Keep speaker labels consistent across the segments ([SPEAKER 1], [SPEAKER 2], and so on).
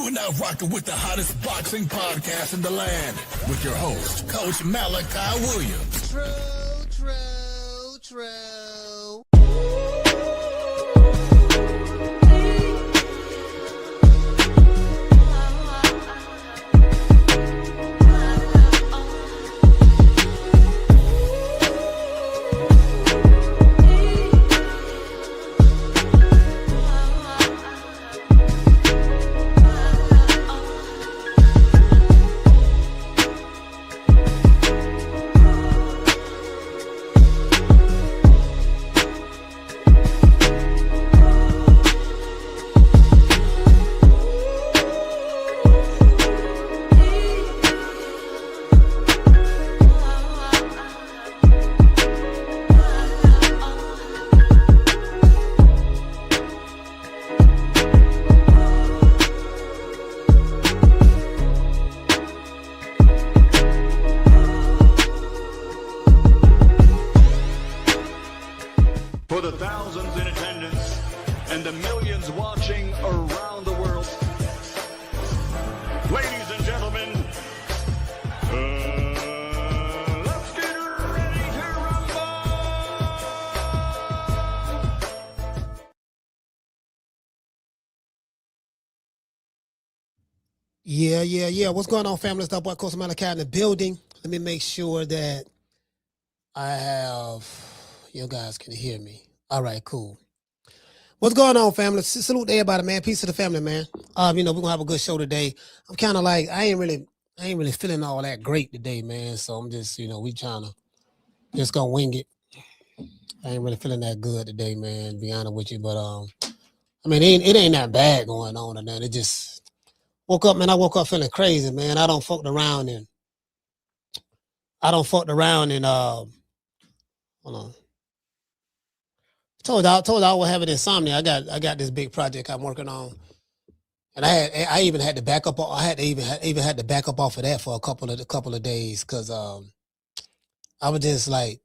[SPEAKER 1] are now rocking with the hottest boxing podcast in the land with your host, Coach Malachi Williams.
[SPEAKER 2] True.
[SPEAKER 3] For the thousands in attendance and the millions watching around the world, ladies and gentlemen, let's get ready to rumble!
[SPEAKER 2] Yeah. What's going on, family? It's that boy Coach Malachi in the building. Let me make sure that I have, you guys can hear me. All right, cool. What's going on, family? Salute to everybody, man. Peace to the family, man. We're gonna have a good show today. I'm kind of like, I ain't really feeling all that great today, man. So I'm just, we trying to just gonna wing it. I ain't really feeling that good today, man, to be honest with you. But it ain't that bad going on and then it just woke up, man. I woke up feeling crazy, man. I don't fucked around and hold on. Told y'all I was having insomnia. I got this big project I'm working on, and I even had to back up. I had to even had to back up off of that for a couple of days because I was just like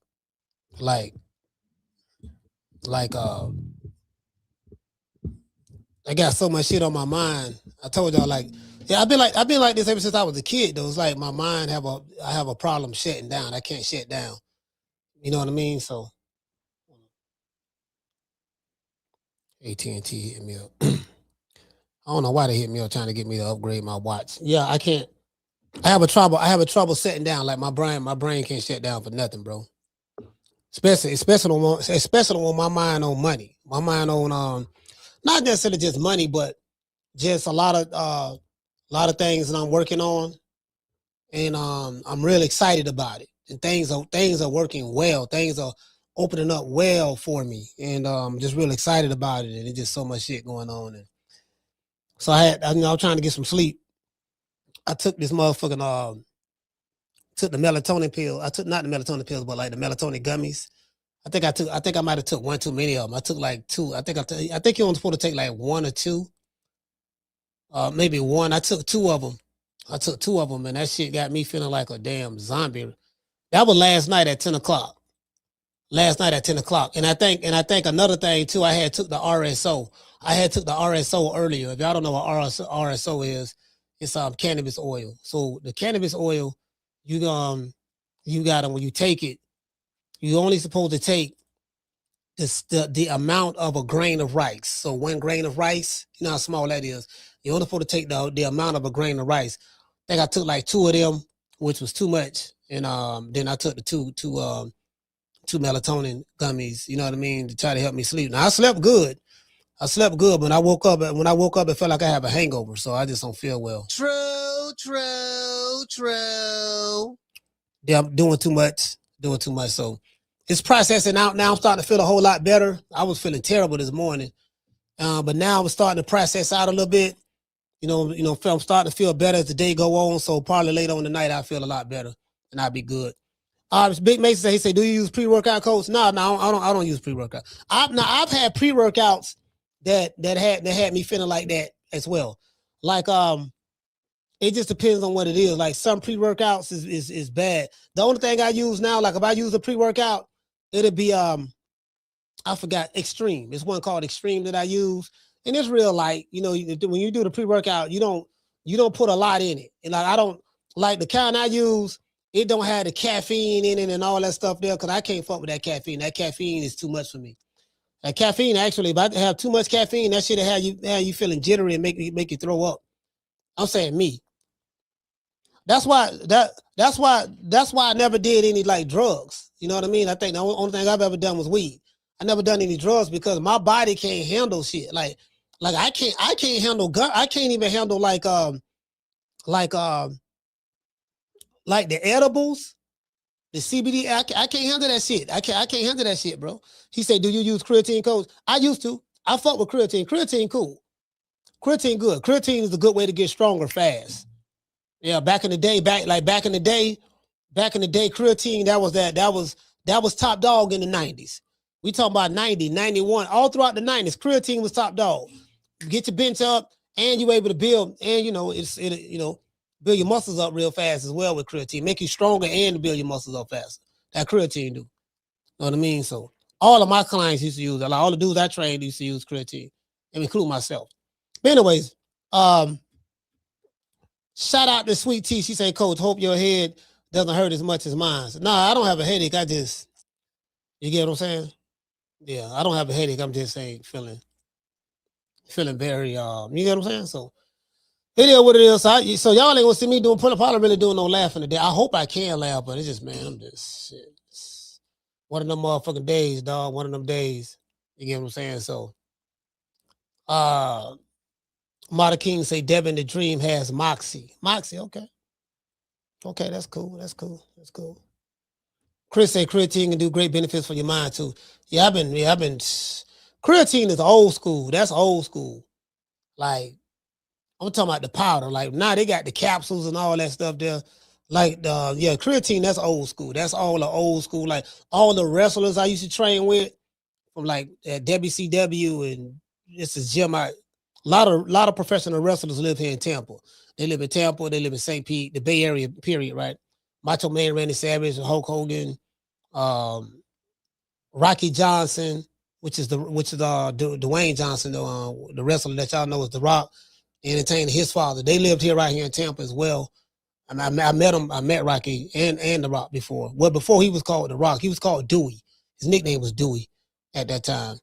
[SPEAKER 2] I got so much shit on my mind. I told y'all I've been like this ever since I was a kid. Though it's like my mind I have a problem shutting down. I can't shut down. You know what I mean? So. AT&T hit me up. I don't know why they hit me up trying to get me to upgrade my watch. Yeah, I can't. I have a trouble setting down. Like my brain can't shut down for nothing, bro. Especially when my mind on money. My mind on not necessarily just money, but just a lot of things that I'm working on, and I'm really excited about it. And things are working well. Things are opening up well for me, and just really excited about it. And it's just so much shit going on. And so I was trying to get some sleep. I took this motherfucking took the melatonin pill. I took not the melatonin pills, but like the melatonin gummies. I think I might have took one too many of them. I took like two. I think you're only supposed to take like one or two. Maybe one. I took two of them. And that shit got me feeling like a damn zombie. That was last night at 10 o'clock. And I think another thing too, I had took the RSO. I had took the RSO earlier. If y'all don't know what RSO is, it's cannabis oil. So the cannabis oil, you got when you take it, you only supposed to take the amount of a grain of rice. So 1 grain of rice, you know how small that is. You're only supposed to take the amount of a grain of rice. I think I took like 2 of them, which was too much. And then I took the two melatonin gummies, you know what I mean, to try to help me sleep. Now I slept good. But when I woke up, it felt like I have a hangover. So I just don't feel well. True. Yeah, I'm doing too much. So it's processing out now. I'm starting to feel a whole lot better. I was feeling terrible this morning. But now I'm starting to process out a little bit. I'm starting to feel better as the day go on. So probably later on tonight, I'll feel a lot better and I'll be good. Big Mason he said, do you use pre-workout, coach? No, I don't use pre-workout. I've had pre-workouts that had me feeling like that as well. Like it just depends on what it is. Like some pre-workouts is bad. The only thing I use now, like if I use a pre-workout, it'll be I forgot Extreme. It's one called Extreme that I use, and it's real light. When you do the pre-workout, you don't you don't put a lot in it. And like I don't like the kind I use, it don't have the caffeine in it and all that stuff there, because I can't fuck with that caffeine. That caffeine is too much for me. That caffeine, actually, if I have too much caffeine, that shit have you feeling jittery and make you throw up. I'm saying me. That's why I never did any like drugs. You know what I mean? I think the only thing I've ever done was weed. I never done any drugs because my body can't handle shit. Like I can't handle gun. I can't even handle like the edibles, the CBD. I can't handle that shit. I can't handle that shit, bro. He said, "Do you use creatine, coach?" I used to. I fuck with creatine. Creatine cool. Creatine good. Creatine is a good way to get stronger fast. Yeah, back in the day, creatine, that was top dog in the 90s. We talking about 90, 91, all throughout the 90s, creatine was top dog. You get your bench up and you able to build, and build your muscles up real fast as well with creatine. Make you stronger and build your muscles up faster. That creatine do. Know what I mean? So all of my clients used to use it. Like all the dudes I trained used to use creatine, and include myself. But anyways, shout out to Sweet Tea. She said, "Coach, hope your head doesn't hurt as much as mine." Nah, I don't have a headache. You get what I'm saying? Yeah, I don't have a headache. I'm just saying feeling very, you get what I'm saying? So it is what it is. So y'all ain't gonna see me probably really doing no laughing today. I hope I can laugh, but it's just, man, I'm just shit. It's one of them motherfucking days, dog. One of them days. You get what I'm saying? So, Marta King say Devin the Dream has moxie. Moxie, okay. Okay, that's cool. That's cool. Chris say creatine can do great benefits for your mind too. Yeah, I've been. Creatine is old school. That's old school. Like, I'm talking about the powder. Like, now they got the capsules and all that stuff there. Like, creatine, that's old school. That's all the old school. Like, all the wrestlers I used to train with from like at WCW, and this is gym. A lot of professional wrestlers live here in Tampa. They live in Tampa. They live in St. Pete, the Bay Area, period, right? Macho Man Randy Savage, Hulk Hogan, Rocky Johnson, which is Dwayne Johnson, the wrestler that y'all know is The Rock, entertainer, his father. They lived here right here in Tampa as well. And I met him. I met Rocky and The Rock before. Well, before he was called The Rock, he was called Dewey. His nickname was Dewey at that time.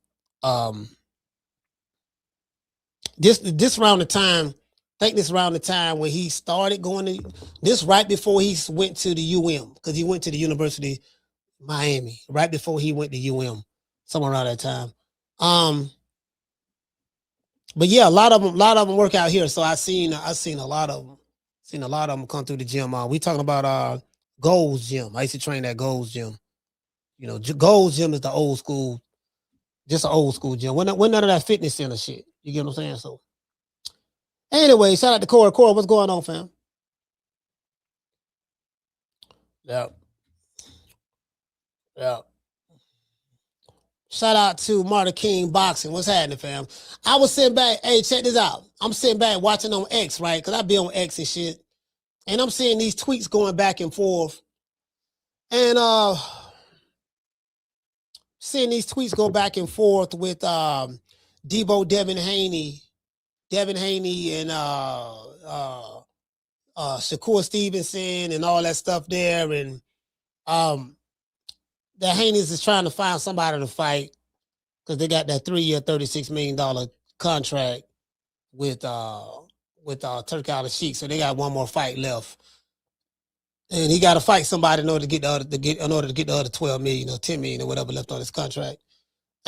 [SPEAKER 2] This around the time, I think this around the time when he started going to this, right before he went to the UM, because he went to the University of Miami right before he went to UM, somewhere around that time. But yeah, a lot of them work out here. So I seen a lot of them come through the gym. We talking about Gold's Gym. I used to train at Gold's Gym. You know, Gold's Gym is the old school, just an old school gym. When none of that fitness center shit. You get what I'm saying? So anyway, shout out to Corey. Corey, what's going on, fam? Yeah. Shout out to Marta King Boxing. What's happening, fam? I was sitting back. Hey, check this out. I'm sitting back watching on X, right? Because I be on X and shit. And I'm seeing these tweets going back and forth. And seeing these tweets go back and forth with Deebo, Devin Haney, and Shakur Stevenson and all that stuff there. And the Haney's is trying to find somebody to fight because they got that 3-year, $36 million contract with Turkey Al-Sheikh. So they got one more fight left. And he got to fight somebody in order to get the other 12 million or 10 million or whatever left on his contract.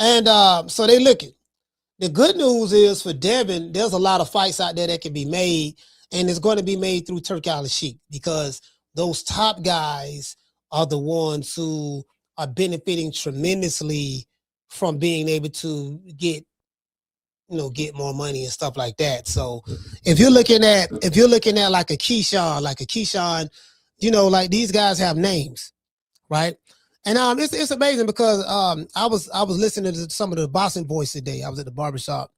[SPEAKER 2] And so they looking. The good news is for Devin, there's a lot of fights out there that can be made, and it's going to be made through Turkey Al-Sheikh because those top guys are the ones who are benefiting tremendously from being able to get more money and stuff like that. So if you're looking at like a Keyshawn, like these guys have names, right? And it's amazing because I was listening to some of the boxing boys today. I was at the barbershop,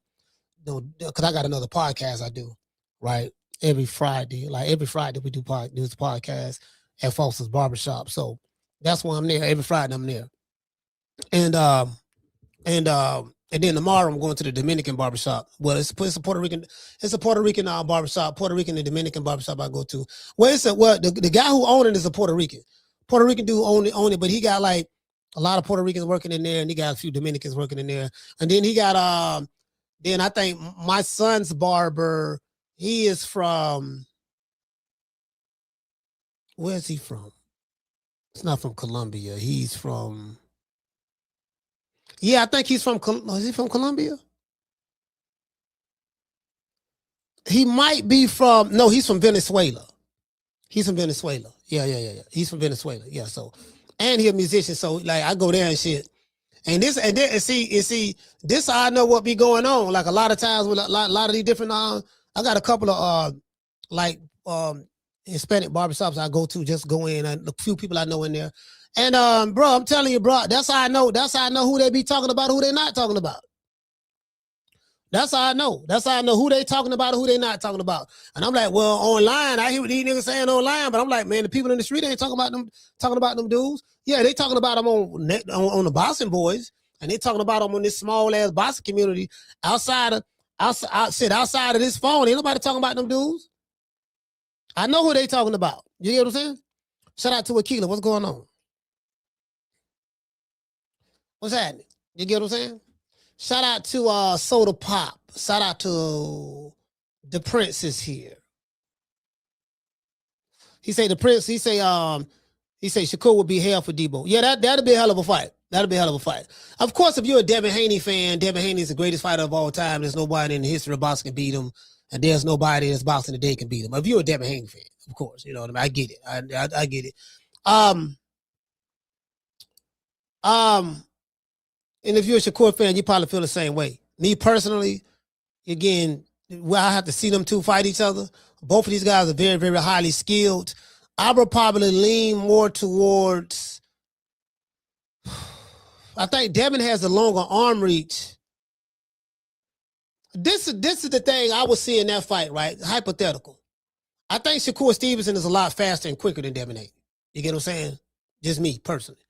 [SPEAKER 2] because I got another podcast I do, right? Every Friday we do this podcast at Foster's Barbershop. So that's why I'm there. Every Friday I'm there. And And then tomorrow I'm going to the Dominican barbershop. Well, it's a Puerto Rican barbershop, Puerto Rican and Dominican barbershop I go to. Well, the guy who owned it is a Puerto Rican. Puerto Rican dude own it, but he got like a lot of Puerto Ricans working in there, and he got a few Dominicans working in there. And then he got then I think my son's barber, he is from, where's he from? It's not from Colombia. He's from, yeah, I think he's from, is he from Colombia? He might be from, no, he's from Venezuela. He's from Venezuela. Yeah. He's from Venezuela. Yeah, so, and he's a musician, so like I go there and shit. And see, this I know what be going on. Like a lot of times with a lot of these different, I got a couple of Hispanic barbershops I go to, just go in, and a few people I know in there. And bro, I'm telling you, bro, that's how I know who they be talking about, who they not talking about. That's how I know. That's how I know who they talking about and who they not talking about. And I'm like, well, online, I hear what these niggas saying online, but I'm like, man, the people in the street ain't talking about them dudes. Yeah, they talking about them on the Boston boys, and they talking about them on this small ass Boston community outside of this phone. Ain't nobody talking about them dudes. I know who they talking about. You get what I'm saying? Shout out to Akila. What's going on? What's happening? You get what I'm saying? Shout out to Soda Pop. Shout out to the Prince is here. He say the Prince, he say Shakur would be hell for Deebo. Yeah, that'd be a hell of a fight. That'd be a hell of a fight. Of course, if you're a Devin Haney fan, Devin Haney is the greatest fighter of all time. There's nobody in the history of boxing can beat him, and there's nobody that's boxing today can beat him. If you're a Devin Haney fan, of course, you know what I mean. I get it. I get it. And if you're a Shakur fan, you probably feel the same way. Me personally, again, I have to see them two fight each other. Both of these guys are very, very highly skilled. I would probably lean more towards, I think Devin has a longer arm reach. This is the thing I would see in that fight, right? Hypothetical. I think Shakur Stevenson is a lot faster and quicker than Devin Haney. You get what I'm saying? Just me, personally.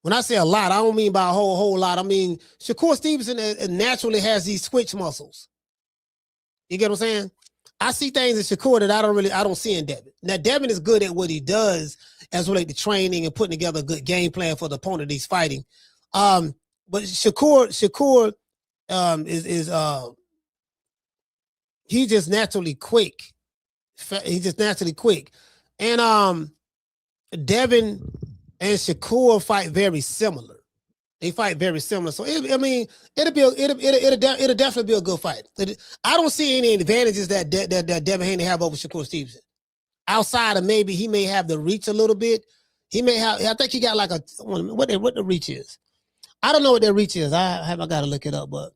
[SPEAKER 2] When I say a lot, I don't mean by a whole lot. I mean, Shakur Stevenson naturally has these switch muscles. You get what I'm saying? I see things in Shakur that I don't see in Devin. Now, Devin is good at what he does as related to training and putting together a good game plan for the opponent he's fighting. But Shakur is he's just naturally quick. He's just naturally quick. And Devin and Shakur fight very similar. They fight very similar. So it'll definitely be a good fight. I don't see any advantages that Devin Haney have over Shakur Stevenson. Outside of maybe he may have the reach a little bit. He may have. I think he got like what the reach is. I don't know what their reach is. I got to look it up. But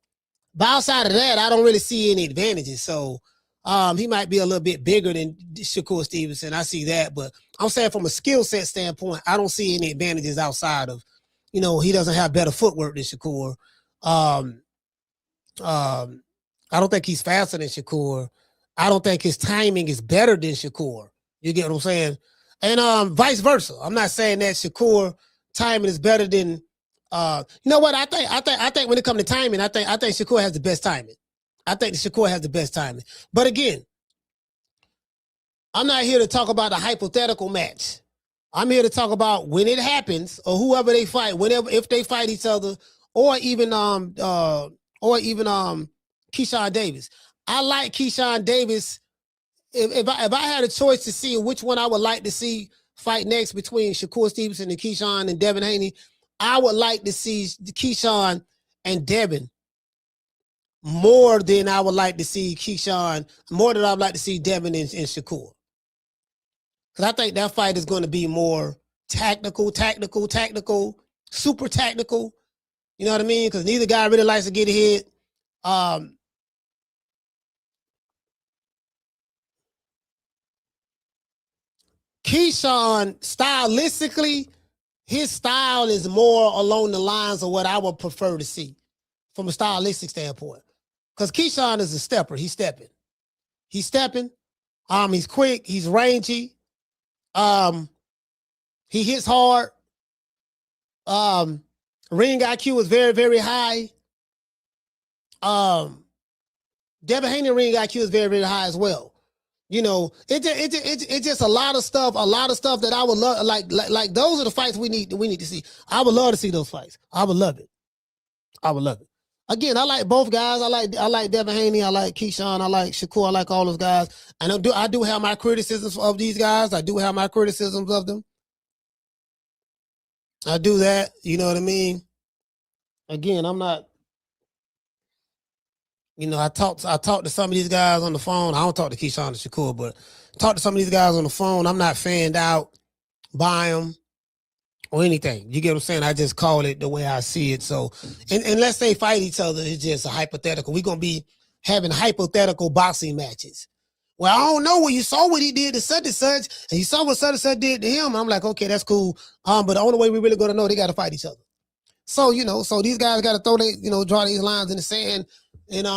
[SPEAKER 2] outside of that, I don't really see any advantages. So he might be a little bit bigger than Shakur Stevenson. I see that, but I'm saying from a skill set standpoint, I don't see any advantages outside of, he doesn't have better footwork than Shakur. I don't think he's faster than Shakur. I don't think his timing is better than Shakur. You get what I'm saying? And vice versa. I'm not saying that Shakur timing is better than. You know what? I think when it comes to timing, I think Shakur has the best timing. I think Shakur has the best timing. But again, I'm not here to talk about a hypothetical match. I'm here to talk about when it happens, or whoever they fight, if they fight each other, or even Keyshawn Davis. I like Keyshawn Davis. If I had a choice to see which one I would like to see fight next between Shakur Stevenson and Keyshawn and Devin Haney, I would like to see Keyshawn and Devin more than I would like to see Keyshawn, more than I would like to see Devin and Shakur. Because I think that fight is going to be more tactical, super tactical. You know what I mean? Because neither guy really likes to get hit. Keyshawn, stylistically, his style is more along the lines of what I would prefer to see from a stylistic standpoint. Because Keyshawn is a stepper. He's stepping. He's quick. He's rangy. He hits hard. Ring IQ is very, very high. Devin Haney ring IQ is very, very high as well. You know, it's just a lot of stuff that I would love. Like those are the fights we need to see. I would love to see those fights. I would love it. Again, I like both guys. I like Devin Haney. I like Keyshawn. I like Shakur. I like all those guys. And I do have my criticisms of these guys. I do have my criticisms of them. I do that. You know what I mean? Again, I'm not. You know, I talked to some of these guys on the phone. I don't talk to Keyshawn and Shakur, but talk to some of these guys on the phone. I'm not fanned out by them or anything. You get what I'm saying? I just call it the way I see it. So, unless they fight each other, it's just a hypothetical. We're going to be having hypothetical boxing matches. Well, I don't know what you saw what he did to such and such, and you saw what such and such did to him. I'm like, okay, that's cool. But the only way we really going to know, they got to fight each other. So, you know, these guys got to draw these lines in the sand. And,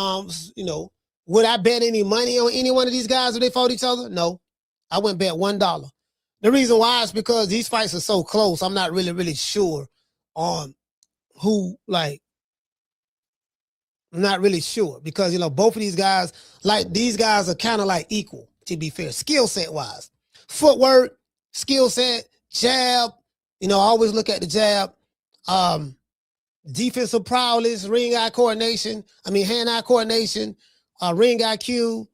[SPEAKER 2] you know, would I bet any money on any one of these guys if they fought each other? No, I wouldn't bet $1. The reason why is because these fights are so close. I'm not really, really sure on who, like, I'm not really sure because, you know, both of these guys, like, these guys are kind of like equal, to be fair, skill set wise. Footwork, skill set, jab, you know, I always look at the jab. Defensive prowess, hand-eye coordination, ring IQ,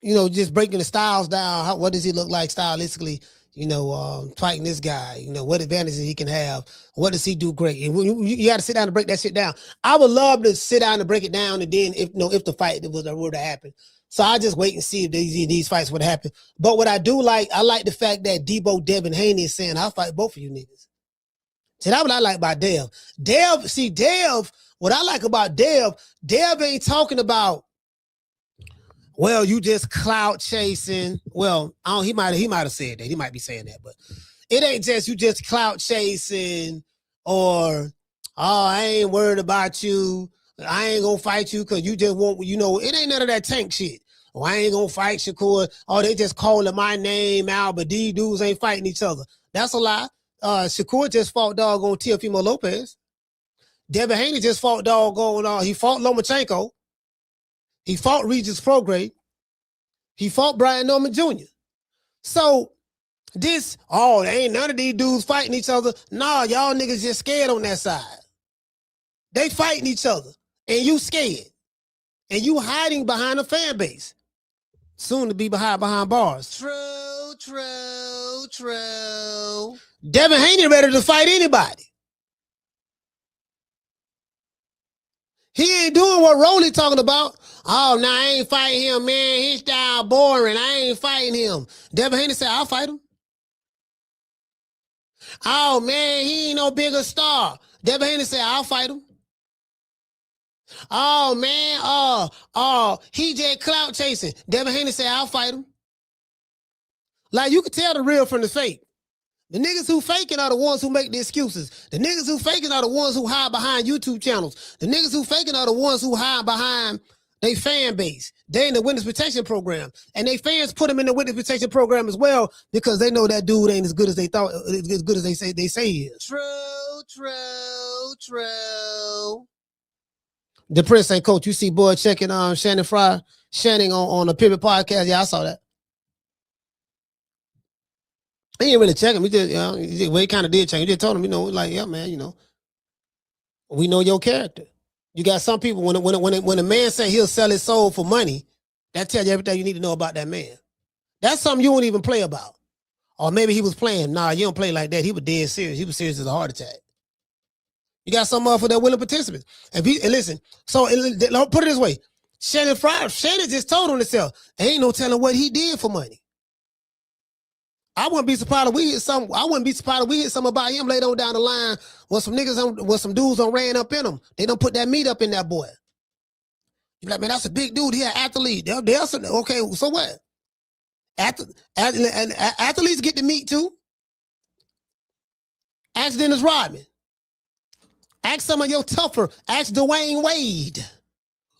[SPEAKER 2] you know, just breaking the styles down. What does he look like stylistically? You know, fighting this guy, you know, what advantages he can have. What does he do great? And you got to sit down and break that shit down. I would love to sit down and break it down, and then if the fight were to happen. So I just wait and see if these fights would happen. But what I do like, I like the fact that Deebo Devin Haney is saying, I'll fight both of you niggas. See, that's what I like about Dev. What I like about Dev ain't talking about, well, you just clout chasing. Well, he might have said that. He might be saying that, but it ain't just you just clout chasing or, oh, I ain't worried about you. I ain't gonna fight you because you just want, you know, it ain't none of that tank shit. Oh, I ain't gonna fight Shakur. Oh, they just calling my name out, but these dudes ain't fighting each other. That's a lie. Shakur just fought doggone Teofimo Lopez. Devin Haney just fought doggone, he fought Lomachenko. He fought Regis Prograis. He fought Brian Norman Jr. So ain't none of these dudes fighting each other. Nah, y'all niggas just scared on that side. They fighting each other, and you scared. And you hiding behind a fan base. Soon to be behind bars. True. Devin Haney ready to fight anybody. He ain't doing what Rolly talking about. Oh, nah, I ain't fighting him, man. His style boring. I ain't fighting him. Devin Haney said, I'll fight him. Oh, man, he ain't no bigger star. Devin Haney said, I'll fight him. Oh, man, he just clout chasing. Devin Haney said, I'll fight him. Like, you can tell the real from the fake. The niggas who faking are the ones who make the excuses. The niggas who faking are the ones who hide behind YouTube channels. The niggas who faking are the ones who hide behind their fan base. They in the witness protection program. And they fans put them in the witness protection program as well because they know that dude ain't as good as they thought, as good as they say he is. True. The Prince say, Coach, you see boy checking Shannon on the Pivot podcast. Yeah, I saw that. He didn't really check him. He just, kind of did check. He just told him, like, yeah, man, we know your character. You got some people, when a man say he'll sell his soul for money, that tells you everything you need to know about that man. That's something you won't even play about. Or maybe he was playing. Nah, you don't play like that. He was dead serious. He was serious as a heart attack. You got some motherfucker that willing participants. And listen, so put it this way. Shannon just told on himself, ain't no telling what he did for money. I wouldn't be surprised if we hit something about him later on down the line when some dudes ran up in him. They don't put that meat up in that boy. You're like, man, that's a big dude. He an athlete. Okay, so what? Athletes get the meat too. Ask Dennis Rodman. Ask some of your tougher. Ask Dwayne Wade.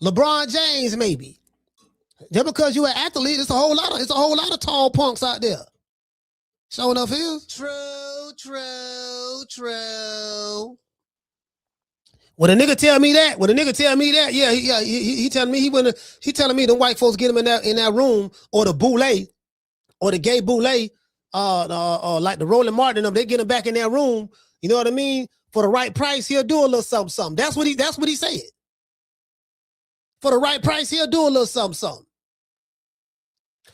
[SPEAKER 2] LeBron James, maybe. Just because you're an athlete, it's a whole lot of tall punks out there. Sure enough is. True. When a nigga tell me that, yeah, he telling me he telling me the white folks get him in that room, or the boule, or the gay boule, like the Roland Martin and them, they get him back in that room. You know what I mean? For the right price, he'll do a little something. That's what he said. For the right price, he'll do a little something.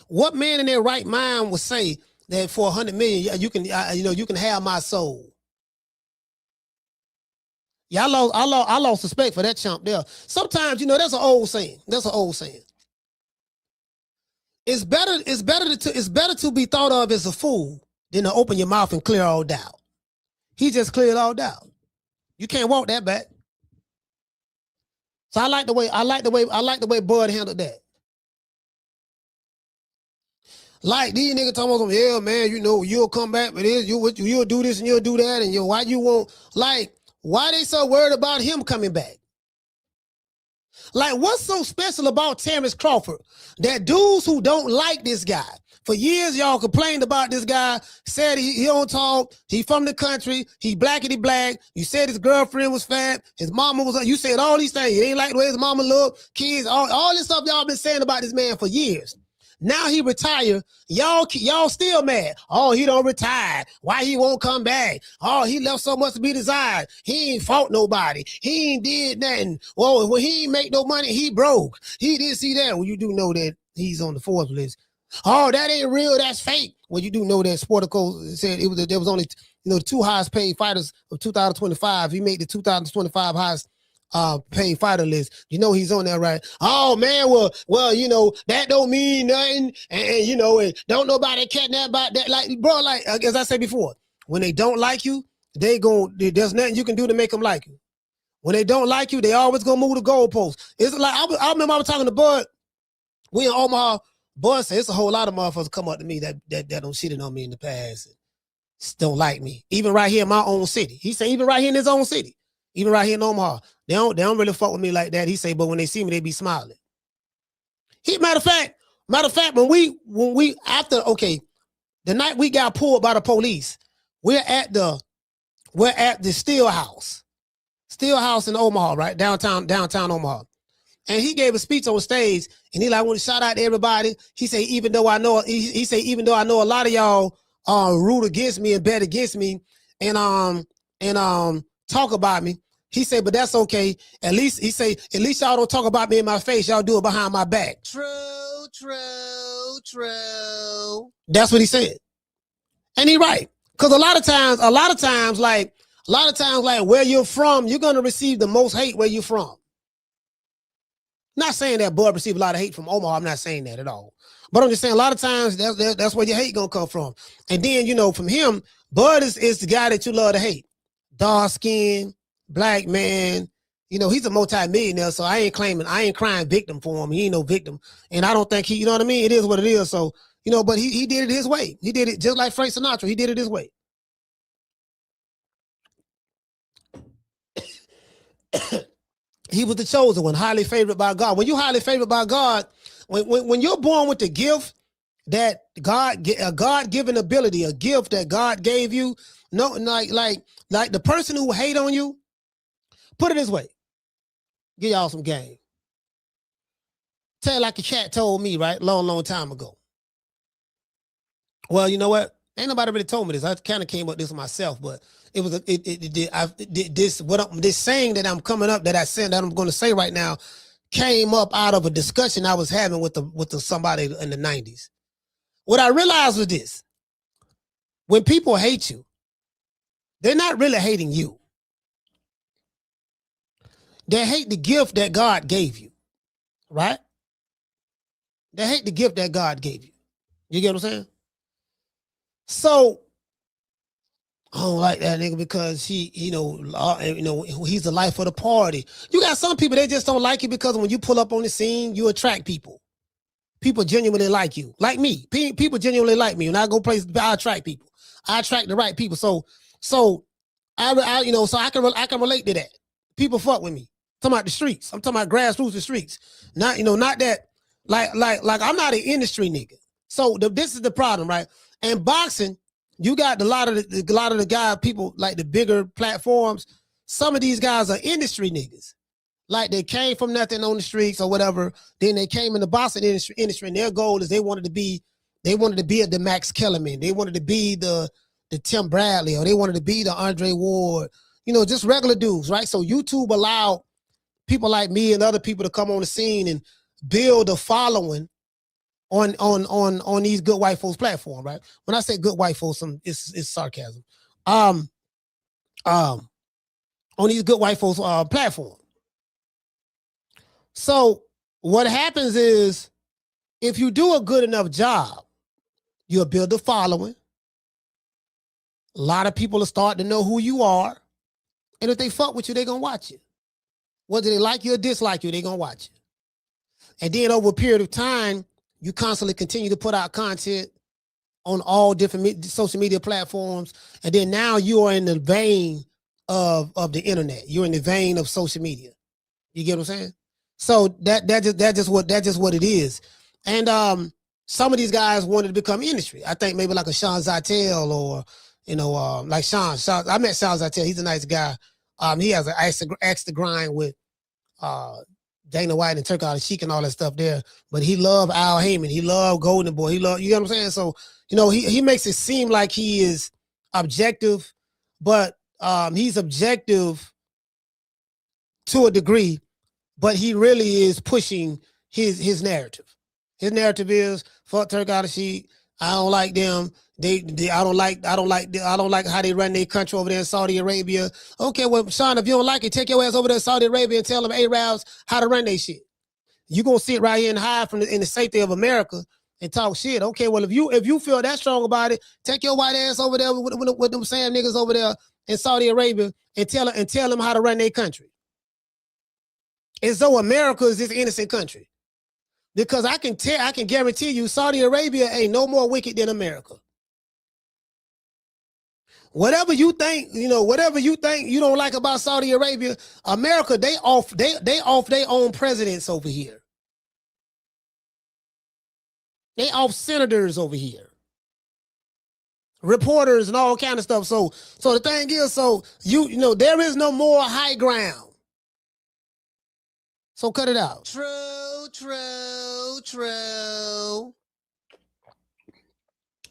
[SPEAKER 2] What man in their right mind would say that for $100 million, you can have my soul? Yeah, I lost respect for that chump there. Sometimes, that's an old saying. It's better to be thought of as a fool than to open your mouth and clear all doubt. He just cleared all doubt. You can't walk that back. So I like the way Bud handled that. Like these niggas talking about, yeah, man, you'll come back with this, you'll do this and you'll do that, and why you won't, like, why they so worried about him coming back? Like, what's so special about Terrence Crawford that dudes who don't like this guy, for years y'all complained about this guy, said he don't talk, he from the country, he blackity black, you said his girlfriend was fat, his mama was, you said all these things, you ain't like the way his mama look, kids, all this stuff y'all been saying about this man for years. Now he retired. Y'all still mad. Oh, he don't retire. Why he won't come back? Oh, he left so much to be desired. He ain't fought nobody. He ain't did nothing. Well, when he ain't make no money, he broke. He didn't see that. Well, you do know that he's on the Forbes list. Oh, that ain't real. That's fake. Well, you do know that Sportico said there was only the two highest paid fighters of 2025. He made the 2025 highest paid fighter list. He's on there, right? Oh man, well, that don't mean nothing, and don't nobody care that about that. Like, bro, like as I said before, when they don't like you, there's nothing you can do to make them like you. When they don't like you, they always gonna move the goalposts. It's like I remember I was talking to Bud. We in Omaha. Bud said it's a whole lot of motherfuckers come up to me that don't shitting on me in the past and don't like me. Even right here in my own city. He said even right here in his own city. Even right here in Omaha, they don't really fuck with me like that. He say, but when they see me, they be smiling. Matter of fact, when we after the night we got pulled by the police, we're at the Steel House in Omaha, right downtown Omaha, and he gave a speech on stage, and he like want to shout out to everybody. He say even though I know a lot of y'all root against me and bet against me, and talk about me. He said, but that's okay. At least y'all don't talk about me in my face. Y'all do it behind my back. True. That's what he said. And he right. Because a lot of times, like where you're from, you're going to receive the most hate where you're from. Not saying that Bud received a lot of hate from Omaha. I'm not saying that at all. But I'm just saying a lot of times that's where your hate going to come from. And then, from him, Bud is the guy that you love to hate. Dark skin, black man, he's a multi-millionaire, so I ain't crying victim for him. He ain't no victim. And I don't think he, what I mean? It is what it is. So, but he did it his way. He did it just like Frank Sinatra. He did it his way. He was the chosen one, highly favored by God. When you're highly favored by God, when you're born with the gift that a God-given ability, a gift that God gave you, no, like the person who hate on you, put it this way. Give y'all some game. Tell you like a cat told me, right? Long time ago. Well, you know what? Ain't nobody really told me this. I kind of came up with this myself, but it was this saying that I'm coming up that I said that I'm going to say right now came up out of a discussion I was having with somebody in the 90s. What I realized was this: when people hate you, they're not really hating you. They hate the gift that God gave you, right? They hate the gift that God gave you. You get what I'm saying? So I don't like that nigga because he's the life of the party. You got some people, they just don't like you because when you pull up on the scene, you attract people. People genuinely like you, like me. People genuinely like me. When I go places, I attract people. I attract the right people. So I can relate to that. People fuck with me. I'm talking about the streets. I'm talking about grassroots, the streets. Not that like I'm not an industry nigga. So this is the problem, right? And boxing, you got a lot of the guy people like the bigger platforms. some of these guys are industry niggas. Like they came from nothing on the streets or whatever. Then they came in the boxing industry, and their goal is they wanted to be the Max Kellerman. They wanted to be the Tim Bradley, or they wanted to be the Andre Ward. You know, just regular dudes, right? So YouTube allowed people like me and other people to come on the scene and build a following on these good white folks platform, right? When I say good white folks, it's sarcasm. On these good white folks platform. So what happens is, if you do a good enough job, you'll build a following. A lot of people will start to know who you are. And if they fuck with you, they're going to watch you. Whether they like you or dislike you, they're going to watch you. And then over a period of time, you constantly continue to put out content on all different social media platforms. And then now you are in the vein of the internet. You're in the vein of social media. You get what I'm saying? So that's just what it is. And some of these guys wanted to become industry. I think maybe like a Sean Zytel, or like Sean. I met Sean Zytel. He's a nice guy. He has an axe to grind with Dana White and Turk Sheik and all that stuff there. But he loved Al Heyman. He loved Golden Boy. He loved, you know what I'm saying? So, he makes it seem like he is objective, but he's objective to a degree, but he really is pushing his narrative. His narrative is fuck Turk Sheik. I don't like them. I don't like how they run their country over there in Saudi Arabia. Okay, well, Sean, if you don't like it, take your ass over there to Saudi Arabia and tell them Arabs how to run their shit. You gonna sit right here and hide in the safety of America and talk shit. Okay, well, if you feel that strong about it, take your white ass over there with them Sam niggas over there in Saudi Arabia and tell them how to run their country. As though America is this innocent country. Because I can guarantee you Saudi Arabia ain't no more wicked than America. Whatever you think you don't like about Saudi Arabia, America, they off their own presidents over here. They off senators over here. Reporters and all kind of stuff. So the thing is, there is no more high ground. So cut it out. True.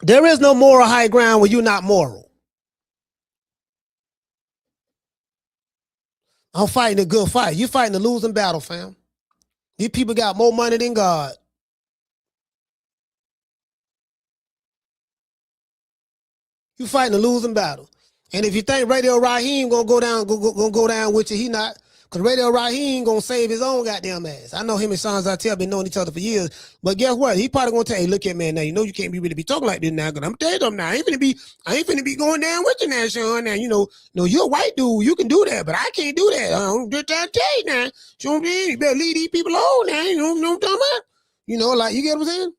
[SPEAKER 2] There is no moral high ground where you're not moral. I'm fighting a good fight. You fighting a losing battle, fam. These people got more money than God. You fighting a losing battle. And if you think Radio Raheem gonna go down with you, he not. Because Radio Raheem gonna save his own goddamn ass. I know him and Sean Zytel been knowing each other for years. But guess what? He probably gonna tell you, look at man, now you know you can't really be talking like this now. Cause I'm telling you now, I ain't finna be going down with you now, Sean. Now, you're a white dude, you can do that, but I can't do that. I'm just trying to tell you now. You better leave these people alone now. You know what I'm talking about? Like, you get what I'm saying?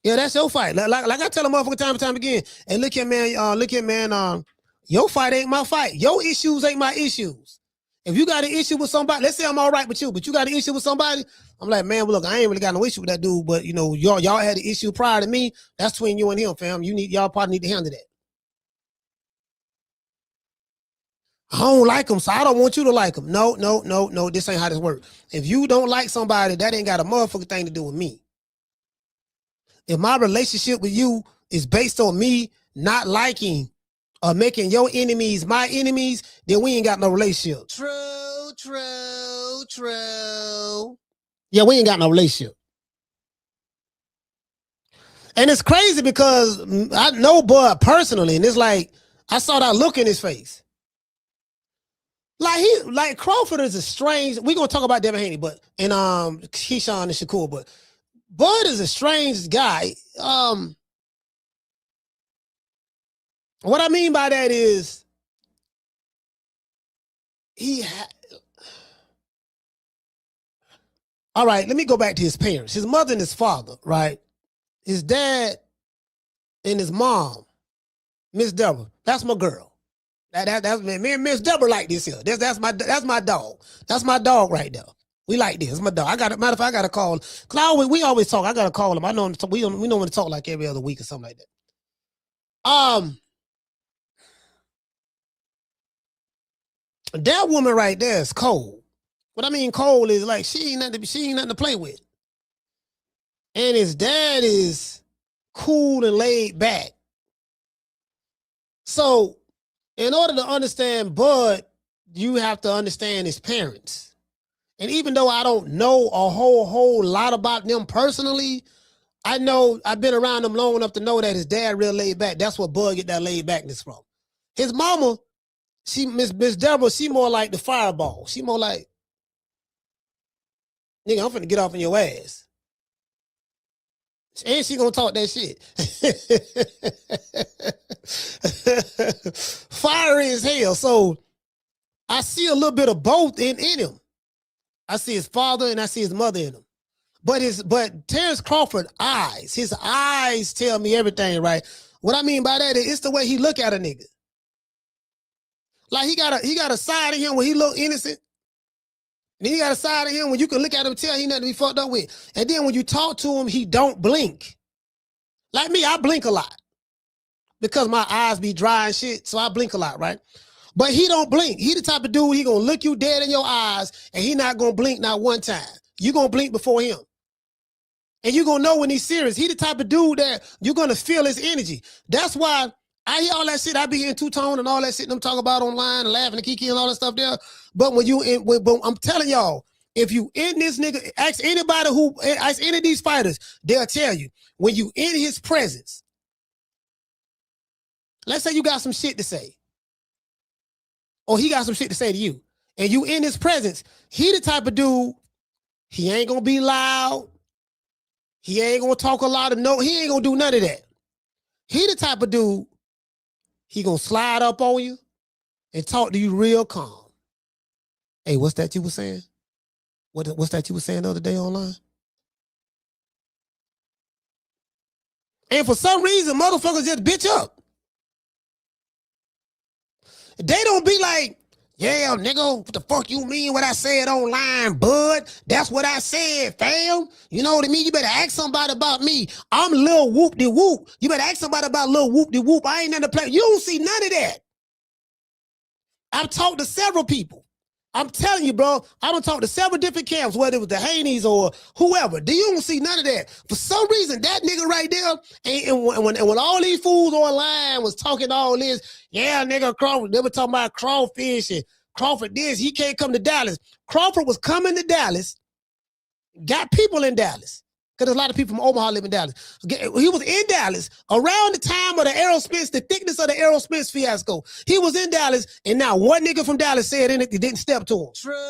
[SPEAKER 2] Yeah, that's your fight. Like I tell a motherfucker time and time again. And look here, man, your fight ain't my fight. Your issues ain't my issues. If you got an issue with somebody, let's say I'm all right with you, but you got an issue with somebody, I'm like, man, well, look, I ain't really got no issue with that dude, but y'all had an issue prior to me. That's between you and him, fam. Y'all probably need to handle that. I don't like him, so I don't want you to like him. No, this ain't how this works. If you don't like somebody, that ain't got a motherfucking thing to do with me. If my relationship with you is based on me not liking or making your enemies my enemies, then we ain't got no relationship. True. Yeah, we ain't got no relationship. And it's crazy because I know Bud personally, and it's like, I saw that look in his face. Like Crawford is a strange, we're gonna talk about Devin Haney, and Keyshawn and Shakur, but Bud is a strange guy. What I mean by that is all right, let me go back to his parents. His mother and his father, right? His dad and his mom, Miss Deborah. That's my girl. That's me and Miss Deborah like this here. That's my dog. That's my dog right there. We like this. It's my dog. Matter of fact, I gotta call him. Cause we always talk. I gotta call him. I know we know when to talk like every other week or something like that. That woman right there is cold. What I mean cold is like she ain't nothing to play with. And his dad is cool and laid back. So in order to understand Bud, you have to understand his parents. And even though I don't know a whole lot about them personally, I know I've been around them long enough to know that his dad real laid back. That's what Bud get that laid backness from. His mama, Miss Deborah, she more like the fireball. She more like, nigga, I'm finna get off on your ass. And she gonna talk that shit. Fiery as hell. So I see a little bit of both in him. I see his father and I see his mother in him. But Terrence Crawford his eyes tell me everything, right? What I mean by that is it's the way he look at a nigga. Like he got a side of him where he look innocent. And then he got a side of him when you can look at him and tell he nothing to be fucked up with. And then when you talk to him, he don't blink. Like me, I blink a lot. Because my eyes be dry and shit, so I blink a lot, right? But he don't blink. He the type of dude, he gonna look you dead in your eyes and he not gonna blink not one time. You gonna blink before him. And you gonna know when he's serious. He the type of dude that you're gonna feel his energy. That's why I hear all that shit. I be hearing two-tone and all that shit them talk about online and laughing and kiki and all that stuff there. But but I'm telling y'all, if you in this nigga, ask any of these fighters, they'll tell you, when you in his presence, let's say you got some shit to say, or he got some shit to say to you, and you in his presence, he the type of dude, he ain't gonna be loud, he ain't gonna talk a lot of he ain't gonna do none of that. He the type of dude, he gonna slide up on you and talk to you real calm. Hey, what's that you were saying? What's that you were saying the other day online? And for some reason, motherfuckers just bitch up. They don't be like, yeah, nigga, what the fuck you mean what I said online, bud? That's what I said, fam. You know what I mean? You better ask somebody about me. I'm Lil Whoop-de-Whoop. You better ask somebody about Lil Whoop-de-Whoop. I ain't nothing to play. You don't see none of that. I've talked to several people. I'm telling you, bro, I done talked to several different camps, whether it was the Haneys or whoever. You don't see none of that. For some reason, that nigga right there, and when all these fools online was talking all this, yeah, nigga, Crawford, they were talking about crawfish and Crawford this, he can't come to Dallas. Crawford was coming to Dallas, got people in Dallas. Because there's a lot of people from Omaha live in Dallas. He was in Dallas around the time of the Errol Spence, the thickness of the Errol Spence fiasco. He was in Dallas, and now one nigga from Dallas said it didn't step to him. True.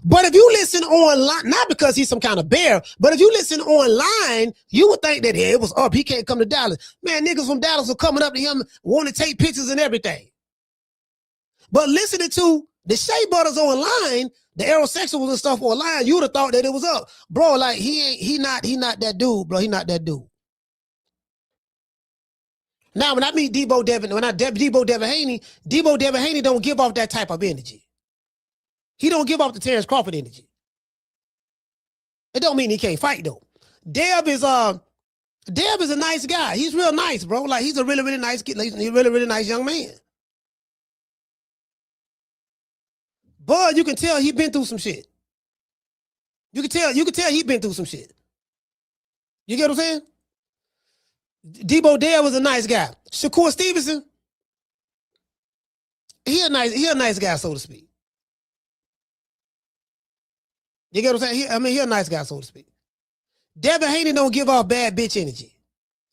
[SPEAKER 2] But if you listen online, not because he's some kind of bear, but if you listen online, you would think that it was up. He can't come to Dallas. Man, niggas from Dallas are coming up to him, wanting to take pictures and everything. But listening to the Shea Butters online, the aerosexuals and stuff online, you would have thought that it was up. Bro, like he not that dude, bro. He not that dude. Now, when I meet Deebo Devin Haney, Deebo Devin Haney don't give off that type of energy. He don't give off the Terrence Crawford energy. It don't mean he can't fight though. Dev is a nice guy. He's real nice, bro. Like he's a really, really nice kid. He's a really, really nice young man. Bud, you can tell he been through some shit. You can tell he been through some shit. You get what I'm saying? Deebo Dare was a nice guy. Shakur Stevenson, he a nice guy, so to speak. You get what I'm saying? He a nice guy, so to speak. Devin Haney don't give off bad bitch energy.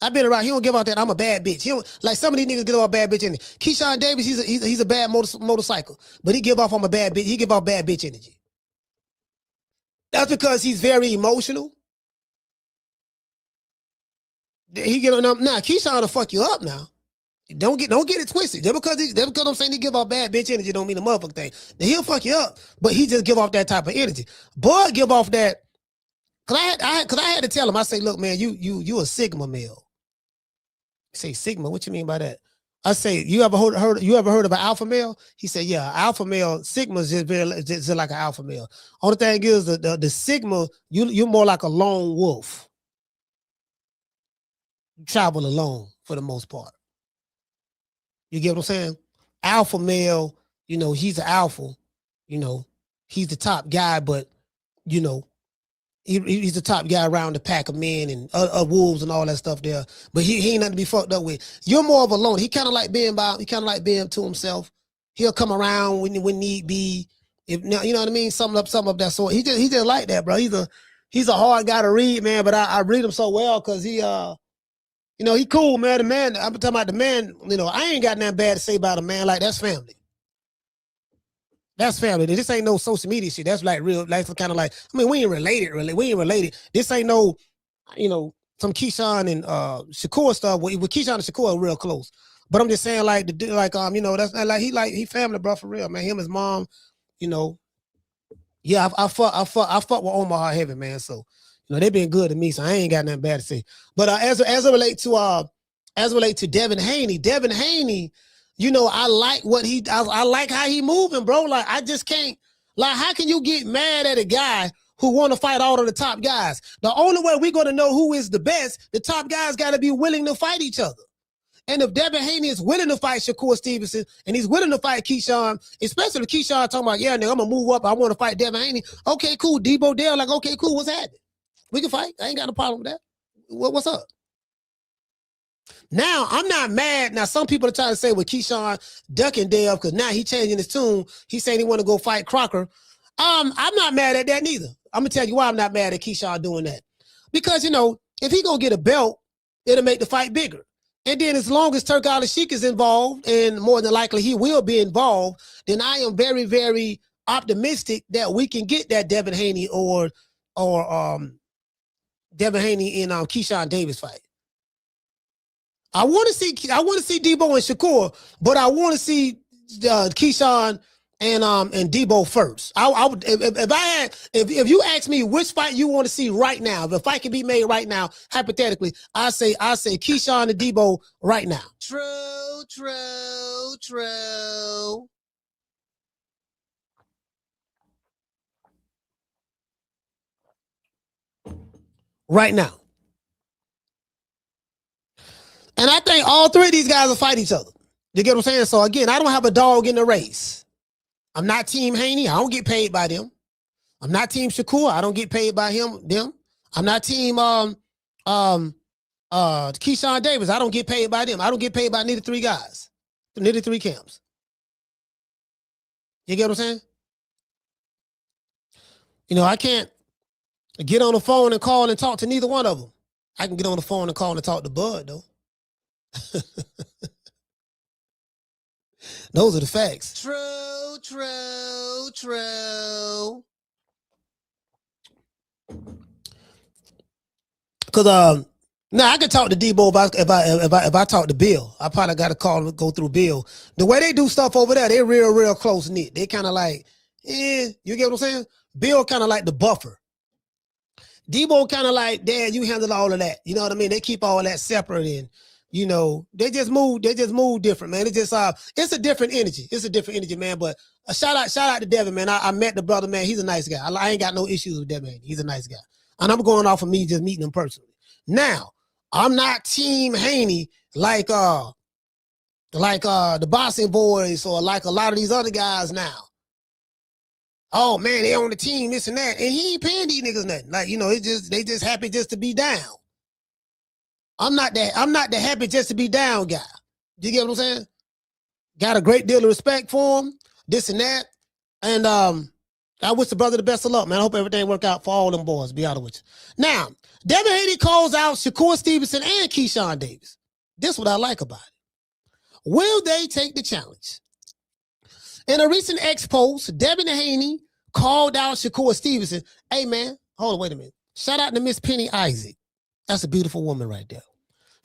[SPEAKER 2] I've been around. He don't give off that I'm a bad bitch. He don't, like some of these niggas give off bad bitch energy. Keyshawn Davis, he's a bad motorcycle, but he give off I'm a bad bitch. He give off bad bitch energy. That's because he's very emotional. He get on now. Keyshawn will fuck you up now. Don't get it twisted. Just because I'm saying he give off bad bitch energy don't mean the motherfucking thing. He'll fuck you up, but he just give off that type of energy. Bud give off that. Cause I had to tell him. I say, look, man, you a Sigma male. Say Sigma, what you mean by that? I say, you ever heard of an alpha male? He said, yeah, alpha male, Sigma is just like an alpha male. Only thing is the Sigma, you're more like a lone wolf. You travel alone for the most part. You get what I'm saying? alpha male, he's an alpha, he's the top guy, but he's the top guy around the pack of men and wolves and all that stuff there. But he ain't nothing to be fucked up with. You're more of a loner. He kind of like being to himself. He'll come around when need be. If you know what I mean, something up that sort. He just like that, bro. He's a hard guy to read, man. But I read him so well because he he cool, man. The man, I'm talking about the man. I ain't got nothing bad to say about a man. Like that's family. That's family. This ain't no social media shit. That's like real. That's kind of like. I mean, we ain't related. Really, we ain't related. This ain't no, some Keyshawn and Shakur stuff. With Keyshawn and Shakur are real close. But I'm just saying, like that's like he family, bro, for real, man. Him, his mom, yeah, I fuck with Omaha heavy, man. So, they been good to me. So I ain't got nothing bad to say. But as it relate to Devin Haney, I like I like how he moving, bro. Like I just can't. Like, how can you get mad at a guy who want to fight all of the top guys? The only way we're gonna know who is the best, the top guys got to be willing to fight each other. And if Devin Haney is willing to fight Shakur Stevenson and he's willing to fight Keyshawn, especially Keyshawn talking about, yeah, nigga, I'm gonna move up. I want to fight Devin Haney. Okay, cool. Deebo Dale, like, okay, cool. What's happening? We can fight. I ain't got no problem with that. What's up? Now, I'm not mad. Now, some people are trying to say with Keyshawn ducking Dale because now he changing his tune. He's saying he want to go fight Crocker. I'm not mad at that neither. I'm gonna tell you why I'm not mad at Keyshawn doing that. Because, if he gonna get a belt, it'll make the fight bigger. And then as long as Turk Al-Sheikh is involved, and more than likely he will be involved, then I am very, very optimistic that we can get that Devin Haney or Devin Haney and Keyshawn Davis fight. I want to see Deebo and Shakur, but I want to see Keyshawn and Deebo first. I would if you ask me which fight you want to see right now, if a fight can be made right now, hypothetically, I say Keyshawn and Deebo right now. True. Right now. And I think all three of these guys will fight each other. You get what I'm saying? So again, I don't have a dog in the race. I'm not Team Haney. I don't get paid by them. I'm not Team Shakur. I don't get paid by them. I'm not Team Keyshawn Davis. I don't get paid by them. I don't get paid by neither three guys. Neither three camps. You get what I'm saying? I can't get on the phone and call and talk to neither one of them. I can get on the phone and call and talk to Bud, though. Those are the facts. True. Because now I can talk to Deebo if I talk to Bill. I probably got to call and go through Bill. The way they do stuff over there, they're real close knit. They kind of like, you get what I'm saying? Bill kind of like the buffer. Deebo kind of like, Dad, you handle all of that. You know what I mean? They keep all that separate and they just move different, man. It's a different energy. It's a different energy, man. But a shout out to Devin, man. I met the brother, man. He's a nice guy. I ain't got no issues with Devin. He's a nice guy. And I'm going off of me just meeting him personally. Now, I'm not Team Haney like the Boxing Boys or like a lot of these other guys now. Oh man, they on the team, this and that. And he ain't paying these niggas nothing. Like, they just happy just to be down. I'm not the happy just to be down guy. You get what I'm saying? Got a great deal of respect for him, this and that. And I wish the brother the best of luck, man. I hope everything work out for all them boys, to be honest with you. Now, Devin Haney calls out Shakur Stevenson and Keyshawn Davis. This is what I like about it. Will they take the challenge? In a recent X post, Devin Haney called out Shakur Stevenson. Hey, man, hold on, wait a minute. Shout out to Miss Penny Isaac. That's a beautiful woman right there.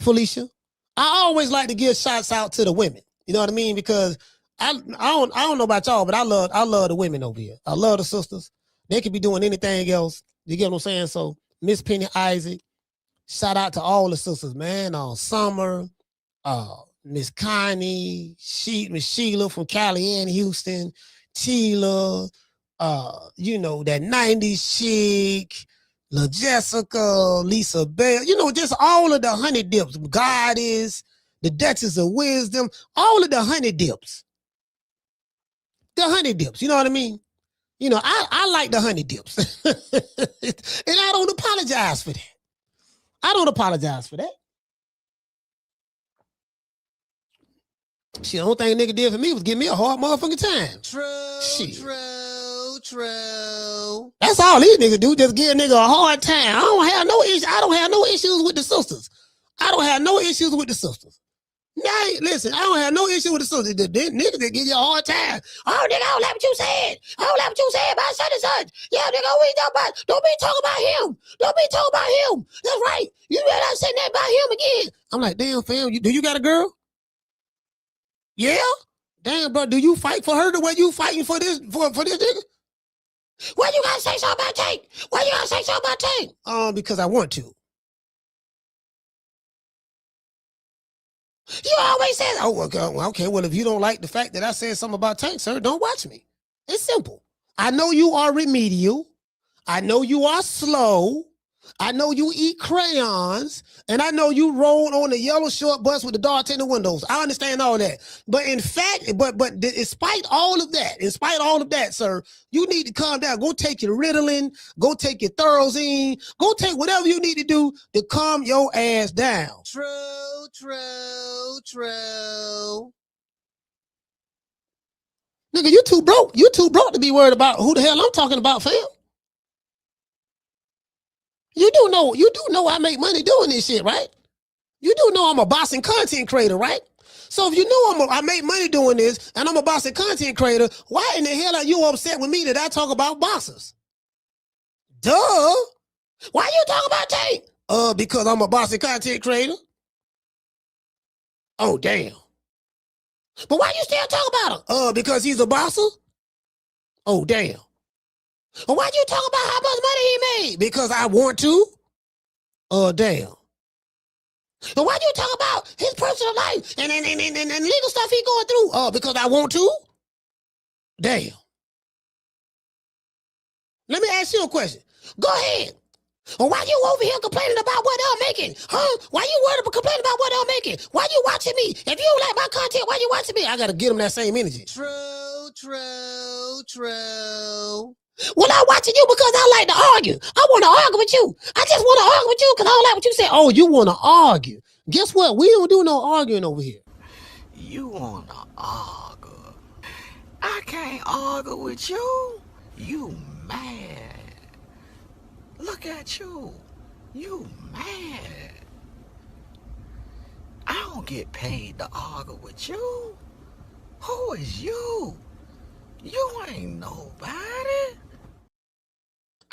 [SPEAKER 2] Felicia, I always like to give shots out to the women. You know what I mean? Because I don't know about y'all, but I love the women over here. I love the sisters. They could be doing anything else. You get what I'm saying? So Miss Penny Isaac, shout out to all the sisters, man. Summer, Miss Connie, Miss Sheila from Cali and Houston, Tila, that 90s chick, La Jessica, Lisa Bell, just all of the honey dips. Goddess, the Duchess of Wisdom, all of the honey dips. The honey dips, you know what I mean? You know, I like the honey dips. And I don't apologize for that. I don't apologize for that. Shit, the only thing nigga did for me was give me a hard motherfucking time.
[SPEAKER 4] True.
[SPEAKER 2] That's all these niggas do, just give a nigga a hard time. I don't have no issues with the sisters. Nah, listen, I don't have no issue with the sisters. The niggas that give you a hard time. Oh, nigga, I don't like what you said. I don't like what you said about such and such. Yeah, nigga, don't be talking about him. That's right. You better not say that about him again. I'm like, damn, fam, do you got a girl? Yeah? Damn, bro, do you fight for her the way you fighting for this nigga? Why you gotta say something about Tank? Because I want to. You always say, okay, well, if you don't like the fact that I said something about Tank, sir, don't watch me. It's simple. I know you are remedial. I know you are slow. I know you eat crayons, and I know you roll on the yellow short bus with the dark tinted windows. I understand all that. But in fact, but despite all of that, sir, you need to calm down. Go take your Ritalin, go take your Thorazine, go take whatever you need to do to calm your ass down.
[SPEAKER 4] True.
[SPEAKER 2] Nigga, you too broke. You too broke to be worried about who the hell I'm talking about, fam. You do know I make money doing this shit, right? You do know I'm a boss and content creator, right? So if you know I make money doing this and I'm a boss and content creator, why in the hell are you upset with me that I talk about boxers? Duh. Why you talk about Tank? Because I'm a boss and content creator. Oh, damn. But why you still talk about him? Because he's a bosser? Oh, damn. Well, why'd you talk about how much money he made? Because I want to? Damn. And why'd you talk about his personal life and legal stuff he going through? Because I want to? Damn. Let me ask you a question. Go ahead. Or why you over here complaining about what I'm making? Huh? Why you worried about complaining about what I'm making? Why you watching me? If you don't like my content, why you watching me? I gotta get him that same energy.
[SPEAKER 4] True.
[SPEAKER 2] Well, I'm watching you because I like to argue. I want to argue with you. I just want to argue with you because I don't like what you said. Oh, you want to argue. Guess what? We don't do no arguing over here.
[SPEAKER 4] You want to argue? I can't argue with you. You mad. Look at you. You mad. I don't get paid to argue with you. Who is you? You ain't nobody.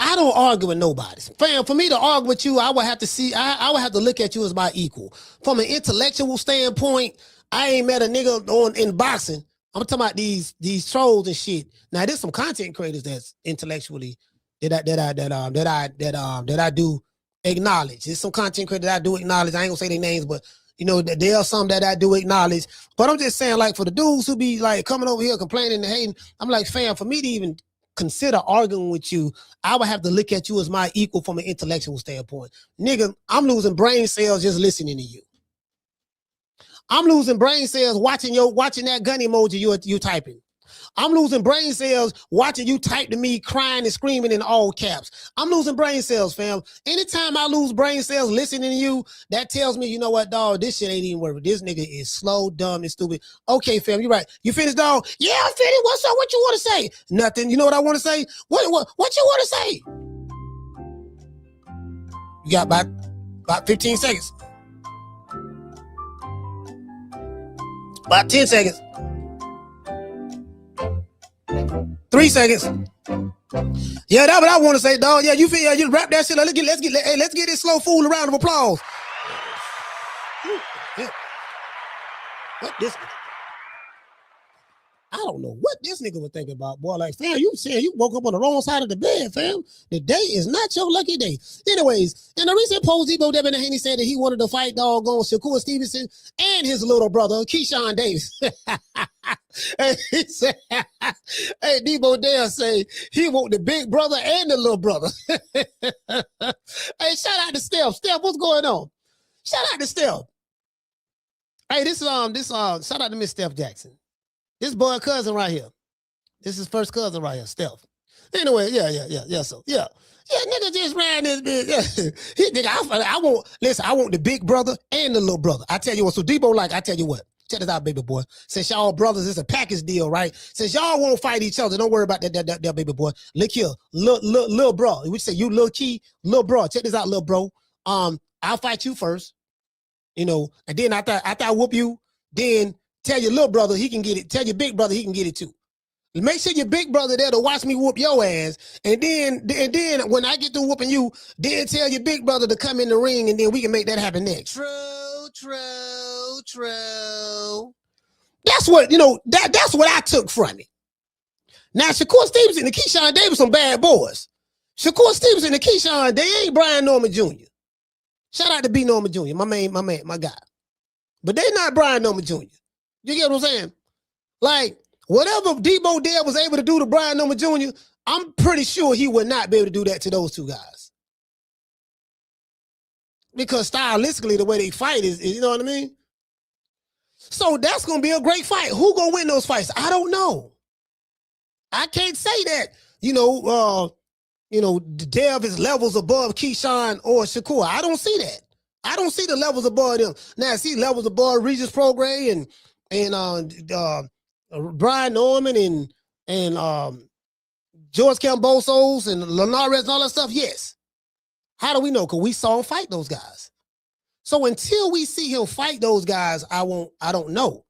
[SPEAKER 2] I don't argue with nobody. Fam, for me to argue with you, I would have to look at you as my equal. From an intellectual standpoint, I ain't met a nigga in boxing. I'm talking about these trolls and shit. Now, there's some content creators that's intellectually that I do acknowledge. There's some content creators that I do acknowledge. I ain't gonna say their names, but you know, there are some that I do acknowledge. But I'm just saying, like, for the dudes who be like coming over here complaining and hating, I'm like, fam, for me to even consider arguing with you, I would have to look at you as my equal from an intellectual standpoint. Nigga, I'm losing brain cells just listening to you. I'm losing brain cells watching that gun emoji you typing. I'm losing brain cells watching you type to me crying and screaming in all caps. I'm losing brain cells, fam. Anytime I lose brain cells listening to you, that tells me, you know what, dog, this shit ain't even worth it. This nigga is slow, dumb, and stupid. Okay, fam, you're right. You finished, dog? Yeah, I finished. What's up? What you want to say? Nothing. You know what I want to say? What you want to say? You got about 15 seconds. About 10 seconds. 3 seconds. Yeah, that's what I want to say, dog. Yeah, you wrap that shit up. Let's get this slow fool a round of applause. Yeah. What this? I don't know what this nigga was thinking about, boy. Like, fam, you saying you woke up on the wrong side of the bed, fam. The day is not your lucky day. Anyways, in a recent post, Deebo Devin Haney said that he wanted to fight doggone Shakur Stevenson and his little brother, Keyshawn Davis. And he said, hey, Deebo Dale say he want the big brother and the little brother. Hey, shout out to Steph. Steph, what's going on? Shout out to Steph. Hey, this shout out to Miss Steph Jackson. This boy cousin right here. This is first cousin right here, Steph. Anyway, yeah. So, yeah, nigga just ran this bitch. Yeah. Nigga, I want the big brother and the little brother. I tell you what, so Deebo, like, I tell you what, check this out, baby boy. Since y'all brothers, it's a package deal, right? Since y'all won't fight each other, don't worry about that baby boy. Look here, little bro. We say you little key, little bro. Check this out, little bro. I'll fight you first, you know, and then after I whoop you, then tell your little brother he can get it. Tell your big brother he can get it too. Make sure your big brother there to watch me whoop your ass. And then when I get through whooping you, then tell your big brother to come in the ring and then we can make that happen next. True. That's what, you know, that's what I took from it. Now, Shakur Stevenson and Keyshawn Davis some bad boys. Shakur Stevenson and Keyshawn, they ain't Brian Norman Jr. Shout out to B. Norman Jr., my guy. But they not Brian Norman Jr. You get what I'm saying? Like, whatever Deebo Dale was able to do to Brian Norman Jr., I'm pretty sure he would not be able to do that to those two guys. Because stylistically, the way they fight is you know what I mean? So that's going to be a great fight. Who going to win those fights? I don't know. I can't say that, Dev is levels above Keyshawn or Shakur. I don't see that. I don't see the levels above them. Now, I see levels above Regis Prograis and Brian Norman and George Cambosos and Linares and all that stuff. Yes. How do we know? Because we saw him fight those guys. So until we see him fight those guys, I don't know.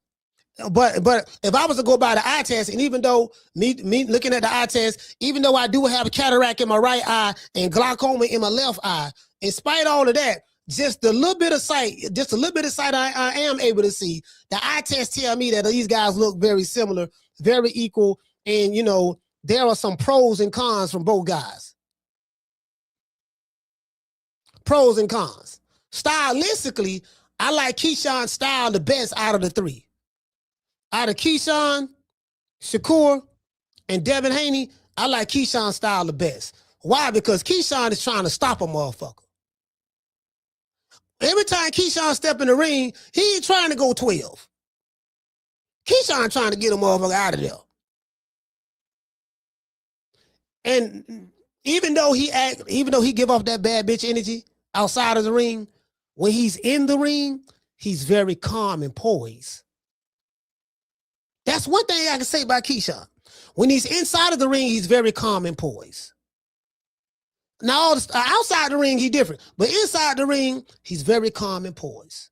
[SPEAKER 2] But if I was to go by the eye test, and even though me looking at the eye test, even though I do have a cataract in my right eye and glaucoma in my left eye, in spite of all of that, just a little bit of sight I am able to see. The eye test tell me that these guys look very similar, very equal, and there are some pros and cons from both guys. Pros and cons. Stylistically, I like Keyshawn's style the best out of the three. Out of Keyshawn, Shakur, and Devin Haney, I like Keyshawn's style the best. Why? Because Keyshawn is trying to stop a motherfucker. Every time Keyshawn step in the ring, he ain't trying to go 12. Keyshawn trying to get a motherfucker out of there. And even though he give off that bad bitch energy outside of the ring, when he's in the ring, he's very calm and poised. That's one thing I can say about Keyshawn. When he's inside of the ring, he's very calm and poised. Now, outside the ring, he's different. But inside the ring, he's very calm and poised.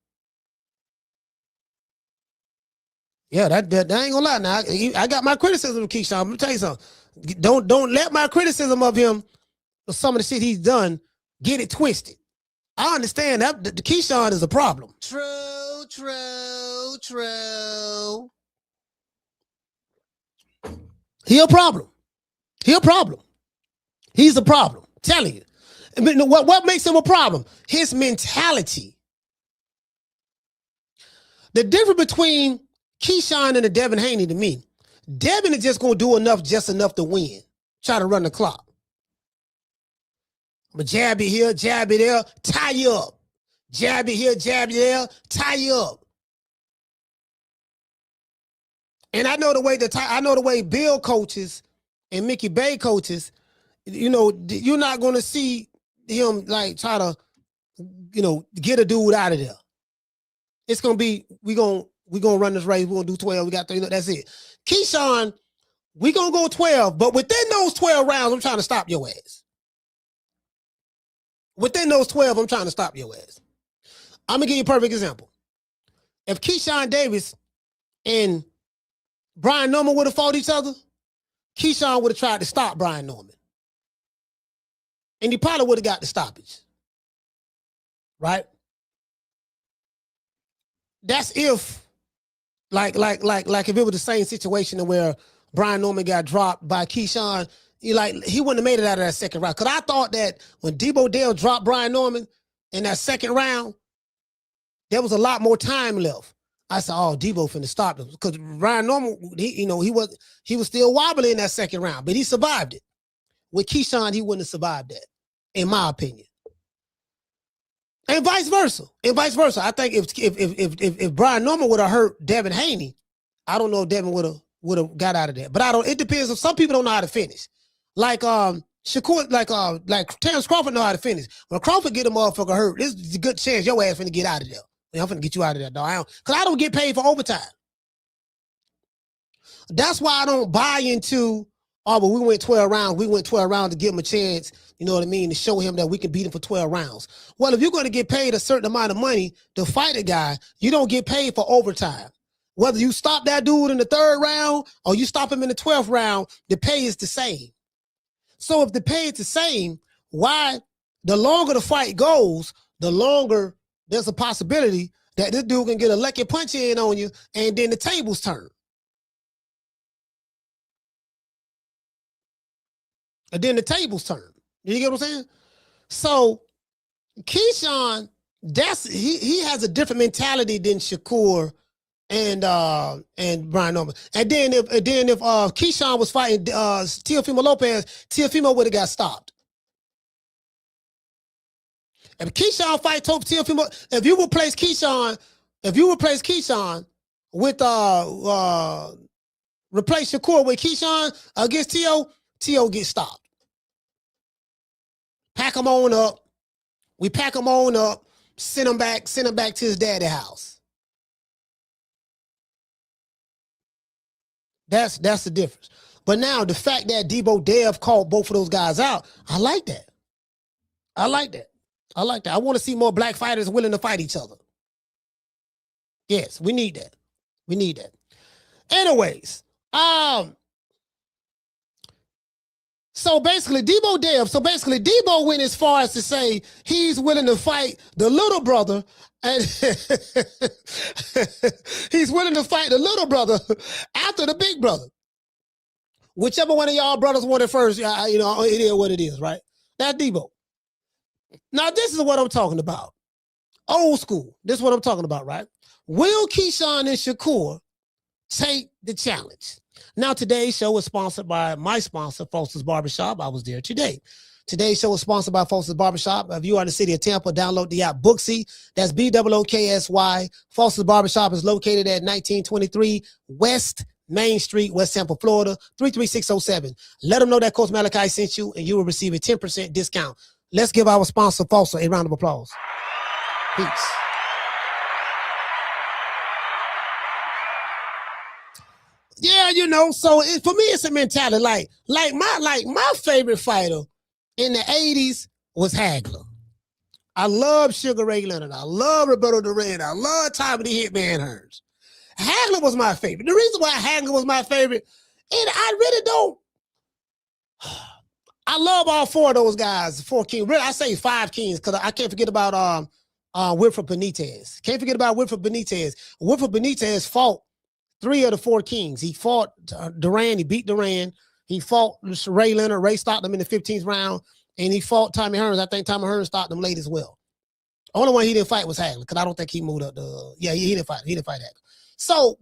[SPEAKER 2] Yeah, that ain't gonna lie. Now, I got my criticism of Keyshawn. I'm gonna tell you something. Don't let my criticism of him, or some of the shit he's done, get it twisted. I understand that the Keyshawn is a problem. True. He a problem. He's a problem. I'm telling you. I mean, what makes him a problem? His mentality. The difference between Keyshawn and the Devin Haney to me, Devin is just going to do just enough to win. Try to run the clock. I'm going to jab you here, jab you there, tie you up. Jab you here, jab you there, tie you up. And I know the way Bill coaches and Mickey Bay coaches, you're not going to see him like try to, get a dude out of there. It's going to be, we're going to run this race. We're going to do 12. We got 3. That's it. Keyshawn, we're going to go 12, but within those 12 rounds, I'm trying to stop your ass. Within those 12, I'm trying to stop your ass. I'm going to give you a perfect example. If Keyshawn Davis and Brian Norman would have fought each other, Keyshawn would have tried to stop Brian Norman. And he probably would have got the stoppage. Right? That's if, like if it was the same situation where Brian Norman got dropped by Keyshawn, he wouldn't have made it out of that second round. Because I thought that when Deebo Dale dropped Brian Norman in that second round, there was a lot more time left. I said, "Oh, Deebo finna stop him," because Brian Norman, he was still wobbly in that second round, but he survived it. With Keyshawn, he wouldn't have survived that, in my opinion. And vice versa. I think if Brian Norman would have hurt Devin Haney, I don't know if Devin would have would have got out of that. But I don't. It depends. Some people don't know how to finish. Like Shakur, like Terrence Crawford know how to finish. When Crawford get a motherfucker hurt, this is a good chance your ass finna get out of there. I'm finna get you out of there, dog. Because I don't get paid for overtime. That's why I don't buy into, oh, but we went 12 rounds. We went 12 rounds to give him a chance, you know what I mean, to show him that we can beat him for 12 rounds. Well, if you're going to get paid a certain amount of money to fight a guy, you don't get paid for overtime. Whether you stop that dude in the 3rd round or you stop him in the 12th round, the pay is the same. So if the pay is the same, why the longer the fight goes, the longer there's a possibility that this dude can get a lucky punch in on you and then the tables turn. And then the tables turn. You get what I'm saying? So Keyshawn, he has a different mentality than Shakur and Brian Norman. And then if Keyshawn was fighting Teofimo Lopez, Teofimo would have got stopped. If Keyshawn fight Teofimo, if you replace Keyshawn with replace Shakur with Keyshawn against T.O. gets stopped. Pack him on up. We pack him on up, send him back to his daddy's house. That's the difference. But now the fact that Deebo Dev called both of those guys out, I like that. I want to see more black fighters willing to fight each other. Yes, we need that. Anyways, So basically, Deebo went as far as to say he's willing to fight the little brother, and he's willing to fight the little brother after the big brother. Whichever one of y'all brothers wanted first, it is what it is, right? That's Deebo. Now, this is what I'm talking about. Old school. This is what I'm talking about, right? Will Keyshawn and Shakur take the challenge? Now, today's show is sponsored by my sponsor, Foster's Barbershop. I was there today. Today's show is sponsored by Foster's Barbershop. If you are in the city of Tampa, download the app Booksy. That's BOOKSY. Foster's Barbershop is located at 1923 West Main Street, West Tampa, Florida, 33607. Let them know that Coach Malachi sent you, and you will receive a 10% discount. Let's give our sponsor, Foster, a round of applause. Peace. Yeah, so for me, it's a mentality. Like my favorite fighter in the 80s was Hagler. I love Sugar Ray Leonard. I love Roberto Duran. I love Tommy the Hitman Hearns. Hagler was my favorite. The reason why Hagler was my favorite, and I really don't. I love all 4 of those guys, 4 kings. Really, I say 5 kings because I can't forget about Wilfred Benitez. Can't forget about Wilfred Benitez. Wilfred Benitez fought 3 of the 4 kings. He fought Duran. He beat Duran. He fought Ray Leonard. Ray stopped him in the 15th round. And he fought Tommy Hearns. I think Tommy Hearns stopped him late as well. The only one he didn't fight was Hagler because I don't think he moved up the. Yeah, he didn't fight. He didn't fight Hagler. So,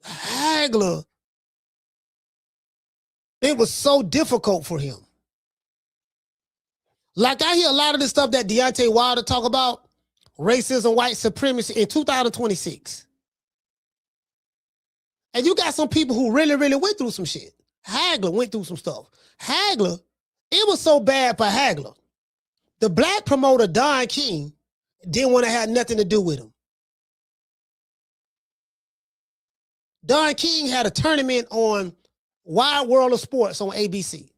[SPEAKER 2] Hagler, it was so difficult for him. Like I hear a lot of the stuff that Deontay Wilder talk about, racism, white supremacy in 2026. And you got some people who really, really went through some shit. Hagler went through some stuff. Hagler, it was so bad for Hagler. The black promoter, Don King, didn't want to have nothing to do with him. Don King had a tournament on Wide World of Sports on ABC.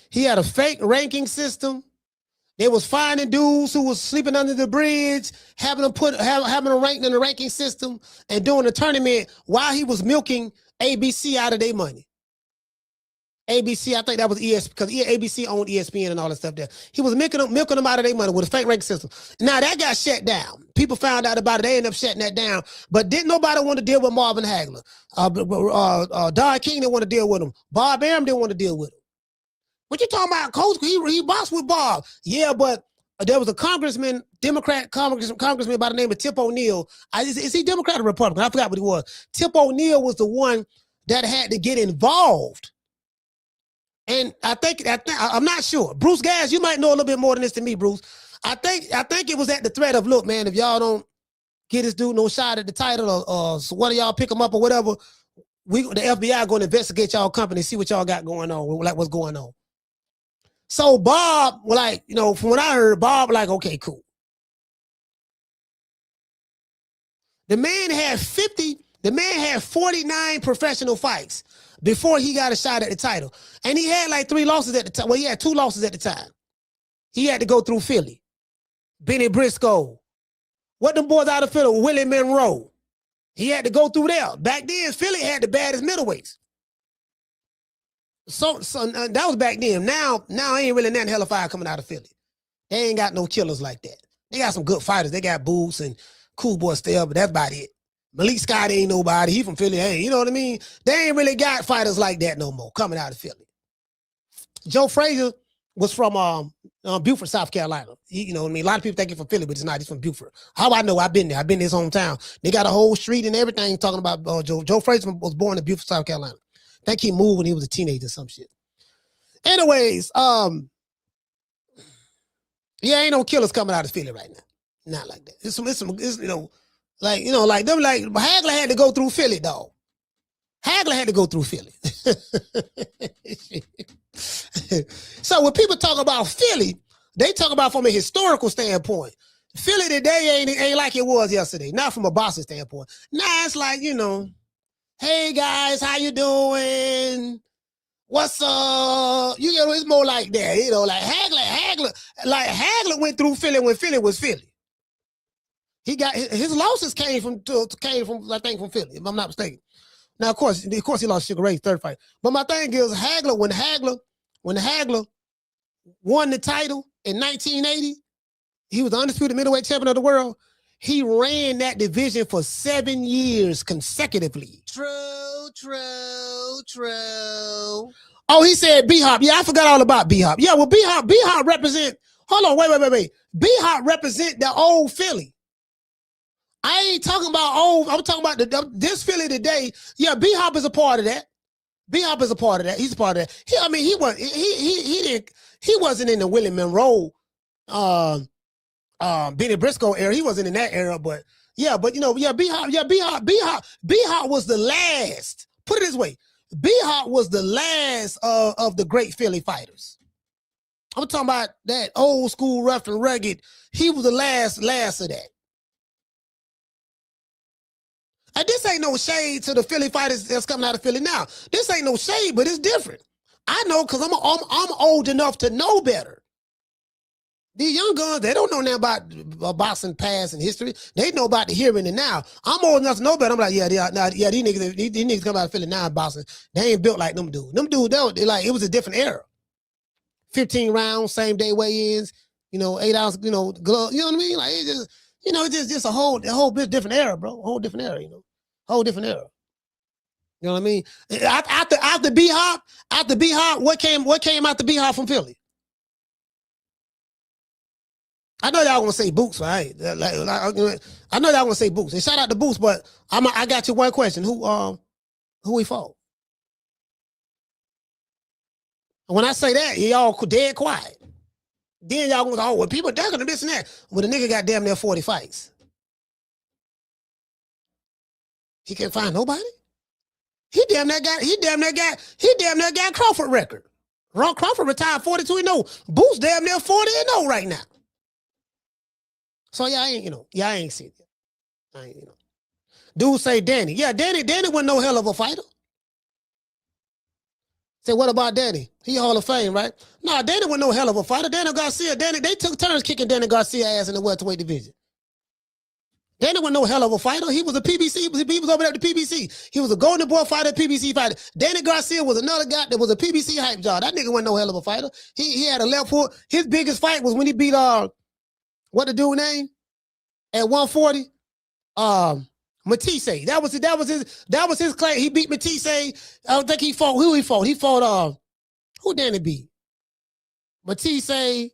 [SPEAKER 2] He had a fake ranking system. They was finding dudes who was sleeping under the bridge, having them ranked in the ranking system, and doing a tournament while he was milking ABC out of their money. ABC, I think that was ESPN, because ABC owned ESPN and all that stuff there. He was milking them out of their money with a fake ranking system. Now, that got shut down. People found out about it. They ended up shutting that down. But didn't nobody want to deal with Marvin Hagler. Don King didn't want to deal with him. Bob Arum didn't want to deal with him. What you talking about, Coach? He boxed with Bob. Yeah, but there was a congressman, Democrat congressman by the name of Tip O'Neill. Is he Democrat or Republican? I forgot what he was. Tip O'Neill was the one that had to get involved. And I think I'm not sure. Bruce Gass, you might know a little bit more than this than me, Bruce. I think it was at the threat of, look, man, if y'all don't get this dude no shot at the title, or so one of y'all pick him up or whatever. The FBI going to investigate y'all company, see what y'all got going on, like what's going on. So Bob, like, you know, from what I heard, Bob like, okay, cool. The man had 49 professional fights before he got a shot at the title. And he had like 3 losses at the time. Well, he had 2 losses at the time. He had to go through Philly. Benny Briscoe. What them boys out of Philly? Willie Monroe. He had to go through there. Back then, Philly had the baddest middleweights. So that was back then. Now ain't really nothing hell of fire coming out of Philly. They ain't got no killers like that. They got some good fighters. They got Boots and Cool Boy still, but that's about it. Malik Scott ain't nobody. He from Philly. Hey, you know what I mean? They ain't really got fighters like that no more coming out of Philly. Joe Frazier was from Beaufort, South Carolina. You know what I mean? A lot of people think he's from Philly, but it's not. He's from Beaufort. How I know? I've been there. I've been in his hometown. They got a whole street and everything talking about Joe. Joe Frazier was born in Beaufort, South Carolina. I think he moved when he was a teenager or some shit. Anyways, yeah, ain't no killers coming out of Philly right now. Not like that. It's you know, like them, like Hagler had to go through Philly, dog. Hagler had to go through Philly. So when people talk about Philly, they talk about from a historical standpoint. Philly today ain't like it was yesterday. Not from a boxing standpoint. Nah, it's like, you know, hey guys, how you doing? What's up? You know, it's more like that. You know, like Hagler went through Philly when Philly was Philly. He got his losses came from I think from Philly, if I'm not mistaken. Now, of course, he lost Sugar Ray's 3rd fight. But my thing is, when Hagler won the title in 1980, he was the undisputed middleweight champion of the world. He ran that division for 7 years consecutively. True. Oh, he said B-Hop. Yeah, I forgot all about B-Hop. Yeah, well, B-Hop represent, hold on, wait. B-Hop represent the old Philly. I ain't talking about old, I'm talking about this Philly today. Yeah, B-Hop is a part of that. B-Hop is a part of that. He's a part of that. He wasn't in the Willie Monroe, Benny Briscoe era. He wasn't in that era, but B-Hop was the last. Put it this way, B-Hop was the last of the great Philly fighters. I'm talking about that old school rough and rugged. He was the last of that. And this ain't no shade to the Philly fighters that's coming out of Philly now. This ain't no shade, but it's different. I know because I'm old enough to know better. These young guns, they don't know nothing about boxing past and history. They know about the here and the now. I'm old enough to know better. I'm like, these niggas come out of Philly now in boxing. They ain't built like them dudes. Them dudes, it was a different era. 15 rounds, same day weigh-ins, 8 ounce, glove. You know what I mean? Like, it's just, it's just a whole bit different era, bro. A whole different era, whole different era. You know what I mean? After B-Hop, what came after B-Hop from Philly? I know y'all gonna say Boots, right? I know y'all gonna say Boots. And shout out to Boots, but I got you one question. Who he fought? And when I say that, y'all dead quiet. Then y'all gonna well, people ducking this and that. Well, the nigga got damn near 40 fights. He can't find nobody. He damn near got Crawford record. Ron Crawford retired 42-0. Boots damn near 40-0 right now. So yeah, I ain't seen it. Dude say Danny. Yeah, Danny wasn't no hell of a fighter. Say, what about Danny? He Hall of Fame, right? Nah, Danny wasn't no hell of a fighter. They took turns kicking Danny Garcia ass in the welterweight division. Danny wasn't no hell of a fighter. He was a PBC. He was over there at the PBC. He was a Golden Boy fighter, PBC fighter. Danny Garcia was another guy that was a PBC hype job. That nigga wasn't no hell of a fighter. He had a left hook. His biggest fight was when he beat what the dude name? At 140, Matisse. That was his claim. He beat Matisse. I don't think he fought. Who he fought? He fought who Danny beat? Matisse,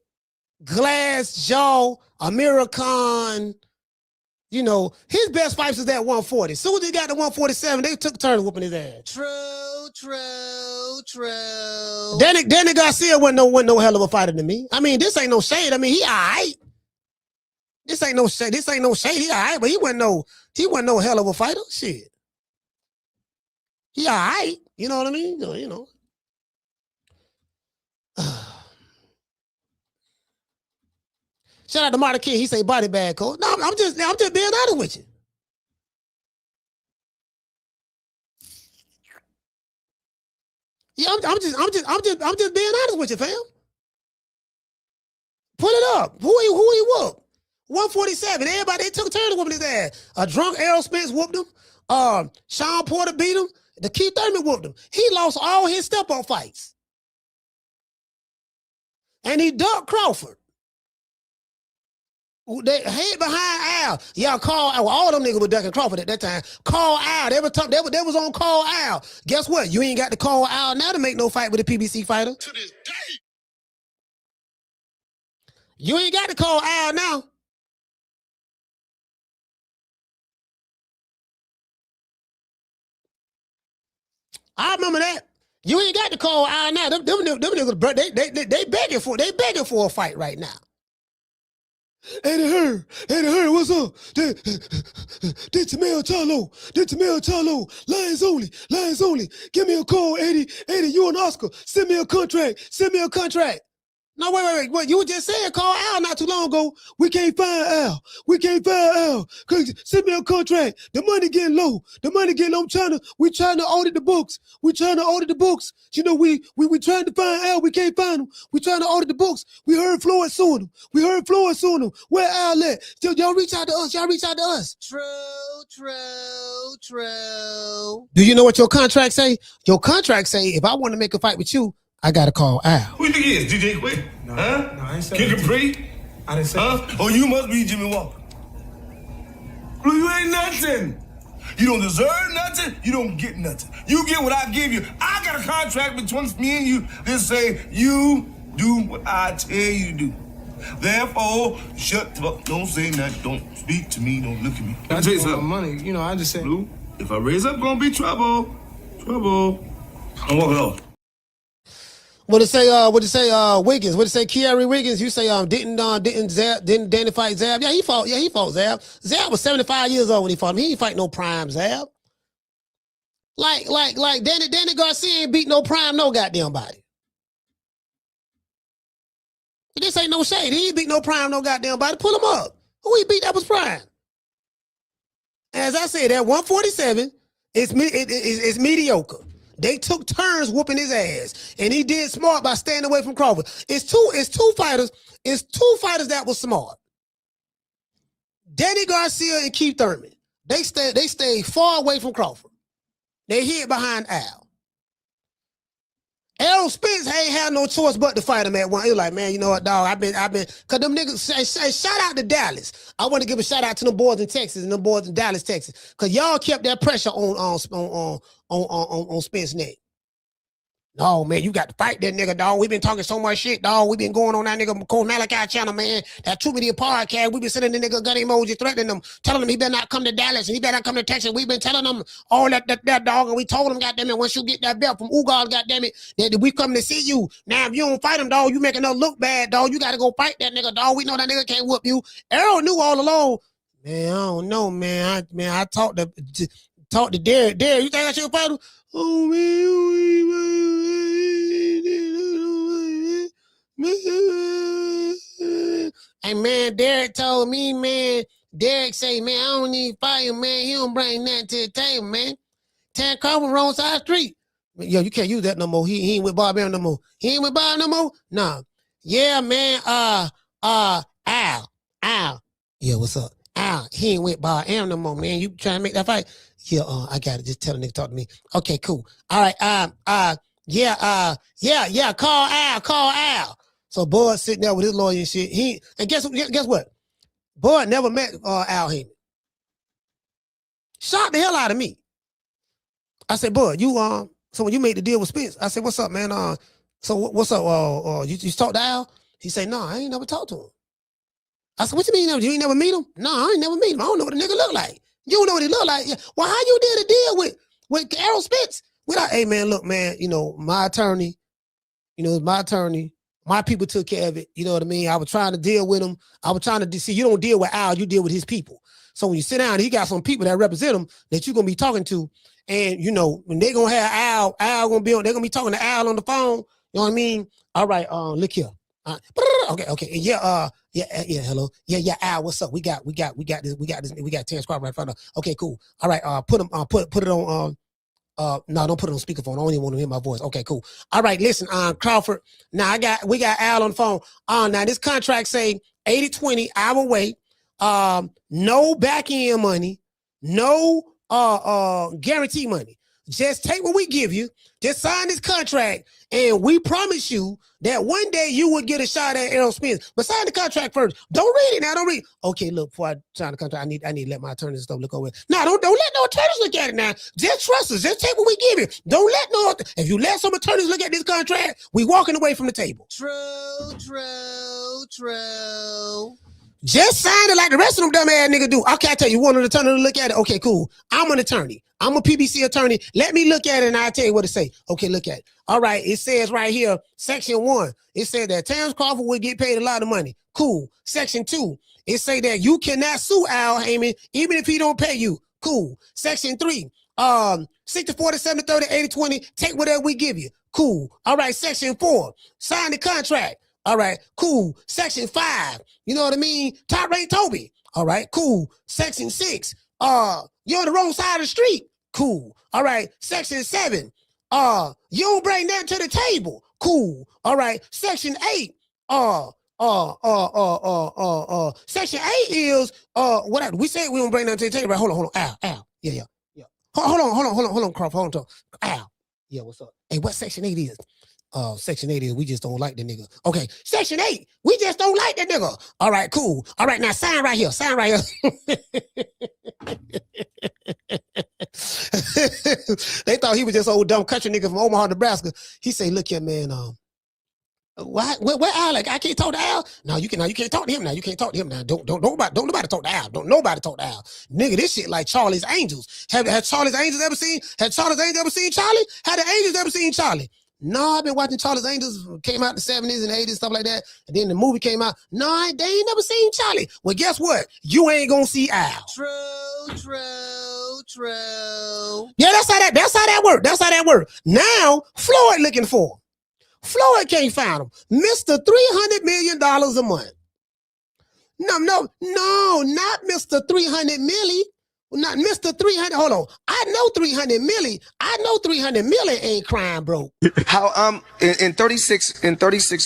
[SPEAKER 2] Glass, Jaw, Amira Khan. His best fights was at 140. As soon as he got to 147, they took turns whooping his ass. True. Danny Garcia wasn't no hell of a fighter to me. I mean, this ain't no shade. I mean, he all right. This ain't no shade. This ain't no shade. He all right, but he wasn't no hell of a fighter. Shit. He all right. You know what I mean? You know. Shout out to Martin King. He say body bag, coach. No, I'm just being honest with you. Yeah, I'm just being honest with you, fam. Pull it up. Who he whooped? 147. Everybody, they took a turn to whooping his ass. A drunk Errol Spence whooped him. Sean Porter beat him. The Keith Thurman whooped him. He lost all his step-up fights. And he ducked Crawford. They head behind Al. Y'all call Al. All them niggas were ducking Crawford at that time. Call Al. They was on call Al. Guess what? You ain't got to call Al now to make no fight with a PBC fighter.
[SPEAKER 1] To this day.
[SPEAKER 2] You ain't got to call Al now. I remember that. You ain't got to call Al now. Them niggas, they begging for a fight right now. Hey, the what's up? This Jamel Charlo, Lions only. Give me a call, 80, you and Oscar. Send me a contract. No, wait. You just said call Al not too long ago. We can't find Al. Send me a contract. The money getting low. We trying to audit the books. You know, we trying to find Al. We can't find him. We trying to audit the books. We heard Floyd suing him. Where Al at? Y'all reach out to us. True. Do you know what your contract say? Your contract say, if I want to make a fight with you, I gotta call Al.
[SPEAKER 5] Who you think he is? DJ Quick?
[SPEAKER 6] No,
[SPEAKER 5] huh?
[SPEAKER 6] No, I ain't saying
[SPEAKER 5] Kid Capri?
[SPEAKER 6] I didn't say
[SPEAKER 5] that. Oh, you must be Jimmy Walker. Well, you ain't nothing. You don't deserve nothing. You don't get nothing. You get what I give you. I got a contract between me and you that say you do what I tell you to do. Therefore, shut the fuck. Don't say nothing. Don't speak to me. Don't look at me.
[SPEAKER 6] I just want money. You know, I just said.
[SPEAKER 5] Blue, if I raise up, gonna be trouble. I'm walking off.
[SPEAKER 2] What it say, Wiggins? What it say, Kiari Wiggins? You say, didn't Danny fight Zab? Yeah, he fought Zab. Zab was 75 years old when he fought him. He ain't fight no prime Zab. Like Danny Garcia ain't beat no prime, no goddamn body. This ain't no shade. He ain't beat no prime, no goddamn body. Pull him up. Who he beat that was prime? As I said, that 147 it's mediocre. They took turns whooping his ass, and he did smart by staying away from Crawford. It's two fighters that was smart. Danny Garcia and Keith Thurman. They stayed far away from Crawford. They hid behind Al. Errol Spence ain't had no choice but to fight him at one. He was like, man, you know what, dog? I've been, cause them niggas say shout out to Dallas. I want to give a shout out to them boys in Texas and them boys in Dallas, Texas, cause y'all kept that pressure on Spence neck. No, man, you got to fight that nigga, dog. We been talking so much shit, dog. We been going on that nigga Coach Malachi channel, man. That True Media podcast. We been sending the nigga gun emoji, threatening them, telling them he better not come to Dallas and he better not come to Texas. We been telling them all that dog, and we told him, goddamn it, once you get that belt from Ugal, goddamn it, that we come to see you. Now, if you don't fight him, dog, you making us look bad, dog. You got to go fight that nigga, dog. We know that nigga can't whoop you. Errol knew all along. Man, I don't know, man. I talked to Derek. Derek, you think I should fight him? Oh, man. Hey, man, Derek told me, man. Derek say, man, I don't need to fight him, man. He don't bring nothing to the table, man. Tan Crawford wrong side street. Yo, you can't use that no more. He ain't with Bob Aaron no more. He ain't with Bob no more? Nah. Yeah, man. Al. Yeah, what's up? Al, he ain't with Bob Aaron no more, man. You trying to make that fight? Yeah, I got it. Just tell the nigga talk to me. Okay, cool. All right. Yeah. Call Al. So Bud sitting there with his lawyer and shit. And guess what? Bud never met Al Haney. Shocked the hell out of me. I said, Bud, so when you made the deal with Spence, I said, what's up, man? So what's up? You talked to Al? He said, no, I ain't never talked to him. I said, what you mean? You ain't never meet him? No, I ain't never meet him. I don't know what the nigga look like. You don't know what he look like. Yeah. Well, how you did a deal with Errol Spence? Hey, man, look, man, my attorney, My people took care of it. You know what I mean? I was trying to deal with him. I was trying to see, you don't deal with Al, you deal with his people. So when you sit down, he got some people that represent him that you're going to be talking to. And, you know, when they're going to have Al going to be on, they're going to be talking to Al on the phone. You know what I mean? All right, look here. Okay. Yeah, hello. Yeah, Al, what's up? We got this, we got 10 squad right in front of us. Okay, cool. All right, put it on, no, don't put it on speakerphone. I don't even want to hear my voice. Okay, cool. All right, listen, Crawford. Now we got Al on the phone. Now this contract say 80-20 our way. No back end money, no guarantee money. Just take what we give you. Just sign this contract, and we promise you that one day you will get a shot at Errol Spence. But sign the contract first. Don't read it now. Don't read. Okay, look, before I sign the contract, I need to let my attorneys and stuff look over it. No, don't let no attorneys look at it now. Just trust us. Just take what we give you. Don't let no. If you let some attorneys look at this contract, we walking away from the table.
[SPEAKER 7] True.
[SPEAKER 2] Just sign it like the rest of them dumb ass niggas do. Okay, I tell you, one of the attorney to look at it. Okay, cool. I'm an attorney. I'm a PBC attorney. Let me look at it and I'll tell you what to say. Okay, look at it. All right, it says right here, section 1, it said that Terrence Crawford would get paid a lot of money. Cool. Section 2, it say that you cannot sue Al Heyman even if he don't pay you. Cool. Section 3, 60-40, 70-30, 80-20, take whatever we give you. Cool. All right, section 4, sign the contract. All right, cool. Section 5, you know what I mean? Top rate Toby. All right, cool. Section 6, you're on the wrong side of the street. Cool. All right, section 7, you don't bring that to the table. Cool. All right, section 8, section 8 is what we say we don't bring that to the table. Right? Hold on. Al. Yeah. Hold on, Crawford. Hold on. Al. Yeah, what's up? Hey, what section 8 is? Section 8 is we just don't like the nigga. Okay, section 8, we just don't like the nigga. All right, cool. All right, now sign right here. They thought he was just old dumb country nigga from Omaha, Nebraska. He say, look here, man, where Al? Like, I can't talk to Al. No, you can't talk to him now. You can't talk to him now. Don't nobody talk to Al. Don't nobody talk to Al. Nigga, this shit like Charlie's Angels. Have Charlie's Angels ever seen? Had Charlie's Angels ever seen Charlie? Had the Angels ever seen Charlie? No, I've been watching Charlie's Angels, came out in the 70s and 80s, stuff like that. And then the movie came out. No, they ain't never seen Charlie. Well, guess what? You ain't gonna see Al.
[SPEAKER 7] True.
[SPEAKER 2] Yeah, that's how that work. Now, Floyd looking for him. Floyd can't find him. Mr. $300 million a month. No, not Mr. 300 milli. Not Mr. 300. Hold on. I know 300 milli. I know 300 milli ain't crime broke.
[SPEAKER 8] How in 36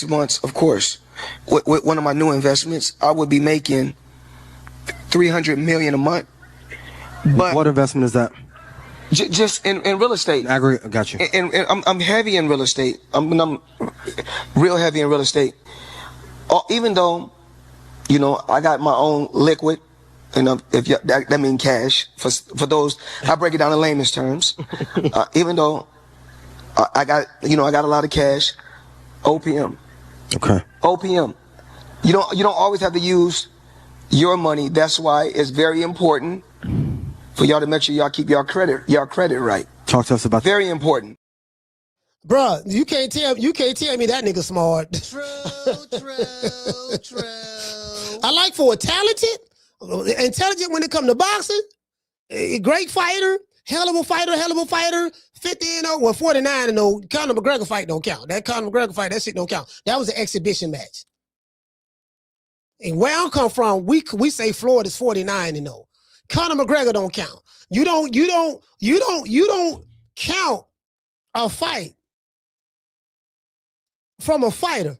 [SPEAKER 8] months, of course, with one of my new investments, I would be making $300 million a month. But
[SPEAKER 9] what investment is that?
[SPEAKER 8] Just in real estate.
[SPEAKER 9] Got you.
[SPEAKER 8] And I'm heavy in real estate. I'm real heavy in real estate. Even though, you know, I got my own liquid. You know, that means cash for those. I break it down in layman's terms. Even though I got a lot of cash. OPM.
[SPEAKER 9] Okay.
[SPEAKER 8] OPM. You don't always have to use your money. That's why it's very important for y'all to make sure y'all keep y'all credit right.
[SPEAKER 9] Talk to us about
[SPEAKER 8] very important.
[SPEAKER 2] Bruh, you can't tell me that nigga smart.
[SPEAKER 7] True.
[SPEAKER 2] I like for a talented, intelligent when it comes to boxing, a great fighter, hell of a fighter, 50-0, well, 49-0. Conor McGregor fight don't count. That Conor McGregor fight, that shit don't count. That was an exhibition match. And where I come from, we say Floyd is 49-0. Conor McGregor don't count. You don't count a fight from a fighter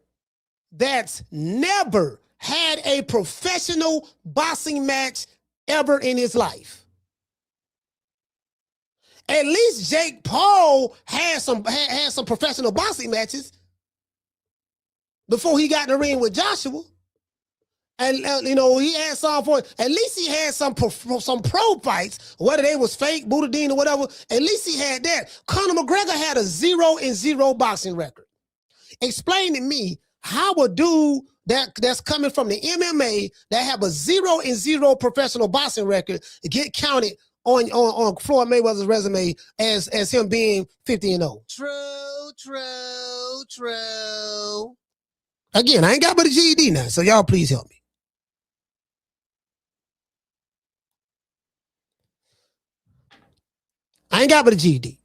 [SPEAKER 2] that's never had a professional boxing match ever in his life. At least Jake Paul had some professional boxing matches before he got in the ring with Joshua. And you know, he had some for at least he had some pro fights, whether they was fake, Boudadine or whatever. At least he had that. Conor McGregor had a 0-0 boxing record. Explain to me how a dude that's coming from the MMA that have a 0-0 professional boxing record get counted on Floyd Mayweather's resume as him being 50-0.
[SPEAKER 7] True.
[SPEAKER 2] Again, I ain't got but a GED now, so y'all please help me. I ain't got but a GED.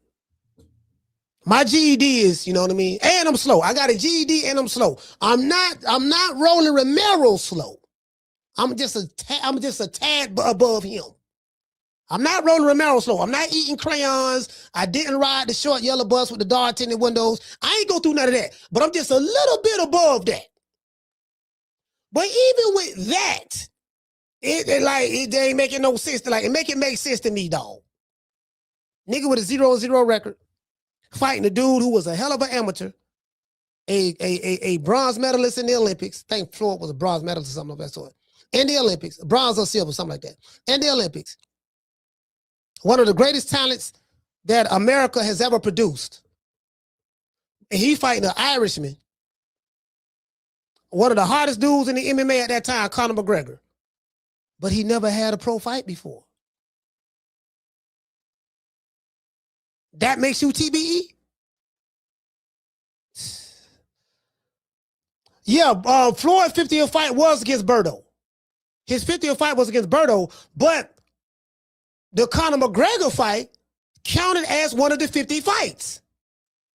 [SPEAKER 2] My GED is, you know what I mean? And I'm slow. I got a GED and I'm slow. I'm not Rolling Romero slow. I'm just a tad above him. I'm not Rolling Romero slow. I'm not eating crayons. I didn't ride the short yellow bus with the dark tinted windows. I ain't go through none of that. But I'm just a little bit above that. But even with that, it ain't making no sense to it make sense to me, dog. Nigga with a 0-0 record, fighting a dude who was a hell of an amateur, a bronze medalist in the Olympics. I think Floyd was a bronze medalist or something of that sort. In the Olympics, bronze or silver, something like that. In the Olympics. One of the greatest talents that America has ever produced. And he fighting an Irishman. One of the hardest dudes in the MMA at that time, Conor McGregor. But he never had a pro fight before. That makes you TBE? Yeah, Floyd's 50th fight was against Berto. His 50th fight was against Berto, but the Conor McGregor fight counted as one of the 50 fights.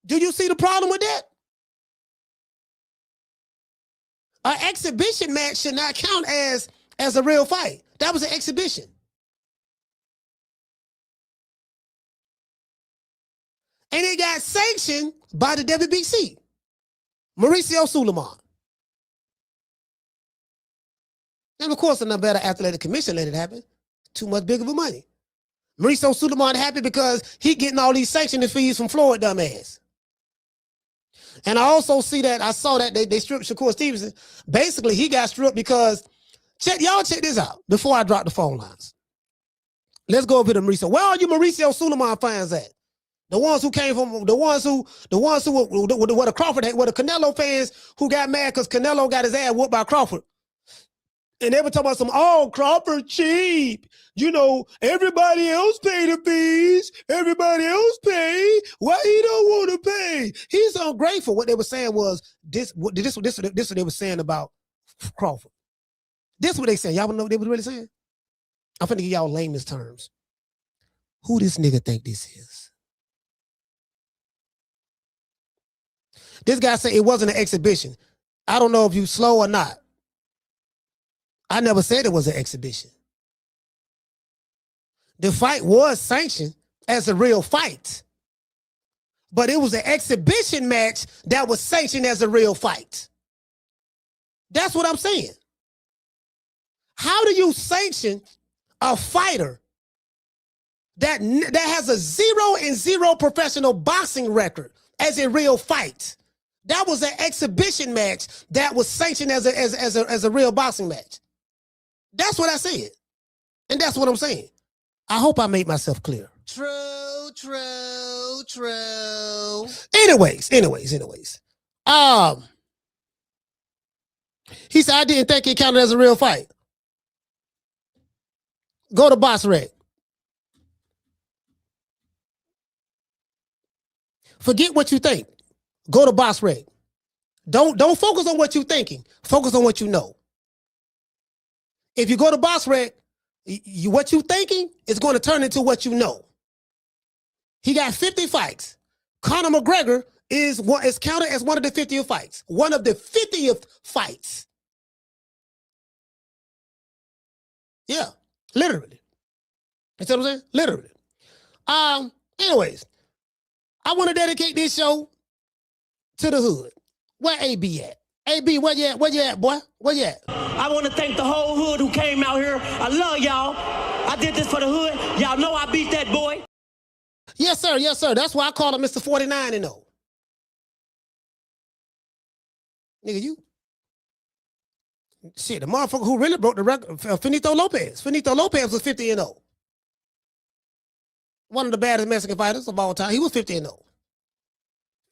[SPEAKER 2] Do you see the problem with that? An exhibition match should not count as a real fight. That was an exhibition. And it got sanctioned by the WBC. Mauricio Suleiman. And of course, another better athletic commission let it happen. Too much bigger of money. Mauricio Suleiman happy because he getting all these sanctioning fees from Floyd dumbass. And I also saw that they stripped Shakur Stevenson. Basically, he got stripped because, y'all check this out before I drop the phone lines. Let's go over to Mauricio. Where are you Mauricio Suleiman fans at? The ones who came from, the ones who were the Crawford, were the Canelo fans who got mad because Canelo got his ass whooped by Crawford. And they were talking about Crawford cheap. You know, everybody else pay the fees. Everybody else pay. Why he don't want to pay? He's ungrateful. What they were saying was this what they were saying about Crawford. This what they saying. Y'all know what they were really saying? I'm finna give y'all layman's terms. Who this nigga think this is? This guy said it wasn't an exhibition. I don't know if you slow or not. I never said it was an exhibition. The fight was sanctioned as a real fight. But it was an exhibition match that was sanctioned as a real fight. That's what I'm saying. How do you sanction a fighter that has a 0-0 professional boxing record as a real fight? That was an exhibition match that was sanctioned as a real boxing match. That's what I said. And that's what I'm saying. I hope I made myself clear. True. Anyways. He said, I didn't think it counted as a real fight. Go to Boss Rec. Forget what you think. Go to Boss Rec. Don't focus on what you're thinking. Focus on what you know. If you go to Boss Rec, what you thinking is going to turn into what you know. He got 50 fights. Conor McGregor is counted as one of the 50th fights. One of the 50th fights. Yeah, literally. You see what I'm saying? Literally. Anyways, I want to dedicate this show to the hood. Where AB at? AB, where you at, boy? Where you at?
[SPEAKER 7] I want to thank the whole hood who came out here. I love y'all. I did this for the hood. Y'all know I beat that boy.
[SPEAKER 2] Yes, sir. Yes, sir. That's why I call him Mr. 49 and 0. Nigga, you. Shit, the motherfucker who really broke the record, Finito Lopez. Finito Lopez was 50 and 0. One of the baddest Mexican fighters of all time. He was 50 and 0.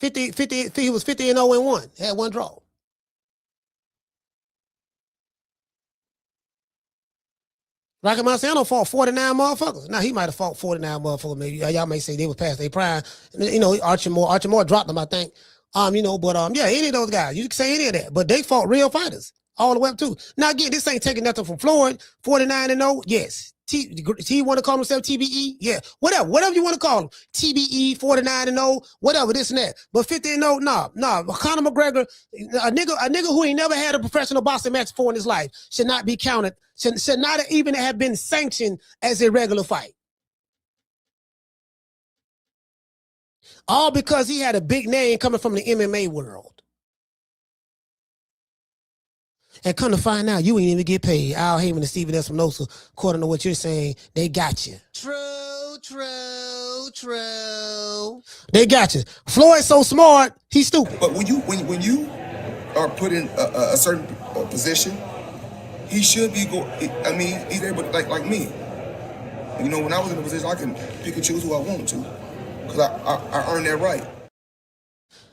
[SPEAKER 2] He was 50 and 0 and 1. Had one draw. Rocky Marciano fought 49 motherfuckers. Now, he might have fought 49 motherfuckers, maybe. Y'all may say they was past their prime. You know, Archie Moore dropped them, I think. Yeah, any of those guys. You can say any of that. But they fought real fighters all the way up to. Now again, this ain't taking nothing from Floyd. 49-0, yes. He want to call himself TBE? Yeah. Whatever you want to call him. TBE, 49-0, whatever, this and that. But 50-0, nah. Conor McGregor, a nigga who ain't never had a professional boxing match before in his life should not be counted, should not even have been sanctioned as a regular fight. All because he had a big name coming from the MMA world. And come to find out, you ain't even get paid. Al Heyman and Stephen Espinosa, according to what you're saying, they got you. True. They got you. Floyd's so smart, he's stupid.
[SPEAKER 5] But when you are put in a certain position, he should be he's able to, like me. You know, when I was in a position, I can pick and choose who I want to, because I earned that right.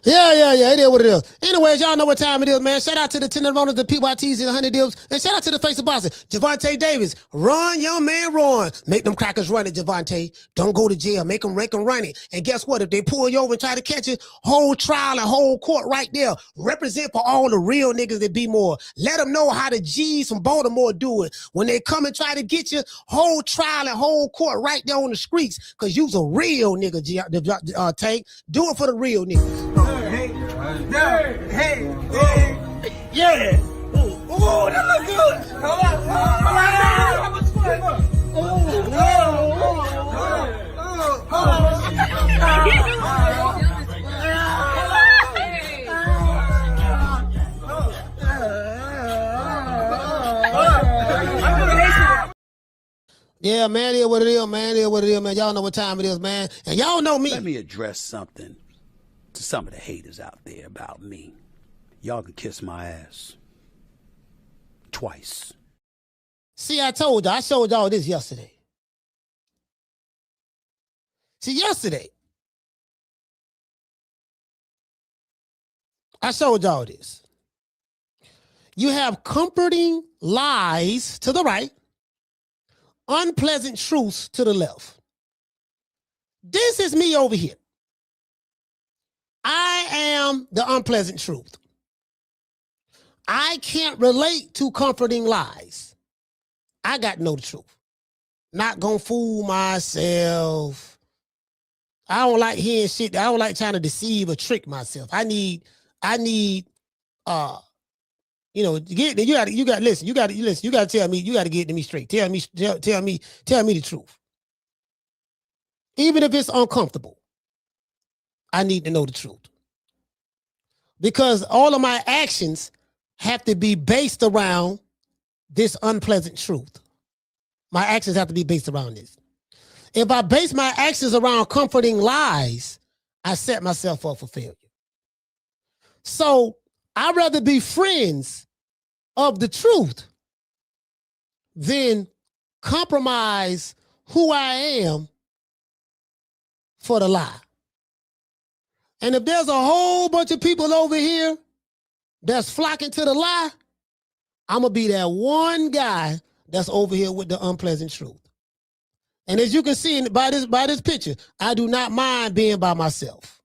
[SPEAKER 2] Yeah, it is what it is. Anyways, y'all know what time it is, man. Shout out to the 10 owners, the PYTs, and the 100 deals. And shout out to the face of boxing, Javante Davis. Run, young man, run. Make them crackers run it, Javante. Don't go to jail. Make them run it. And guess what? If they pull you over and try to catch you, whole trial and whole court right there. Represent for all the real niggas that be more. Let them know how the G's from Baltimore do it. When they come and try to get you, whole trial and whole court right there on the streets. Because you's a real nigga, Tank. Do it for the real niggas. Hey. Yeah. Ooh, that look good. Yeah, man, it is what it is, man. It is what it is, man. Y'all know what time it is, man. And y'all know me.
[SPEAKER 10] Let me address something to some of the haters out there about me. Y'all can kiss my ass. Twice.
[SPEAKER 2] See, I told y'all. I showed y'all this yesterday. See, yesterday, I showed y'all this. You have comforting lies to the right, unpleasant truths to the left. This is me over here. I am the unpleasant truth. I can't relate to comforting lies. I got to know the truth. Not gonna fool myself. I don't like hearing shit. I don't like trying to deceive or trick myself. I need, you gotta listen. You gotta tell me, you gotta get to me straight. Tell me the truth. Even if it's uncomfortable, I need to know the truth. Because all of my actions have to be based around this unpleasant truth. My actions have to be based around this. If I base my actions around comforting lies, I set myself up for failure. So I'd rather be friends of the truth than compromise who I am for the lie. And if there's a whole bunch of people over here that's flocking to the lie, I'm going to be that one guy that's over here with the unpleasant truth. And as you can see by this picture, I do not mind being by myself.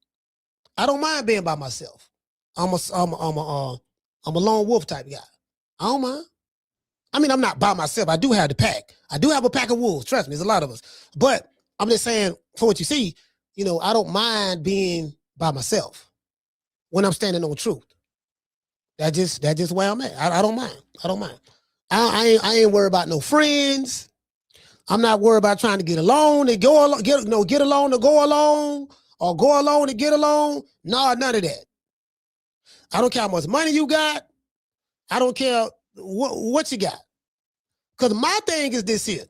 [SPEAKER 2] I don't mind being by myself. I'm a lone wolf type guy. I don't mind. I mean, I'm not by myself. I do have the pack. I do have a pack of wolves. Trust me, there's a lot of us. But I'm just saying, for what you see, I don't mind being by myself when I'm standing on truth. That's just where I'm at. I don't mind. I ain't worried about no friends. I'm not worried about trying to get along and go along, get along to go along, or go along to get along. No, none of that. I don't care how much money you got. I don't care what you got. Because my thing is this here.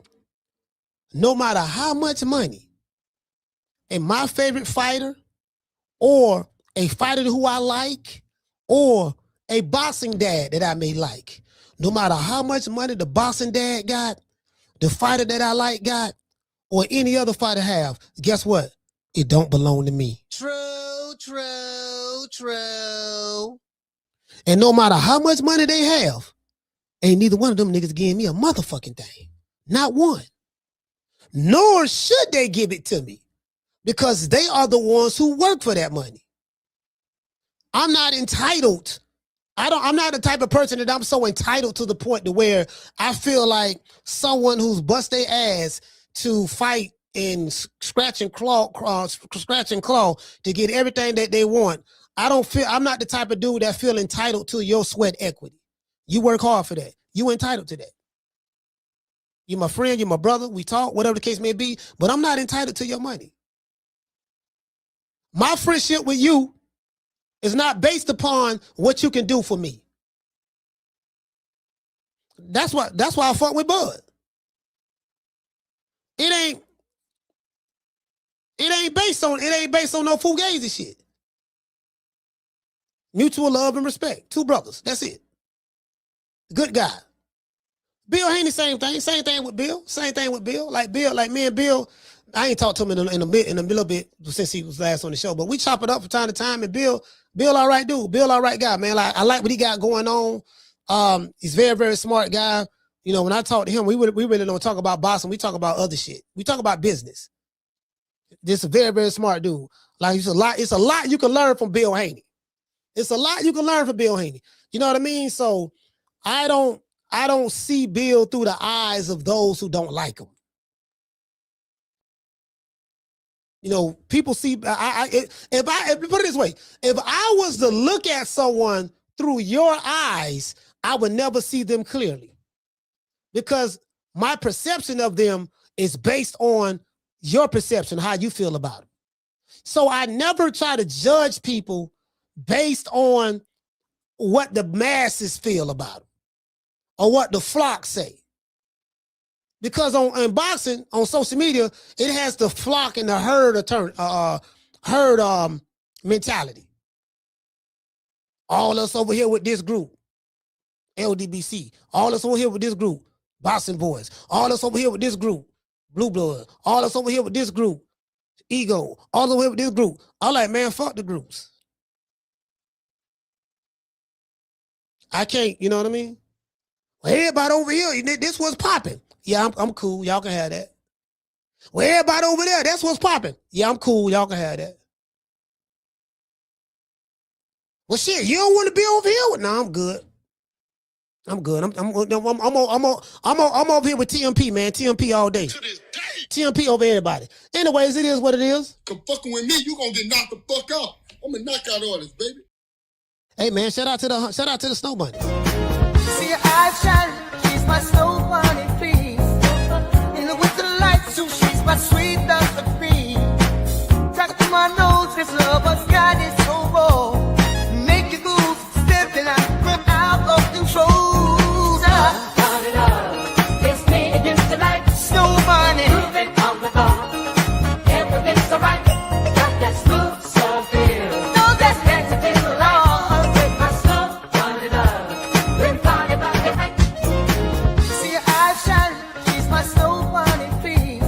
[SPEAKER 2] No matter how much money and my favorite fighter or a fighter who I like or a boxing dad that I may like, no matter how much money the boxing dad got, the fighter that I like got, or any other fighter have, guess what? It don't belong to me. True. And no matter how much money they have, ain't neither one of them niggas giving me a motherfucking thing. Not one. Nor should they give it to me, because they are the ones who work for that money. I'm not entitled. I'm not the type of person that I'm so entitled to the point to where I feel like someone who's bust their ass to fight and scratch and claw to get everything that they want. I'm not the type of dude that feel entitled to your sweat equity. You work hard for that. You entitled to that. You're my friend, you're my brother, we talk, whatever the case may be, but I'm not entitled to your money. My friendship with you is not based upon what you can do for me. That's why I fuck with Bud. It ain't based on no fugazi shit. Mutual love and respect. Two brothers. That's it. Good guy. Bill Haney, same thing. Same thing with Bill. Like me and Bill, I ain't talked to him in a little bit since he was last on the show, but we chop it up from time to time. And Bill, all right dude. Bill, all right guy, man. Like, I like what he got going on. He's very, very smart guy. You know, when I talk to him, we really don't talk about boxing. We talk about other shit. We talk about business. This is a very, very smart dude. Like, it's a lot you can learn from Bill Haney. It's a lot you can learn from Bill Haney. You know what I mean? So I don't see Bill through the eyes of those who don't like him. You know, people see, if put it this way, if I was to look at someone through your eyes, I would never see them clearly, because my perception of them is based on your perception, how you feel about them. So I never try to judge people based on what the masses feel about them or what the flock say. Because in boxing, on social media, it has the flock and the herd mentality. All us over here with this group, LDBC. All us over here with this group, Boxing Boys. All us over here with this group, Blue Blood. All us over here with this group, Ego. All over here with this group. I'm like, man, fuck the groups. I can't, you know what I mean? Well, everybody over here, this was popping. Yeah, I'm cool. Y'all can have that. Well, everybody over there, that's what's popping. Yeah, I'm cool. Y'all can have that. Well, shit, you don't want to be over here? No, I'm good. I'm good. I'm over here with TMP, man. TMP all day. TMP over everybody. Anyways, it is what it is.
[SPEAKER 11] Come fucking with me, you gonna get knocked the fuck out. I'm a knockout artist, baby.
[SPEAKER 2] Hey man, shout out to the Snow Bunny.
[SPEAKER 12] See your eyes shine, she's my Snow Bunny, please. In the winter lights, so she's my sweet Dr. Queen. Talk to my nose, this lover's got it so raw. Make you move, stepping out of control. Turn it up, it's me against the light. Snow Bunny, moving on the bar. Everything's alright, got that smooth soul feel. No, that's next to the law. With my Snow Bunny love, we're party about the night. See your eyes shine, she's my Snow Bunny, please.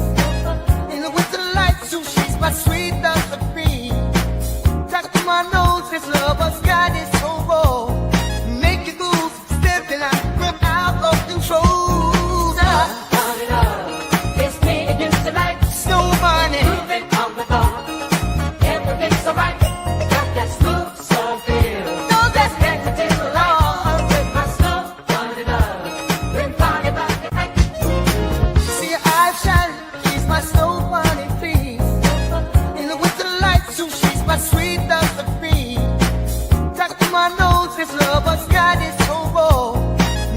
[SPEAKER 12] In the winter lights, so she's my sweet Dr. Queen. Talk to my nose, this lover's got it so raw. Make you move, stepping out of control. Turn it up, it's me against the light. Snow Bunny, moving on the bar. Everything's alright, got that smooth soul feel. No, that's next to the law. With my Snow Bunny love, we're party about the night. See your eyes shine, she's my Snow Bunny, please. In the winter lights, so she's my sweet Dr. Queen. Talk to my nose, this lover's got it so raw.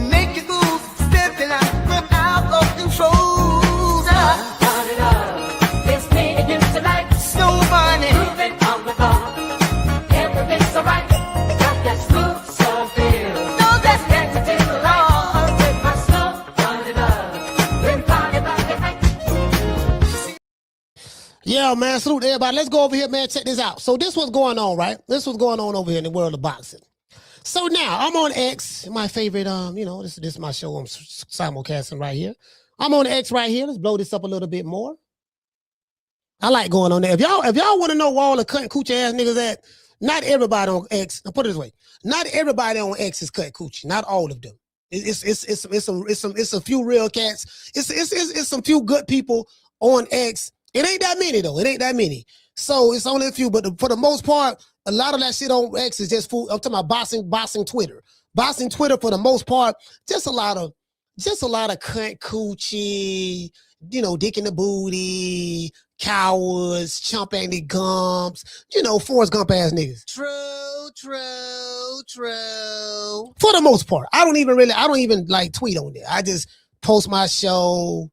[SPEAKER 12] Make you move, stepping out of control. Turn it up, it's me against the light. Snow Bunny, moving on the bar. Everything's alright, got that smooth soul feel. No, that's next to the law. With my Snow Bunny love, we're party about the night.
[SPEAKER 2] Yeah, man, salute to everybody. Let's go over here, man. Check this out. So this was going on, right? This was going on over here in the world of boxing. So now I'm on X, my favorite, this is my show. I'm simulcasting right here. I'm on X right here. Let's blow this up a little bit more. I like going on there. If y'all want to know where all the cutting coochie ass niggas at, not everybody on X. I'll put it this way: not everybody on X is cut coochie. Not all of them. It's a few real cats. It's some few good people on X. It ain't that many though. It ain't that many. So it's only a few. But for the most part, a lot of that shit on X is just food. I'm talking about boxing Twitter. Boxing Twitter for the most part, just a lot of cunt coochie, you know, dick in the booty, cowards, chomping the gumps, you know, Forrest Gump ass niggas. True. For the most part. I don't even like tweet on there. I just post my show,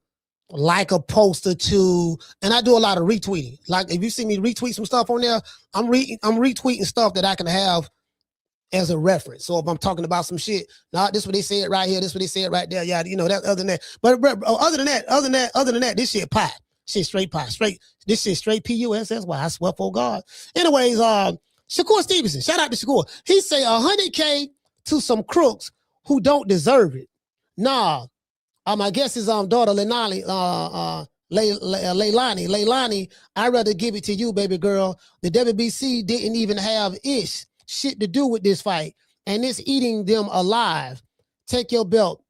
[SPEAKER 2] like a post or two, and I do a lot of retweeting. Like if you see me retweet some stuff on there, I'm retweeting stuff that I can have as a reference. So if I'm talking about some shit, nah, this is what they said right here, this is what they said right there, yeah, you know, that other than that. But other than that, this shit pie. Shit straight pie. This shit straight PUSSY, I swear for God. Anyways, Shakur Stevenson, shout out to Shakur. He say $100K to some crooks who don't deserve it. Nah. I guess his daughter Leilani, I'd rather give it to you, baby girl. The WBC didn't even have shit to do with this fight, and it's eating them alive. Take your belt.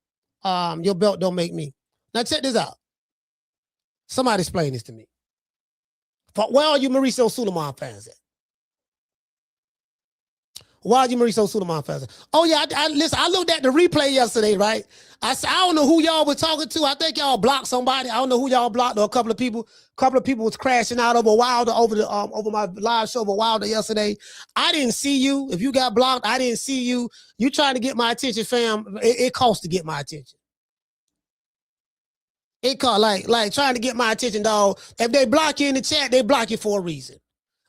[SPEAKER 2] Your belt don't make me. Now check this out. Somebody explain this to me. Where are you Mauricio Sulaiman fans at? Why are you Mauricio Sulaiman fans? Oh yeah, listen. I looked at the replay yesterday, right? I don't know who y'all were talking to. I think y'all blocked somebody. I don't know who y'all blocked. Or a couple of people was crashing out over Wilder over my live show over Wilder yesterday. I didn't see you. If you got blocked, I didn't see you. You trying to get my attention, fam? It costs to get my attention. It cost like trying to get my attention, dog. If they block you in the chat, they block you for a reason.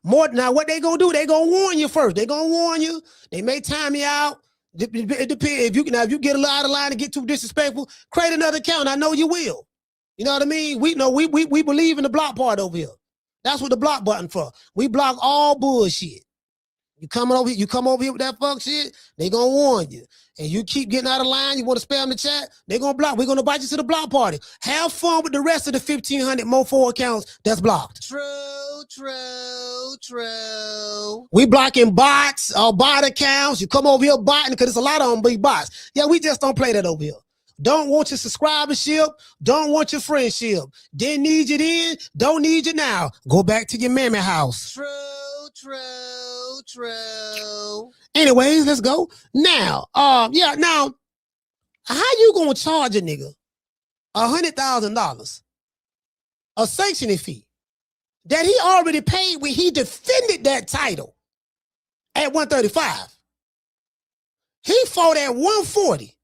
[SPEAKER 2] Now, what they gonna do? They gonna warn you first. They gonna warn you. They may time you out. It depends. If you get a little out of line and get too disrespectful, create another account. I know you will. You know what I mean? We believe in the block part over here. That's what the block button for. We block all bullshit. You come over here with that fuck shit, they gonna warn you. And you keep getting out of line, you want to spam the chat, they gonna block. We're gonna invite you to the block party. Have fun with the rest of the 1,500 Mofo accounts that's blocked. True. We blocking bots or bot accounts. You come over here botting because there's a lot of them be bots. Yeah, we just don't play that over here. Don't want your subscribership. Don't want your friendship. Didn't need you then. Don't need you now. Go back to your mammy house. True. Anyways, let's go. Now, now, how you gonna charge a nigga $100,000 a sanctioning fee that he already paid when he defended that title at 135? He fought at 140.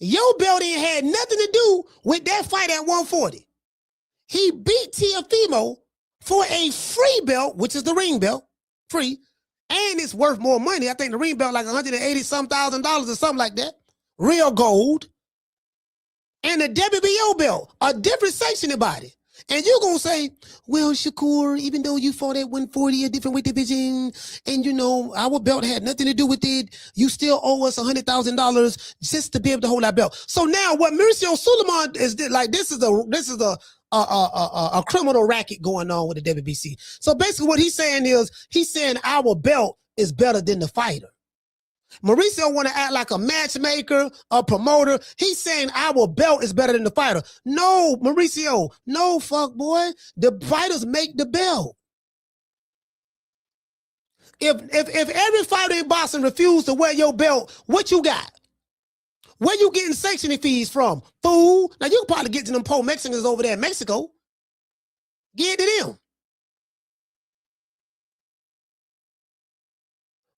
[SPEAKER 2] Your belt ain't had nothing to do with that fight at 140. He beat Teofimo for a free belt, which is the ring belt, free, and it's worth more money. I think the ring belt like $180,000 or something like that, real gold, and the WBO belt, a different sanctioning body. And you're going to say, well, Shakur, even though you fought at 140, a different weight division, and, you know, our belt had nothing to do with it, you still owe us $100,000 just to be able to hold that belt. So now what Mauricio Sulaiman is like, this is a criminal racket going on with the WBC. So basically what he's saying is, our belt is better than the fighter. Mauricio want to act like a matchmaker, a promoter. He's saying our belt is better than the fighter. No, Mauricio, no, fuck boy. The fighters make the belt. If every fighter in boxing refused to wear your belt, what you got? Where you getting sanctioning fees from? Fool. Now you can probably get to them poor Mexicans over there in Mexico. Get to them.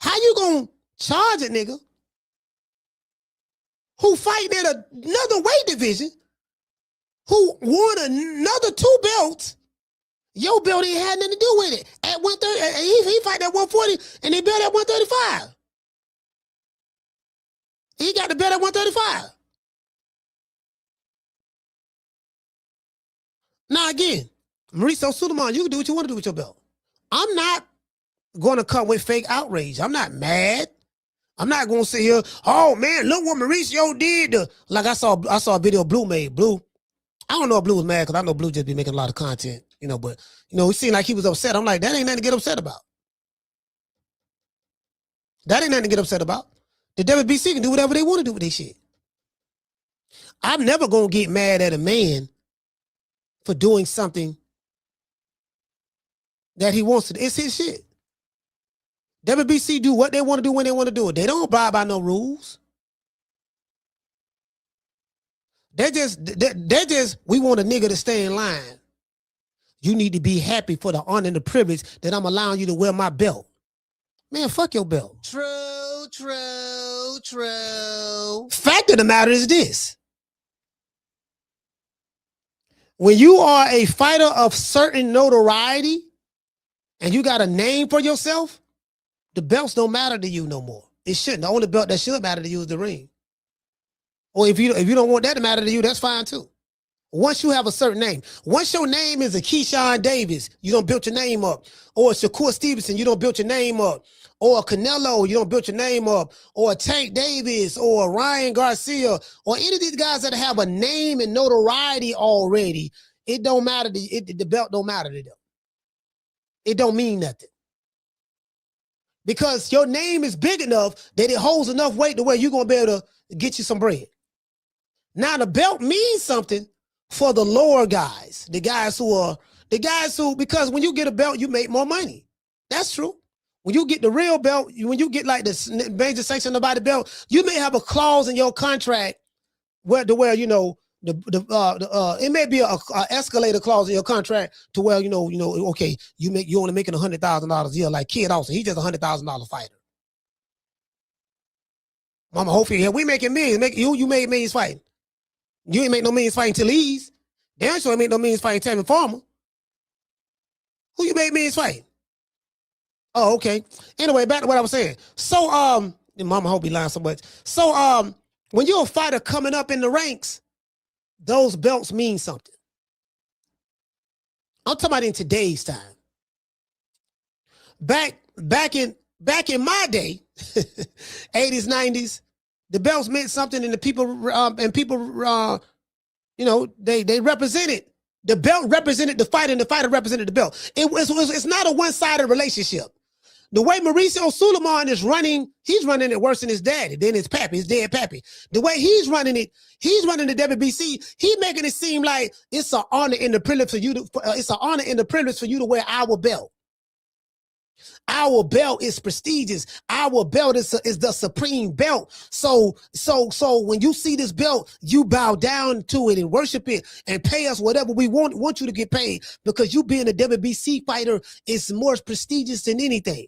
[SPEAKER 2] How you gonna charge a nigga who fighting at another weight division, who won another 2 belts? Your belt ain't had nothing to do with it. At 130, he fight at 140, and they belt at 135. He got the belt at 135. Now again, Mauricio Sulaiman, you can do what you want to do with your belt. I'm not going to come with fake outrage. I'm not mad. I'm not going to sit here, oh man, look what Mauricio did. Like I saw a video Blue made. Blue, I don't know if Blue was mad because I know Blue just be making a lot of content, you know, but, you know, he seemed like he was upset. I'm like, that ain't nothing to get upset about. That ain't nothing to get upset about. The WBC can do whatever they want to do with their shit. I'm never going to get mad at a man for doing something that he wants to do. It's his shit. WBC do what they want to do when they want to do it. They don't abide by no rules. They're just, we want a nigga to stay in line. You need to be happy for the honor and the privilege that I'm allowing you to wear my belt. Man, fuck your belt.
[SPEAKER 13] True, true, true.
[SPEAKER 2] Fact of the matter is this. When you are a fighter of certain notoriety and you got a name for yourself, the belts don't matter to you no more. It shouldn't. The only belt that should matter to you is the ring. Or if you don't want that to matter to you, that's fine too. Once you have a certain name, once your name is a Keyshawn Davis, you don't build your name up. Or a Shakur Stevenson, you don't build your name up. Or a Canelo, you don't build your name up. Or a Tank Davis, or a Ryan Garcia, or any of these guys that have a name and notoriety already, it don't matter. The belt don't matter to them. It don't mean nothing. Because your name is big enough that it holds enough weight to where you're going to be able to get you some bread. Now, the belt means something for the lower guys, because when you get a belt, you make more money. That's true. When you get the real belt, when you get like the major section about the belt, you may have a clause in your contract where you know, it may be a escalator clause in your contract to where, okay, you only making $100,000 a year like Kid Austin. He's just $100,000 fighter. Mama, hopefully, we making millions. You made millions fighting. You ain't make no millions fighting till Lee's. Damn sure ain't make no millions fighting Tevin Farmer. Who you made millions fighting? Oh, okay. Anyway, back to what I was saying. So, Mama, hope he lying so much. So, when you're a fighter coming up in the ranks, those belts mean something. I'm talking about in today's time. Back in my day, 80s, 90s, the belts meant something, and the people they represented. The belt represented the fighter, and the fighter represented the belt. It's not a one-sided relationship. The way Mauricio Suleiman is running, he's running it worse than his daddy, than his pappy, his dead pappy. The way he's running the WBC, he's making it seem like it's an honor and the privilege for you to wear our belt. Our belt is prestigious. Our belt is the supreme belt. So when you see this belt, you bow down to it and worship it and pay us whatever we want you to get paid, because you being a WBC fighter is more prestigious than anything.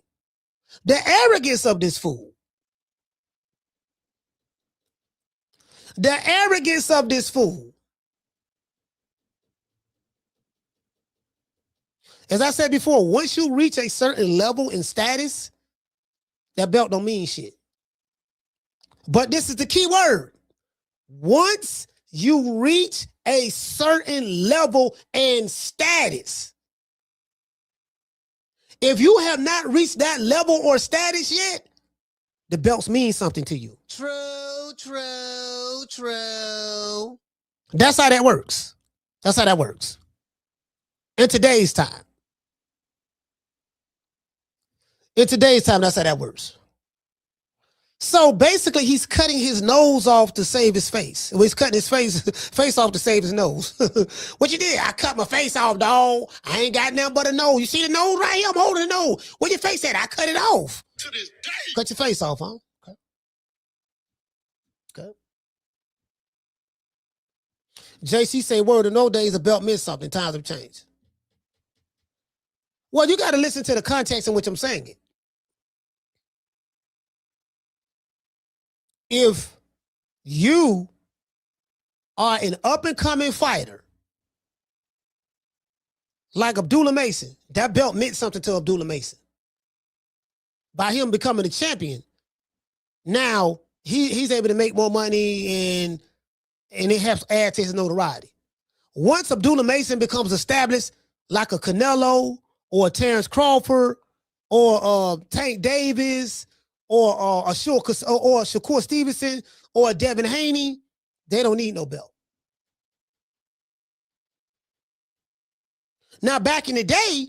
[SPEAKER 2] The arrogance of this fool. The arrogance of this fool. As I said before, once you reach a certain level in status, that belt don't mean shit. But this is the key word. Once you reach a certain level and status, if you have not reached that level or status yet, the belts mean something to you.
[SPEAKER 13] True, true, true.
[SPEAKER 2] That's how that works. That's how that works. In today's time. In today's time, that's how that works. So basically, he's cutting his nose off to save his face. Well, he's cutting his face off to save his nose. What you did? I cut my face off, dog. I ain't got nothing but a nose. You see the nose right here? I'm holding the nose. Where your face at? I cut it off.
[SPEAKER 11] To this day.
[SPEAKER 2] Cut your face off, huh? Okay. Okay. JC say, word, in those days, a belt meant something. Times have changed. Well, you got to listen to the context in which I'm saying it. If you are an up-and-coming fighter like Abdullah Mason, that belt meant something to Abdullah Mason. By him becoming a champion, now he's able to make more money and it helps add to his notoriety. Once Abdullah Mason becomes established like a Canelo or a Terrence Crawford or Tank Davis or a Shakur Stevenson or a Devin Haney, they don't need no belt. Now, back in the day,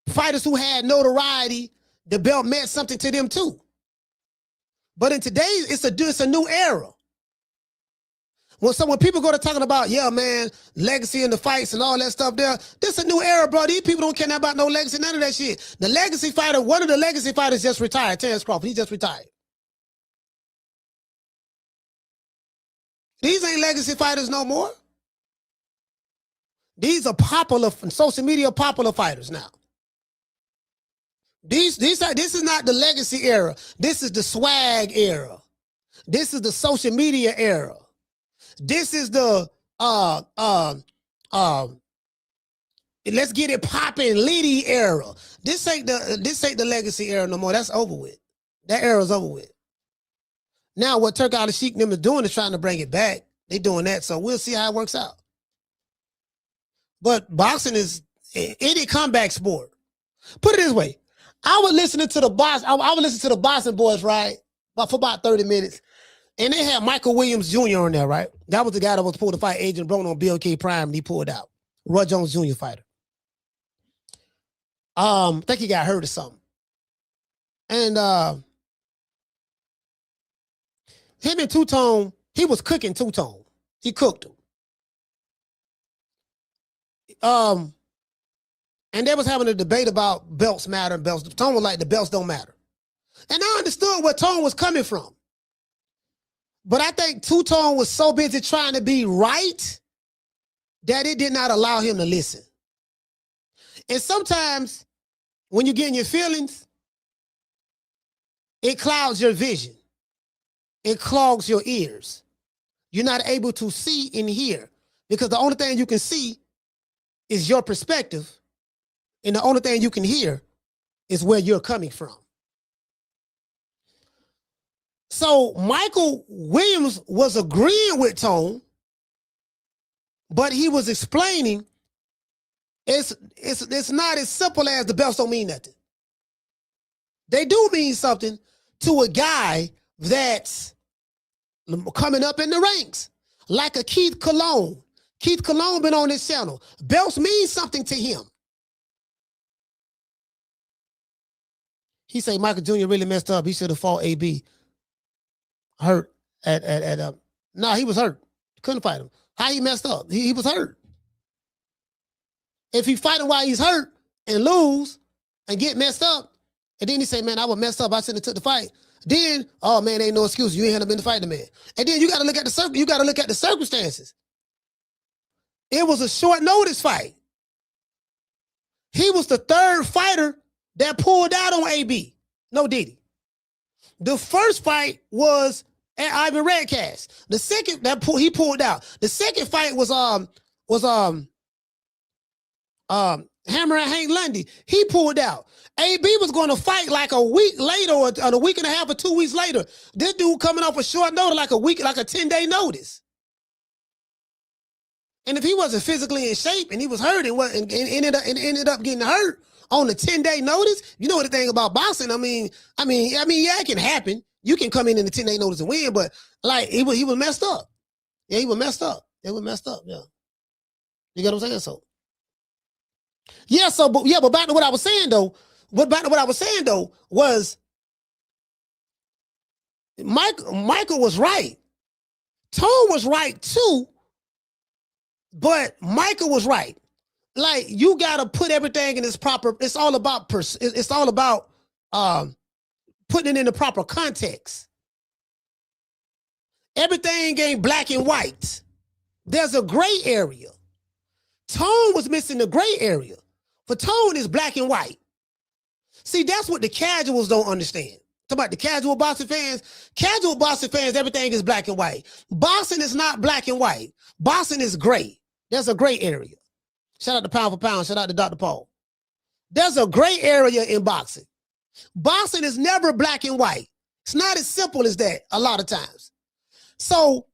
[SPEAKER 2] fighters who had notoriety, the belt meant something to them too. But in today's, it's a new era. when people go to talking about, yeah, man, legacy in the fights and all that stuff there, this is a new era, bro. These people don't care nothing about no legacy, none of that shit. The legacy fighter, one of the legacy fighters just retired, Terrence Crawford. He just retired. These ain't legacy fighters no more. These are popular, social media popular fighters now. This is not the legacy era. This is the swag era. This is the social media era. This is the let's get it popping Liddy era. This ain't the legacy era no more. That's over with. That era's over with. Now what Turk Al Sheikh them is doing is trying to bring it back. They doing that, so we'll see how it works out. But boxing is any comeback sport. Put it this way. I was listening to the boxing boys, right? But for about 30 minutes. And they had Michael Williams Jr. on there, right? That was the guy that was supposed to fight Adrian Broner on BLK Prime, and he pulled out. Roy Jones Jr. fighter. I think he got hurt or something. And him and Two-Tone, he was cooking Two-Tone. He cooked him. And they was having a debate about belts matter and belts. Tone was like, the belts don't matter. And I understood where Tone was coming from. But I think Two-Tone was so busy trying to be right that it did not allow him to listen. And sometimes when you get in your feelings, it clouds your vision. It clogs your ears. You're not able to see and hear because the only thing you can see is your perspective, and the only thing you can hear is where you're coming from. So Michael Williams was agreeing with Tone, but he was explaining it's not as simple as the belts don't mean nothing. They do mean something to a guy that's coming up in the ranks, like a Keith Cologne. Keith Cologne been on this channel. Belts mean something to him. He say Michael Jr. really messed up. He should have fought AB. Hurt no, he was hurt. Couldn't fight him. How he messed up? He was hurt. If he fight him while he's hurt and lose and get messed up, and then he say, man, I was messed up. I shouldn't have took the fight. Then, oh man, ain't no excuse. You ain't had been to fight the man. And then you got to look at the circumstances. It was a short notice fight. He was the third fighter that pulled out on AB. No Diddy. The first fight was at Ivan Redcast. The second he pulled out. The second fight was Hammer and Hank Lundy. He pulled out. AB was going to fight like a week later or a week and a half or 2 weeks later. This dude coming off a short notice, like a 10-day notice. And if he wasn't physically in shape and he was hurt and ended up getting hurt on a 10-day notice, you know the thing about boxing. I mean, yeah, it can happen. You can come in a 10-day notice and win, but like he was messed up. Yeah, he was messed up. It was messed up. Yeah, you get what I'm saying? So, yeah. But back to what I was saying though. Was Michael was right. Tone was right too. But Michael was right. Like, you gotta put everything in its proper. It's all about putting it in the proper context. Everything ain't black and white. There's a gray area. Tone was missing the gray area. For Tone is black and white. See, that's what the casuals don't understand. Talk about the casual boxing fans. Casual boxing fans, everything is black and white. Boxing is not black and white. Boxing is gray. There's a gray area. Shout out to Pound for Pound. Shout out to Dr. Paul. There's a gray area in boxing. Boxing is never black and white. It's not as simple as that a lot of times. So,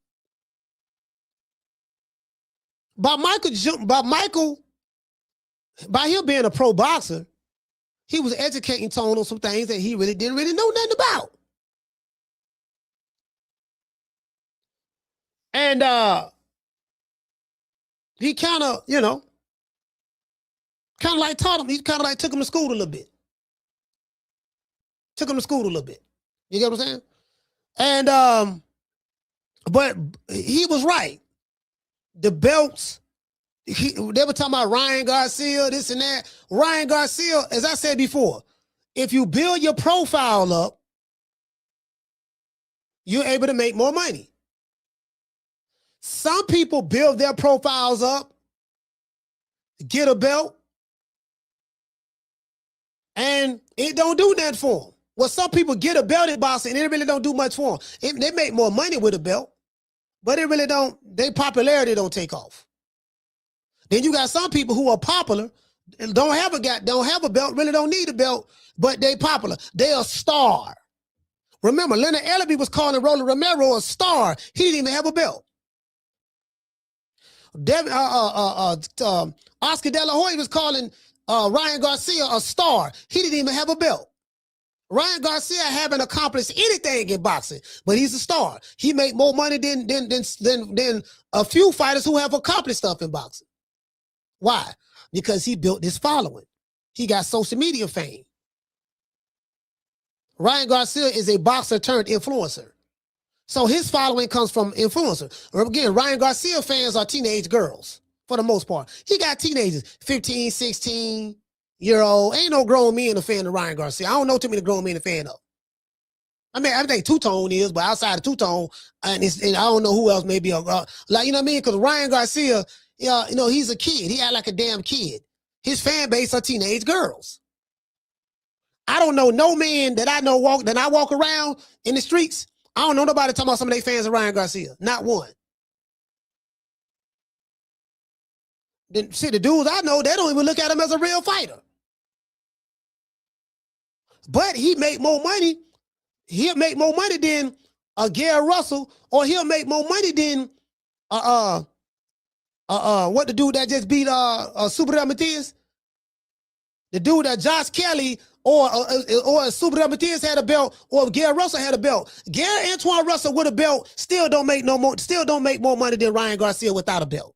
[SPEAKER 2] by him being a pro boxer, he was educating Tone on some things that he really didn't know nothing about. And he kind of like taught him. He kind of like took him to school a little bit. You get what I'm saying? And But he was right. The belts, they were talking about Ryan Garcia, this and that. Ryan Garcia, as I said before, if you build your profile up, you're able to make more money. Some people build their profiles up, get a belt, and it don't do nothing for them. Well, some people get a belt in boxing and it really don't do much for them. They make more money with a belt, but it really don't, their popularity don't take off. Then you got some people who are popular and don't have a belt, really don't need a belt, but they popular. They a star. Remember, Leonard Ellaby was calling Rolly Romero a star. He didn't even have a belt. Oscar De La Hoya was calling Ryan Garcia a star. He didn't even have a belt. Ryan Garcia haven't accomplished anything in boxing, but he's a star. He make more money than a few fighters who have accomplished stuff in boxing. Why? Because he built this following. He got social media fame. Ryan Garcia is a boxer turned influencer. So his following comes from influencer. Again, Ryan Garcia fans are teenage girls for the most part. He got teenagers, 15, 16-year-old. Ain't no grown men a fan of Ryan Garcia. I don't know too many grown men a fan of. I mean, I think Two-Tone is, but outside of Two-Tone, and I don't know who else may be. Like, you know what I mean? Because Ryan Garcia, you know, he's a kid. He act like a damn kid. His fan base are teenage girls. I don't know no man that I know walk around in the streets. I don't know nobody talking about some of their fans of Ryan Garcia. Not one. Then see, the dudes I know, they don't even look at him as a real fighter. But he make more money. He'll make more money than Gary Russell, or he'll make more money than what the dude that just beat Super Matias? The dude that Josh Kelly or Super Matias had a belt, or Gary Russell had a belt. Gary Antoine Russell with a belt still don't make more money than Ryan Garcia without a belt.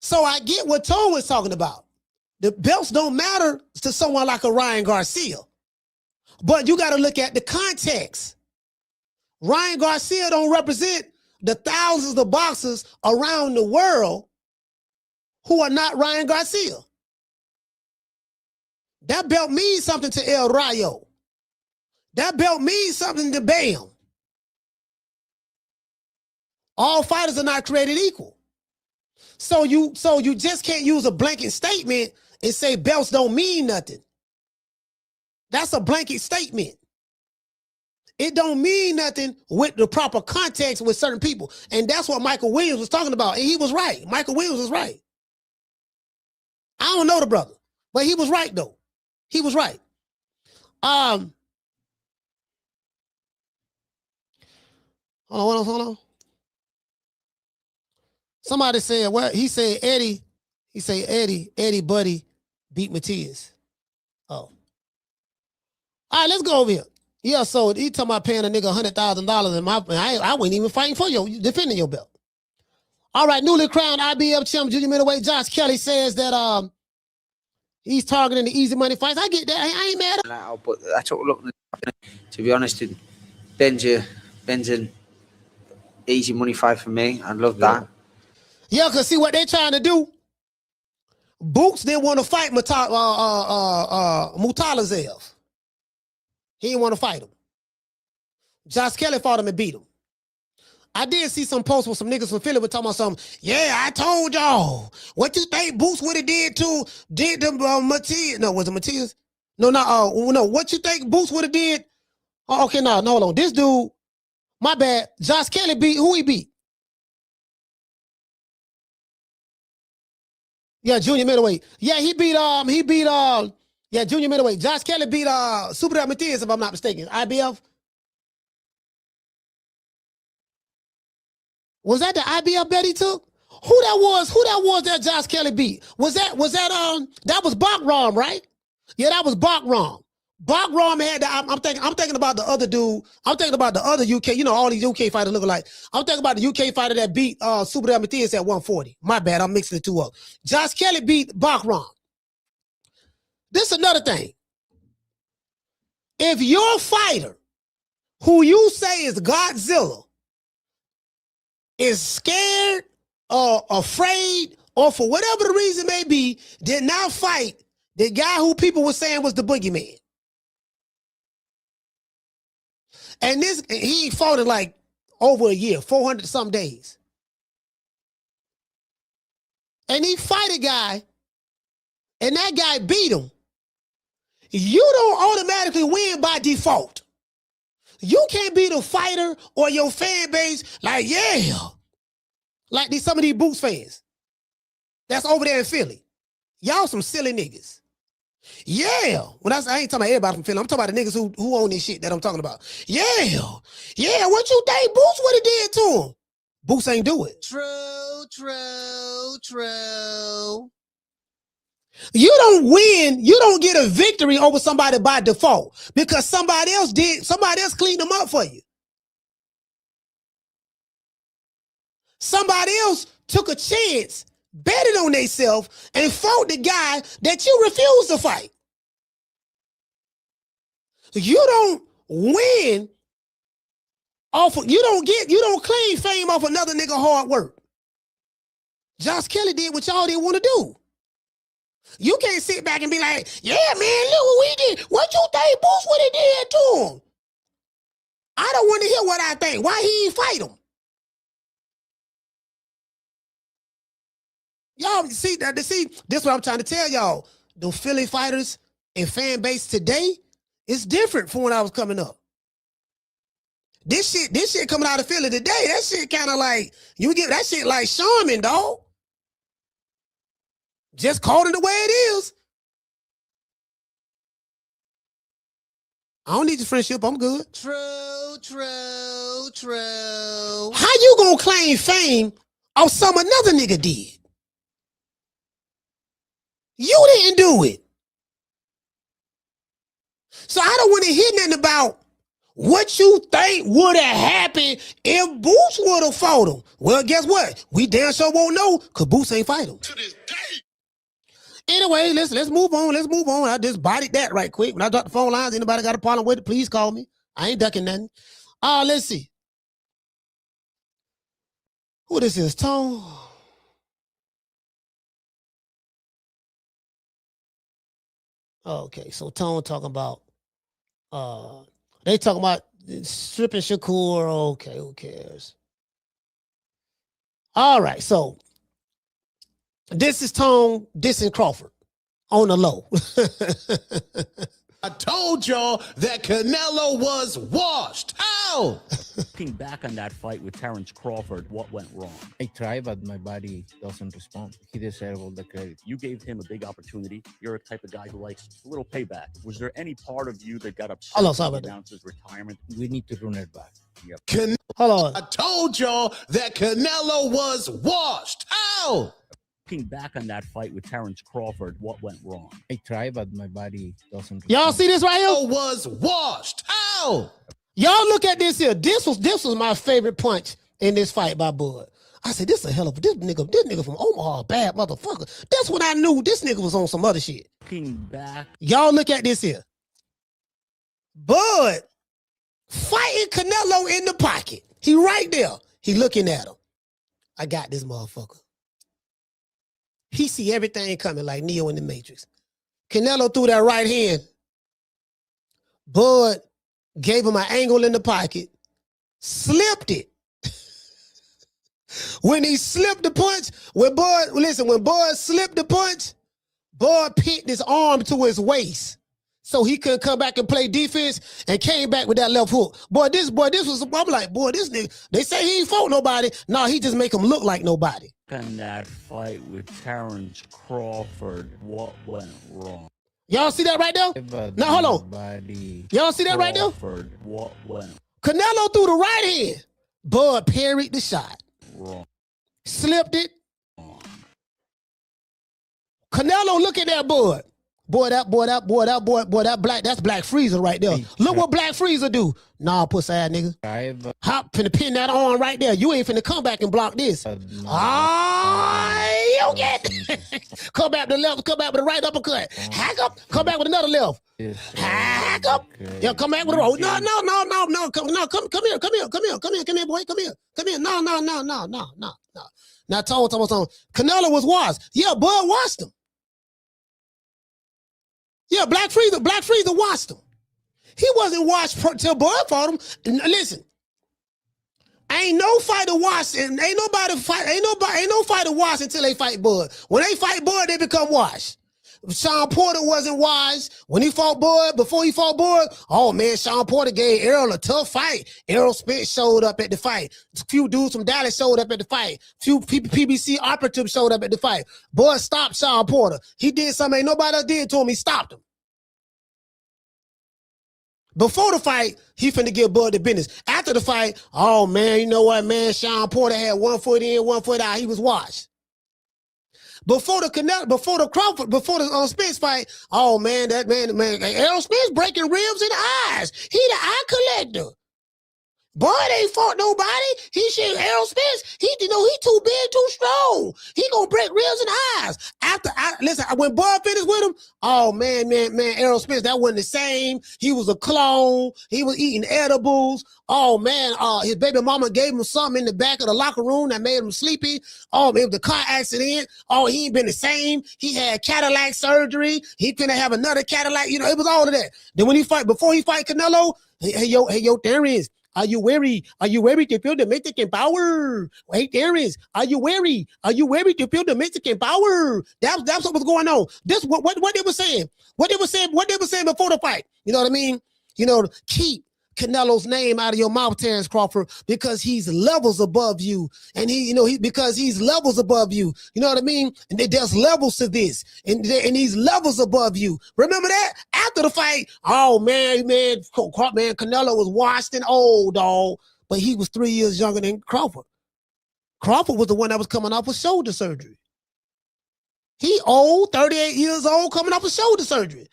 [SPEAKER 2] So I get what Tone was talking about. The belts don't matter to someone like a Ryan Garcia. But you got to look at the context. Ryan Garcia don't represent the thousands of boxers around the world who are not Ryan Garcia. That belt means something to El Rayo. That belt means something to Bam. All fighters are not created equal. So you just can't use a blanket statement and say belts don't mean nothing. That's a blanket statement. It don't mean nothing with the proper context with certain people. And that's what Michael Williams was talking about. And he was right. Michael Williams was right. I don't know the brother, but he was right though. He was right. Hold on. Somebody said, well, he said Eddie Buddy beat Matias. Oh. All right, let's go over here. Yeah, so he talking about paying a nigga $100,000 and I wasn't even fighting for you, defending your belt. All right, newly crowned IBF champ, junior middleweight Josh Kelly says that he's targeting the easy money fights. I get that. I ain't mad.
[SPEAKER 14] But I took a look. To be honest, Ben's an easy money fight for me. I love that.
[SPEAKER 2] Yeah, because see what they're trying to do. Boots didn't want to fight Mutalazev. He didn't want to fight him. Josh Kelly fought him and beat him. I did see some posts with some niggas from Philly were talking about something. Yeah, I told y'all. What you think Boots would have did to Matias? No, was it Matias? No. What you think Boots would have did? Oh, okay, no, hold on. This dude, my bad. Josh Kelly beat who he beat? Yeah, junior middleweight. Yeah, he beat junior middleweight. Josh Kelly beat Super Matias, if I'm not mistaken. IBF. Was that the IBF bet he took? Who that was that Josh Kelly beat? That was Bakram, right? Yeah, that was Bakram. Bakram had I'm thinking about the other dude. I'm thinking about the other UK, you know, all these UK fighters look alike. I'm thinking about the UK fighter that beat Super Matias at 140. My bad, I'm mixing the two up. Josh Kelly beat Bakram. This is another thing. If your fighter who you say is Godzilla is scared or afraid or for whatever the reason may be, did not fight the guy who people were saying was the boogeyman. And he fought in like over a year, 400 some days. And he fight a guy, and that guy beat him. You don't automatically win by default. You can't be the fighter or your fan base like, yeah, like some of these Boots fans that's over there in Philly. Y'all some silly niggas. Yeah. I ain't talking about everybody from Philly. I'm talking about the niggas who own this shit that I'm talking about. Yeah. Yeah, what you think Boots would have did to him? Boots ain't do it.
[SPEAKER 13] True.
[SPEAKER 2] You don't win. You don't get a victory over somebody by default because somebody else cleaned them up for you. Somebody else took a chance, betted on themselves, and fought the guy that you refused to fight. You don't win you don't claim fame off another nigga hard work. Josh Kelly did what y'all didn't want to do. You can't sit back and be like, yeah, man, look what we did. What you think Boots would have did to him? I don't want to hear what I think. Why he ain't fight him? Y'all see this is what I'm trying to tell y'all. The Philly fighters and fan base today is different from when I was coming up. This shit coming out of Philly today, that shit kind of like, you get that shit like Sharman, dog. Just call it the way it is. I don't need your friendship. I'm good.
[SPEAKER 13] True.
[SPEAKER 2] How you gonna claim fame off some another nigga did? You didn't do it. So I don't want to hear nothing about what you think would have happened if Boots would have fought him. Well, guess what? We damn sure won't know because Boots ain't fight him. To this day. Anyway, let's move on. Let's move on. I just bodied that right quick. When I dropped the phone lines, anybody got a problem with it, please call me. I ain't ducking nothing. Let's see. Who this is? Tone. Okay, so Tone talking about they talking about stripping Shakur. Okay, who cares? All right, so this is Tone dissing Crawford on the low.
[SPEAKER 15] I told y'all that Canelo was washed. How?
[SPEAKER 16] Looking back on that fight with Terrence Crawford, what went wrong?
[SPEAKER 17] I try, but my body doesn't respond. He deserves all the credit.
[SPEAKER 16] You gave him a big opportunity. You're a type of guy who likes a little payback. Was there any part of you that got upset when he announced his retirement?
[SPEAKER 17] We need to run it back.
[SPEAKER 15] Yep.
[SPEAKER 2] Hold on.
[SPEAKER 15] I told y'all that Canelo was washed. How?
[SPEAKER 16] Looking back on that fight with Terrence Crawford, what went wrong?
[SPEAKER 17] I try, but my body doesn't respond.
[SPEAKER 2] Y'all see this right here?
[SPEAKER 15] Was washed. How?
[SPEAKER 2] Y'all look at this here. This was my favorite punch in this fight by Bud. I said, this nigga from Omaha, bad motherfucker. That's when I knew this nigga was on some other shit.
[SPEAKER 16] Looking back.
[SPEAKER 2] Y'all look at this here. Bud fighting Canelo in the pocket. He right there. He looking at him. I got this motherfucker. He see everything coming like Neo in the Matrix. Canelo threw that right hand. Bud gave him an angle in the pocket, slipped it. When he slipped the punch, when Bud slipped the punch, Bud pinned his arm to his waist so he couldn't come back and play defense and came back with that left hook. This was, I'm like, this nigga, they say he ain't fought nobody. No, he just make him look like nobody.
[SPEAKER 16] In that fight with Terrence Crawford, what went wrong?
[SPEAKER 2] Y'all see that right there? Now, hold on. Y'all see that right there?
[SPEAKER 16] What went
[SPEAKER 2] Canelo threw the right hand. Bud parried the shot.
[SPEAKER 16] wrong?
[SPEAKER 2] Slipped it. Canelo looking at Bud. That's Black Freezer right there. Look what Black Freezer do. Nah, pussy ass nigga. Hop, finna pin that on right there. You ain't finna come back and block this. You get come back to the left, come back with the right uppercut. Hack up, come back with another left. Hack up. Yeah, come back with a roll. No. Come here, boy. Come here. No. Now told Canelo was washed. Yeah, Bud washed him. Yeah, Black Freezer watched him. He wasn't watched till Bud fought him. Listen, ain't no fighter watched, and ain't no fighter watched until they fight Bud. When they fight Bud, they become washed. Sean Porter wasn't wise when he fought Bud. Before he fought Bud, oh man, Sean Porter gave Errol a tough fight. Errol Spence showed up at the fight. A few dudes from Dallas showed up at the fight. Few PBC operatives showed up at the fight. Bud stopped Sean Porter. He did something ain't nobody else did to him. He stopped him. Before the fight, he finna give Bud the business. After the fight, oh man, you know what, man? Sean Porter had 1 foot in, 1 foot out. He was washed. Before the Spence fight, oh man, Errol Spence breaking ribs in the eyes. He the eye collector. Bud ain't fought nobody. He said Errol Spence, he too big, too strong. He gonna break ribs in the eyes. Listen, when Bud finished with him, oh man, Errol Spence, that wasn't the same. He was a clone. He was eating edibles. Oh man, his baby mama gave him something in the back of the locker room that made him sleepy. Oh, it was the car accident. Oh, he ain't been the same. He had Cadillac surgery. He finna have another Cadillac. You know, it was all of that. Then when before he fight Canelo, hey yo, there is. Are you weary? Are you weary to feel the Mexican power? Hey, there is. Are you weary? Are you weary to feel the Mexican power? That's what was going on. This what they were saying. What they were saying before the fight. You know what I mean? You know, keep Canelo's name out of your mouth, Terrence Crawford, because he's levels above you. And because he's levels above you. You know what I mean? And there's levels to this. And he's levels above you. Remember that? After the fight, oh man, Canelo was washed and old, dog. But he was 3 years younger than Crawford. Crawford was the one that was coming off with shoulder surgery. He old, 38 years old, coming off with shoulder surgery.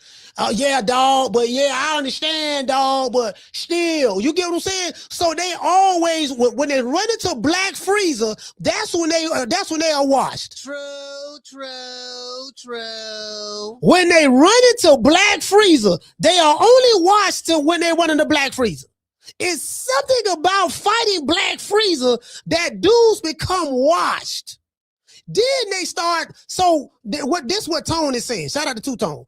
[SPEAKER 2] Yeah, dog, but yeah, I understand, dog, but still, you get what I'm saying? So they always, when they run into Black Freezer, that's when they are washed.
[SPEAKER 13] True.
[SPEAKER 2] When they run into Black Freezer, they are only washed till when they run into Black Freezer. It's something about fighting Black Freezer that dudes become washed. Then they start, what Tone is saying. Shout out to Two Tone.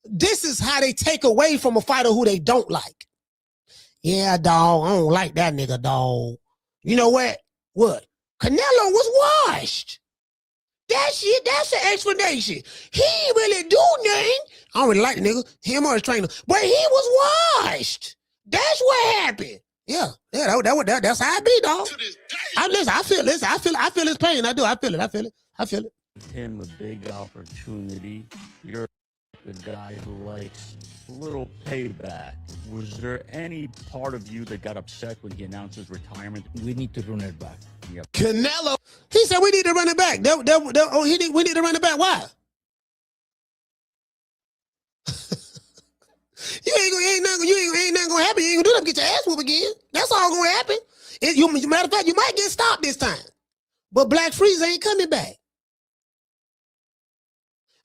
[SPEAKER 2] This is how they take away from a fighter who they don't like. Yeah, dog, I don't like that nigga, dog. You know what? What? Canelo was washed. That's the explanation. He ain't really do nothing. I don't really like the nigga, him or his trainer, but he was washed. That's what happened. Yeah, that's how it be, dog. I feel his pain. I feel it.
[SPEAKER 16] Him a big opportunity. You're a guy who likes a little payback. Was there any part of you that got upset when he announced his retirement?
[SPEAKER 17] We need to run it back.
[SPEAKER 16] Yep.
[SPEAKER 15] Canelo.
[SPEAKER 2] He said we need to run it back. We need to run it back. Why? Ain't nothing gonna happen. You ain't gonna do nothing. Get your ass whooped again. That's all gonna happen. Matter of fact, you might get stopped this time. But Black Freezer ain't coming back.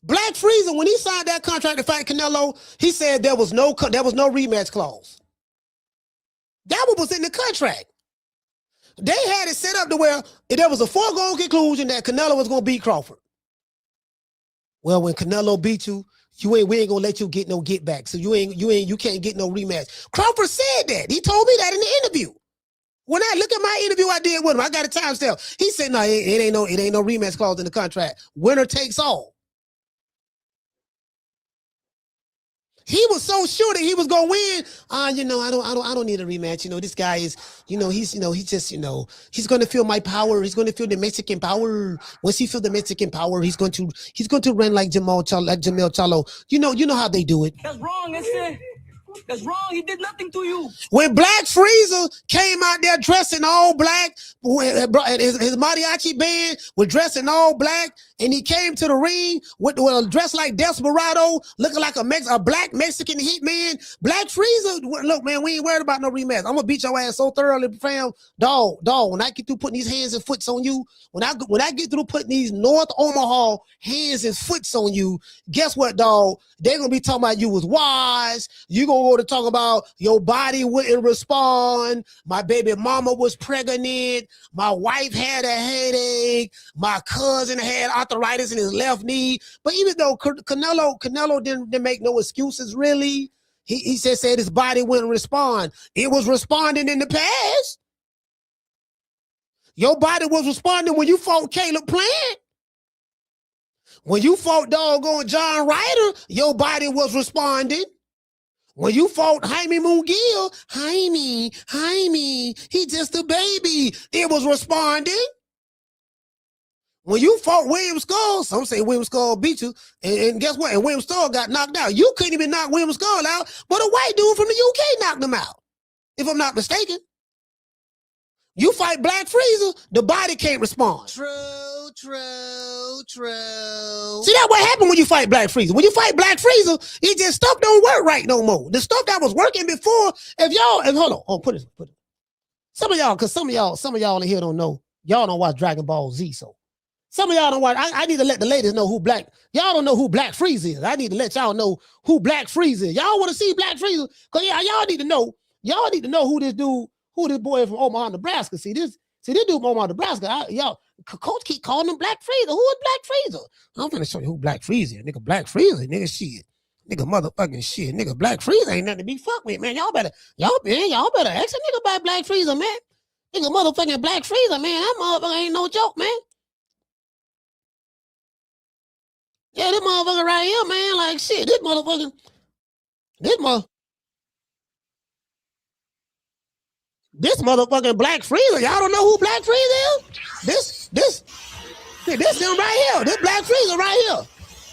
[SPEAKER 2] Black Freezer, when he signed that contract to fight Canelo, he said there was no rematch clause. That one was in the contract. They had it set up to where there was a foregone conclusion that Canelo was gonna beat Crawford. Well, when Canelo beat you, we ain't gonna let you get no get back. So you can't get no rematch. Crawford said that. He told me that in the interview. When I look at my interview I did with him, I got a timestamp. He said, no, it ain't no rematch clause in the contract. Winner takes all. He was so sure that he was gonna win. I don't need a rematch. This guy is, he's gonna feel my power. He's gonna feel the Mexican power. Once he feel the Mexican power, he's going to run like Jamel Charlo. You know how they do it.
[SPEAKER 7] That's wrong, that's wrong. He did nothing to you.
[SPEAKER 2] When Black Freezer came out there dressed in all black, his mariachi band was dressed in all black, and he came to the ring with dressed like Desperado, looking like a black Mexican hitman. Black Freezer, look, man, we ain't worried about no rematch. I'm gonna beat your ass so thoroughly, fam. Dog, when I get through putting these hands and foots on you, when I get through putting these North Omaha hands and foots on you, guess what, dog? They're gonna be talking about you was wise. You gonna go to talk about your body wouldn't respond. My baby mama was pregnant. My wife had a headache. My cousin had arthritis in his left knee. But even though Canelo didn't make no excuses, really, he said his body wouldn't respond. It was responding in the past. Your body was responding when you fought Caleb Plant. When you fought doggone John Ryder, your body was responding. When you fought Jaime Munguia, Jaime, he just a baby. It was responding. When you fought William Skull, some say William Skull beat you, and guess what? And William Skull got knocked out. You couldn't even knock William Skull out, but a white dude from the UK knocked him out, if I'm not mistaken. You fight Black Freezer, the body can't respond.
[SPEAKER 13] True.
[SPEAKER 2] See, that what happened when you fight Black Freezer. When you fight Black Freezer, it just stuff don't work right no more. The stuff that was working before, hold on, put it. Some of y'all in here don't know. Y'all don't watch Dragon Ball Z, so some of y'all don't watch. I need to let the ladies know y'all don't know who Black Freezer is. I need to let y'all know who Black Freezer is. Y'all want to see Black Freezer? Because y'all need to know who this boy from Omaha, Nebraska. See this dude from Omaha, Nebraska. Coach keep calling him Black Freezer. Who is Black Freezer? I'm gonna show you who Black Freezer is. Nigga, Black Freezer, nigga, shit. Nigga, motherfucking shit. Nigga, Black Freezer ain't nothing to be fucked with, man. Y'all better ask a nigga about Black Freezer, man. Nigga, motherfucking Black Freezer, man. That motherfucker ain't no joke, man. Yeah, this motherfucker right here, man. Like, shit, this motherfucker Black Freezer. Y'all don't know who Black Freezer is? This him right here. This Black Freezer right here.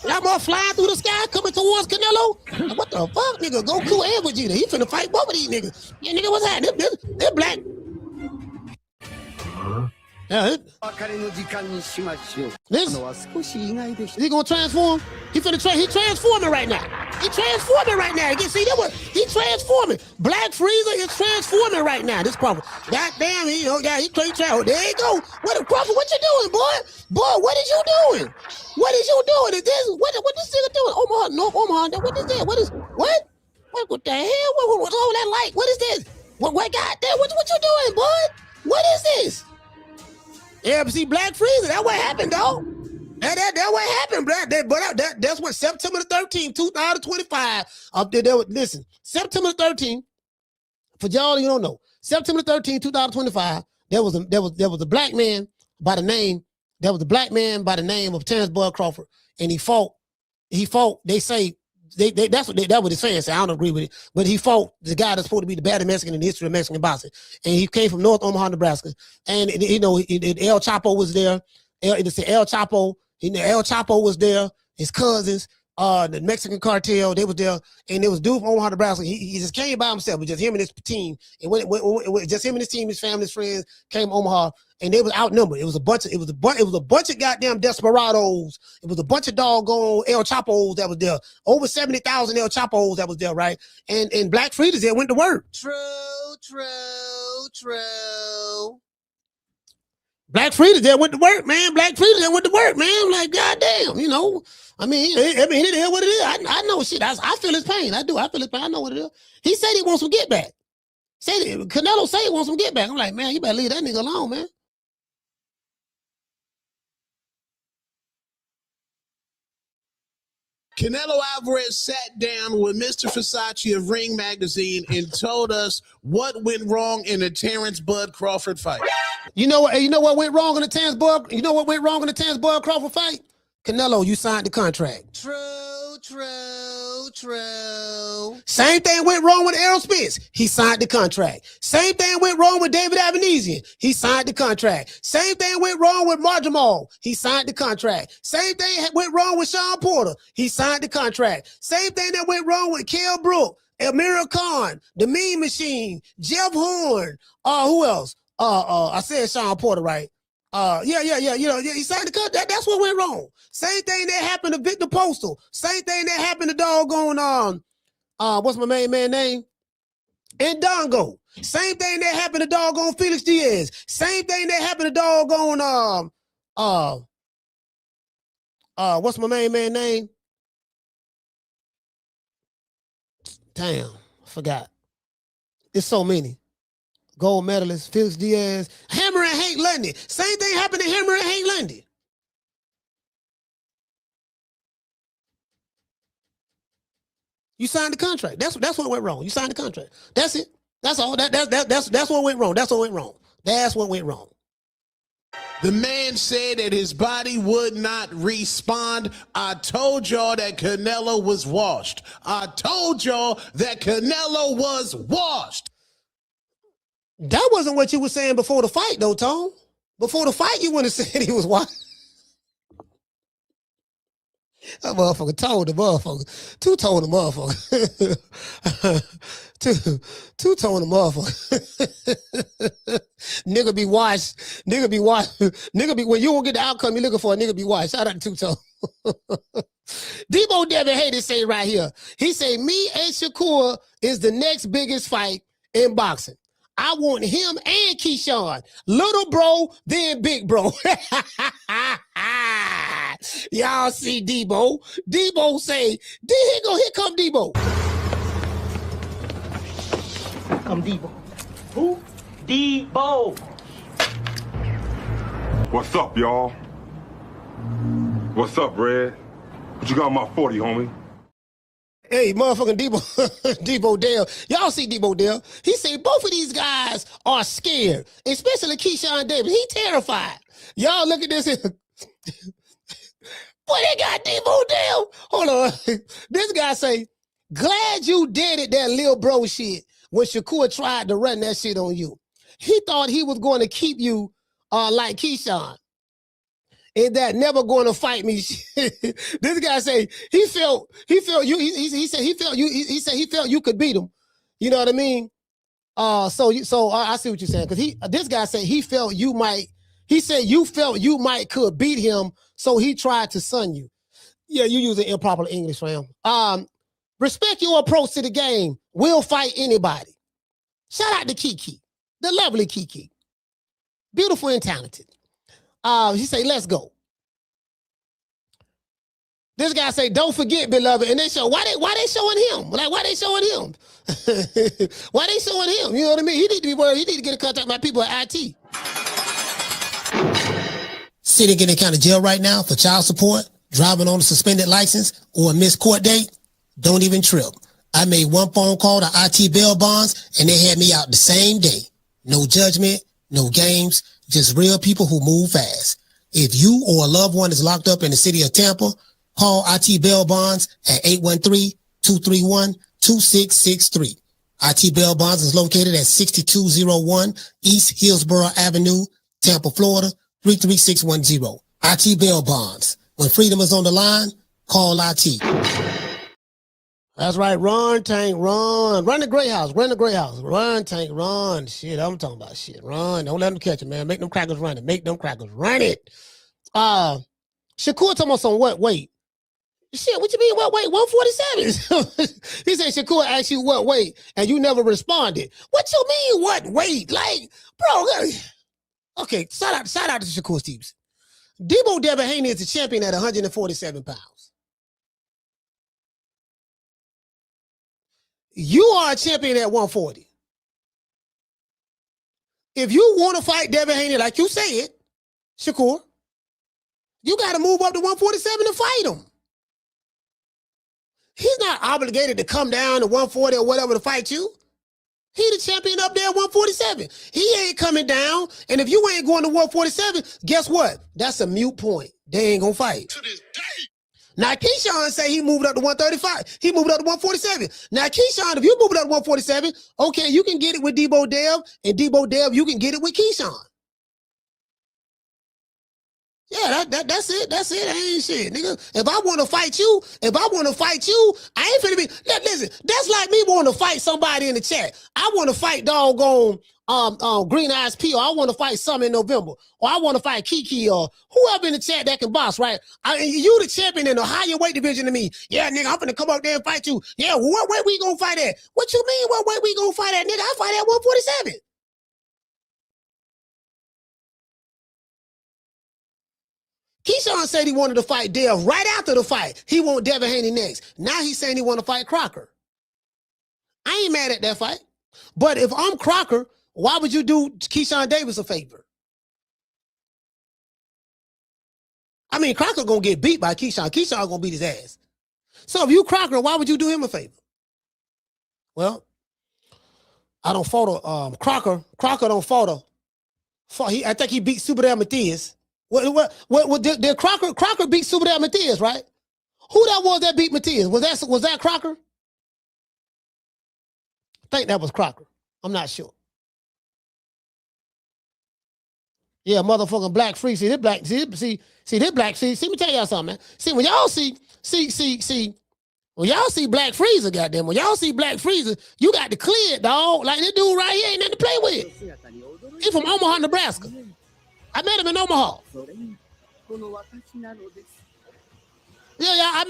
[SPEAKER 2] Y'all more flying through the sky coming towards Canelo. What the fuck, nigga? Goku and Vegeta. He finna fight both of these niggas. Yeah, nigga, what's that? This Black. Yeah, he gonna transform? He transforming right now. He transforming right now. You can see that he transforming. Black Freezer is transforming right now. This Crawford. Goddamn, he transforming. There you go. Crawford, what you doing, boy? Boy, what is you doing? What is you doing? Is this what this nigga doing? Omaha, North Omaha. What is that? What the hell? What's all that light? What is this? What goddamn? What you doing, boy? What is this? Yeah, but see, Black Freezer, that's what happened, dog. That's what happened, Black. That's what September the 13th, 2025. Up there, listen, September the 13th, for y'all you don't know, September the 13th, 2025, there was a black man by the name of Terrence Bud Crawford, and he fought, they say, that's what his fans say. I don't agree with it, but he fought the guy that's supposed to be the baddest Mexican in the history of Mexican boxing, and he came from North Omaha, Nebraska. And El Chapo was there. El Chapo was there. His cousins, the Mexican cartel, they was there, and there was dude from Omaha, Nebraska. He just came by himself, but just him and his team. And when just him and his team, his family, his friends came to Omaha, and they was outnumbered. It was a bunch of goddamn desperados. It was a bunch of doggone El Chapos that was there. Over 70,000 El Chapos that was there, right? And Black Freezers there went to work.
[SPEAKER 13] True.
[SPEAKER 2] Black Freezers there went to work, man. Black Freezers there went to work, man. I'm like, goddamn, you know. I mean, it is what it is. I know shit. I feel his pain. I do. I feel his pain. I know what it is. He said he wants some get back. Canelo say he wants some get back. I'm like, man, you better leave that nigga alone, man.
[SPEAKER 15] Canelo Alvarez sat down with Mr. Versace of Ring Magazine and told us what went wrong in the Terrence Bud Crawford fight.
[SPEAKER 2] You know what went wrong in the Terrence Bud Crawford fight? Canelo, you signed the contract.
[SPEAKER 13] True.
[SPEAKER 2] Same thing went wrong with Errol Spence. He signed the contract. Same thing went wrong with David Avanesian. He signed the contract. Same thing went wrong with Marjamal. He signed the contract. Same thing went wrong with Sean Porter. He signed the contract. Same thing that went wrong with Kell Brook, Amir Khan, The Mean Machine, Jeff Horn. Who else? I said Sean Porter, right? He signed the contract. That's what went wrong. Same thing that happened to Victor Postal. Same thing that happened to doggone what's my main man name? And Dongo. Same thing that happened to doggone Felix Diaz. Same thing that happened to doggone what's my main man name? Damn, I forgot. It's so many. Gold medalist, Felix Diaz, Hammer and Hank Lundy. Same thing happened to Hammer and Hank Lundy. You signed the contract. That's what went wrong. You signed the contract. That's it. That's all. That's what went wrong. That's what went wrong. That's what went wrong.
[SPEAKER 15] The man said that his body would not respond. I told y'all that Canelo was washed. I told y'all that Canelo was washed.
[SPEAKER 2] That wasn't what you were saying before the fight, though, Tom. Before the fight, you wouldn't have said he was washed. That motherfucker told the motherfucker. Two told the motherfucker. Two told the motherfucker. Nigga be washed. Nigga be washed. Nigga be, when you won't get the outcome you're looking for, a nigga be washed. Shout out to Two Tone. Deebo Devin Haney say right here. He say, me and Shakur is the next biggest fight in boxing. I want him and Keyshawn. Little bro, then big bro. Y'all see Deebo. Deebo say, here come Deebo.
[SPEAKER 7] Come Deebo. Who? Deebo.
[SPEAKER 18] What's up, y'all? What's up, Red? What you got on my 40, homie?
[SPEAKER 2] Hey, motherfucking Deebo Dale. Y'all see Deebo Dale. He say both of these guys are scared, especially Keyshawn Davis. He terrified. Y'all look at this. Boy, they got Deebo Dale. Hold on. This guy say, glad you did it, that little bro shit, when Shakur tried to run that shit on you. He thought he was going to keep you like Keyshawn. And that never going to fight me. This guy say he felt you. He said he felt you. He said he felt you could beat him. You know what I mean? So I see what you're saying, because this guy said he felt you might. He said you felt you might could beat him, so he tried to sun you. Yeah, you using improper English, fam. Respect your approach to the game. We'll fight anybody. Shout out to Kiki, the lovely Kiki, beautiful and talented. He say, let's go. This guy say, don't forget, beloved. And they show, why they showing him? Like, why they showing him? Why they showing him? You know what I mean? He need to be worried. He need to get in contact with my people at IT. Sitting in the county jail right now for child support, driving on a suspended license, or a missed court date? Don't even trip. I made one phone call to IT bail bonds, and they had me out the same day. No judgment, no games. Just real people who move fast. If you or a loved one is locked up in the city of Tampa, call IT Bail Bonds at 813-231-2663. IT Bail Bonds is located at 6201 East Hillsborough Avenue, Tampa, Florida, 33610. IT Bail Bonds. When freedom is on the line, call IT. That's right. Run, Tank, run. Run the Great House. Run the Great House. Run, Tank, run. Shit, I'm talking about shit. Run. Don't let them catch it, man. Make them crackers run it. Make them crackers run it. Shakur talking about some what weight? Shit, what you mean what weight? 147. He said Shakur asked you what weight, and you never responded. What you mean what weight? Like, bro. Okay, shout out to Shakur Stevenson. Deebo Devin Haney is the champion at 147 pounds. You are a champion at 140. If you want to fight Devin Haney like you said, Shakur, you got to move up to 147 to fight him. He's not obligated to come down to 140 or whatever to fight you. He the champion up there at 147. He ain't coming down. And if you ain't going to 147, guess what? That's a mute point. They ain't going to fight. To this day. Now, Keyshawn say he moved up to 135. He moved up to 147. Now, Keyshawn, if you move it up to 147, okay, you can get it with Deebo Dev, and Deebo Dev, you can get it with Keyshawn. Yeah, that's it. That's it. I ain't shit, nigga. If I want to fight you, I ain't finna be. Listen, that's like me wanting to fight somebody in the chat. I want to fight doggone Green Eyes P, or I want to fight Summer in November, or I want to fight Kiki, or whoever in the chat that can box, right? You the champion in a higher weight division than me. Yeah, nigga, I'm finna come up there and fight you. Yeah, what weight we gonna fight at? What you mean, what weight we gonna fight at, nigga? I fight at 147. Keyshawn said he wanted to fight Dev right after the fight. He want Devin Haney next. Now he's saying he want to fight Crocker. I ain't mad at that fight. But if I'm Crocker, why would you do Keyshawn Davis a favor? I mean, Crocker gonna get beat by Keyshawn. Keyshawn gonna beat his ass. So if you Crocker, why would you do him a favor? Well, I don't photo Crocker don't photo. I think he beat Super Dad Matthias. What did Crocker beat Super Dad Matthias, right? Who that was that beat Matthias? Was that Crocker? I think that was Crocker. I'm not sure. Yeah, motherfucking Black Free. See this Black. See this Black. See, me tell y'all something, man. See when y'all see when y'all see Black Freezer, goddamn. When y'all see Black Freezer, you got to clear it, dog. Like this dude right here ain't nothing to play with. He from Omaha, Nebraska. I met him in Omaha. Yeah, I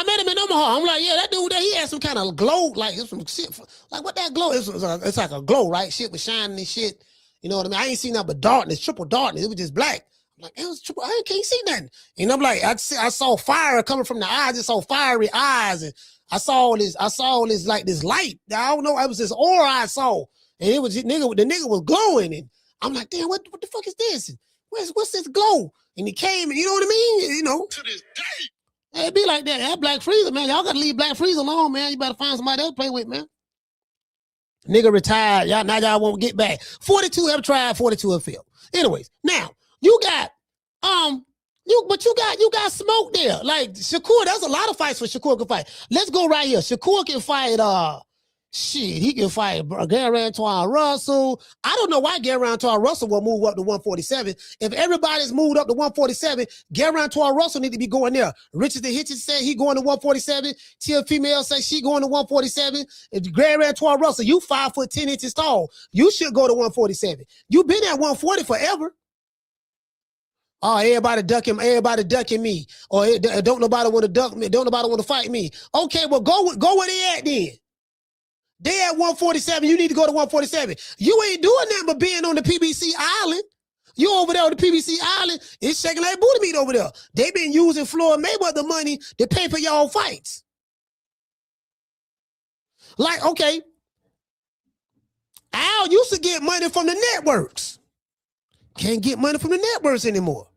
[SPEAKER 2] met him in Omaha. I'm like, yeah, that dude there, he had some kind of glow, like some shit. Like what that glow is? It's like a glow, right? Shit was shining and shit. You know what I mean? I ain't seen nothing but darkness, triple darkness. It was just black. I'm like, it was triple. I can't see nothing. And I'm like, I saw fire coming from the eyes. I saw fiery eyes, and I saw this like this light. I don't know. It was this aura I saw, and it was the nigga was glowing, and I'm like, damn, what the fuck is this? And what's this glow? And he came, and you know what I mean? You know, to this day, it be like that. That Black Freezer, man. Y'all gotta leave Black Freezer alone, man. You better find somebody else to play with, man. Nigga retired. Y'all won't get back. 42 have tried, 42 have failed. Anyways, now you got you got smoke there. Like Shakur, there's a lot of fights for Shakur can fight. Let's go right here. Shakur can fight he can fight Gary Antoine Russell. I don't know why Gary Antoine Russell will move up to 147. If everybody's moved up to 147, Gary Antoine Russell need to be going there. Richard the Hitchens said he going to 147. Tia Female say she going to 147. If Gary Antoine Russell, you 5 foot 10 inches tall, you should go to 147. You been at 140 forever. Oh, everybody ducking me. Or don't nobody want to duck me. Don't nobody want to fight me. Okay, well go where they at then. They at 147. You need to go to 147. You ain't doing nothing but being on the PBC Island. You over there on the PBC Island. It's shaking like booty meat over there. They been using Floyd Mayweather money to pay for y'all fights. Like, okay, Al used to get money from the networks. Can't get money from the networks anymore.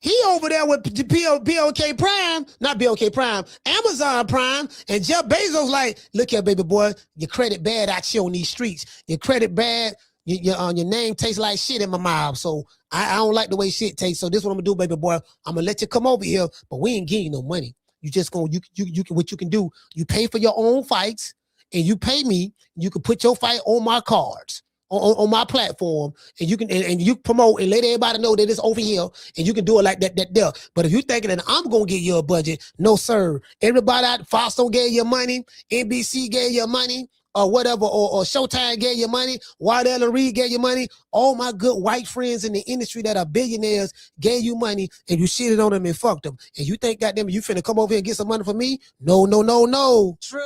[SPEAKER 2] He over there with BLK Prime, not BLK Prime, Amazon Prime, and Jeff Bezos like, look here, baby boy, your credit bad out here on these streets. Your credit bad, your name tastes like shit in my mouth, so I don't like the way shit tastes, so this is what I'm going to do, baby boy. I'm going to let you come over here, but we ain't getting no money. You just going to, what you can do, you pay for your own fights, and you pay me, you can put your fight on my cards. On my platform, and you can and you promote and let everybody know that it's over here, and you can do it like that there. But if you thinking that I'm gonna get you a budget, no sir. Everybody out, Fosto gave you money, NBC gave you money, or whatever, or Showtime gave you money, Waddell and Reed gave you money. All my good white friends in the industry that are billionaires gave you money, and you shitted on them and fucked them. And you think, goddamn, you finna come over here and get some money from me? No.
[SPEAKER 13] True.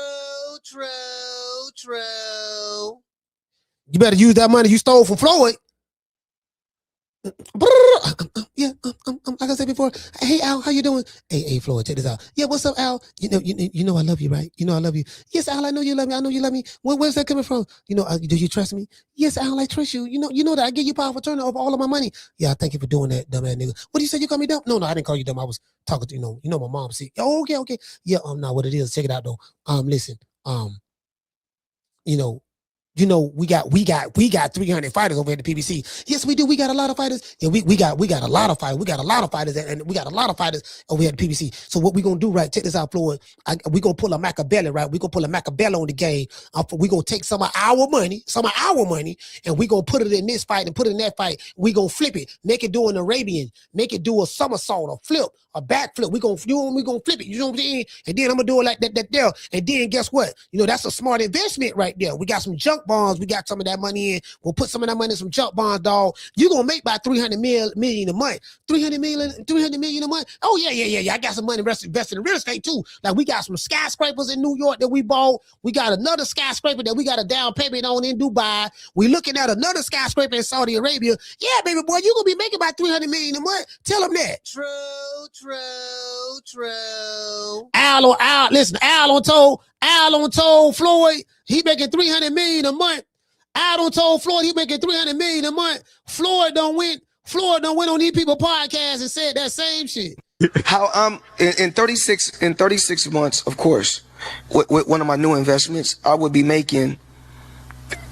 [SPEAKER 2] You better use that money you stole from Floyd. Yeah, like I said before. Hey Al, how you doing? Hey Floyd, check this out. Yeah, what's up, Al? You know I love you, right? You know I love you. Yes, Al, I know you love me. I know you love me. Where's that coming from? You know, do you trust me? Yes, Al, I trust you. You know that I give you power of attorney over all of my money. Yeah, thank you for doing that, dumb ass nigga. What do you say? You call me dumb? No, I didn't call you dumb. I was talking to you know my mom. See, oh, okay. Yeah, now what it is? Check it out though. Listen, you know, we got 300 fighters over at the PBC. Yes, we do. We got a lot of fighters. Yeah, we got a lot of fighters. We got a lot of fighters, and we got a lot of fighters over at the PBC. So what we gonna do, right? Check this out, Floyd. We gonna pull a Machiavelli, right? We gonna pull a Machiavelli on the game. We gonna take some of our money, and we gonna put it in this fight and put it in that fight. We gonna flip it, make it do an Arabian, make it do a somersault, a flip, a backflip. We gonna flip it. You know what I'm saying? And then I'm gonna do it like that there. And then guess what? You know, that's a smart investment right there. We got some junk junk bonds. We got some of that money in. We'll put some of that money in some junk bonds, dog. You're going to make about $300 million a month. $300 million a month? Oh, yeah. I got some money invested in real estate, too. Like, we got some skyscrapers in New York that we bought. We got another skyscraper that we got a down payment on in Dubai. We looking at another skyscraper in Saudi Arabia. Yeah, baby boy, you're going to be making about $300 million a month. Tell them that.
[SPEAKER 13] True.
[SPEAKER 2] Al on told Floyd he making $300 million a month. Al on told Floyd he making $300 million a month. Floyd done went on these people podcasts and said that same shit.
[SPEAKER 8] How in 36 months, of course, with one of my new investments, I would be making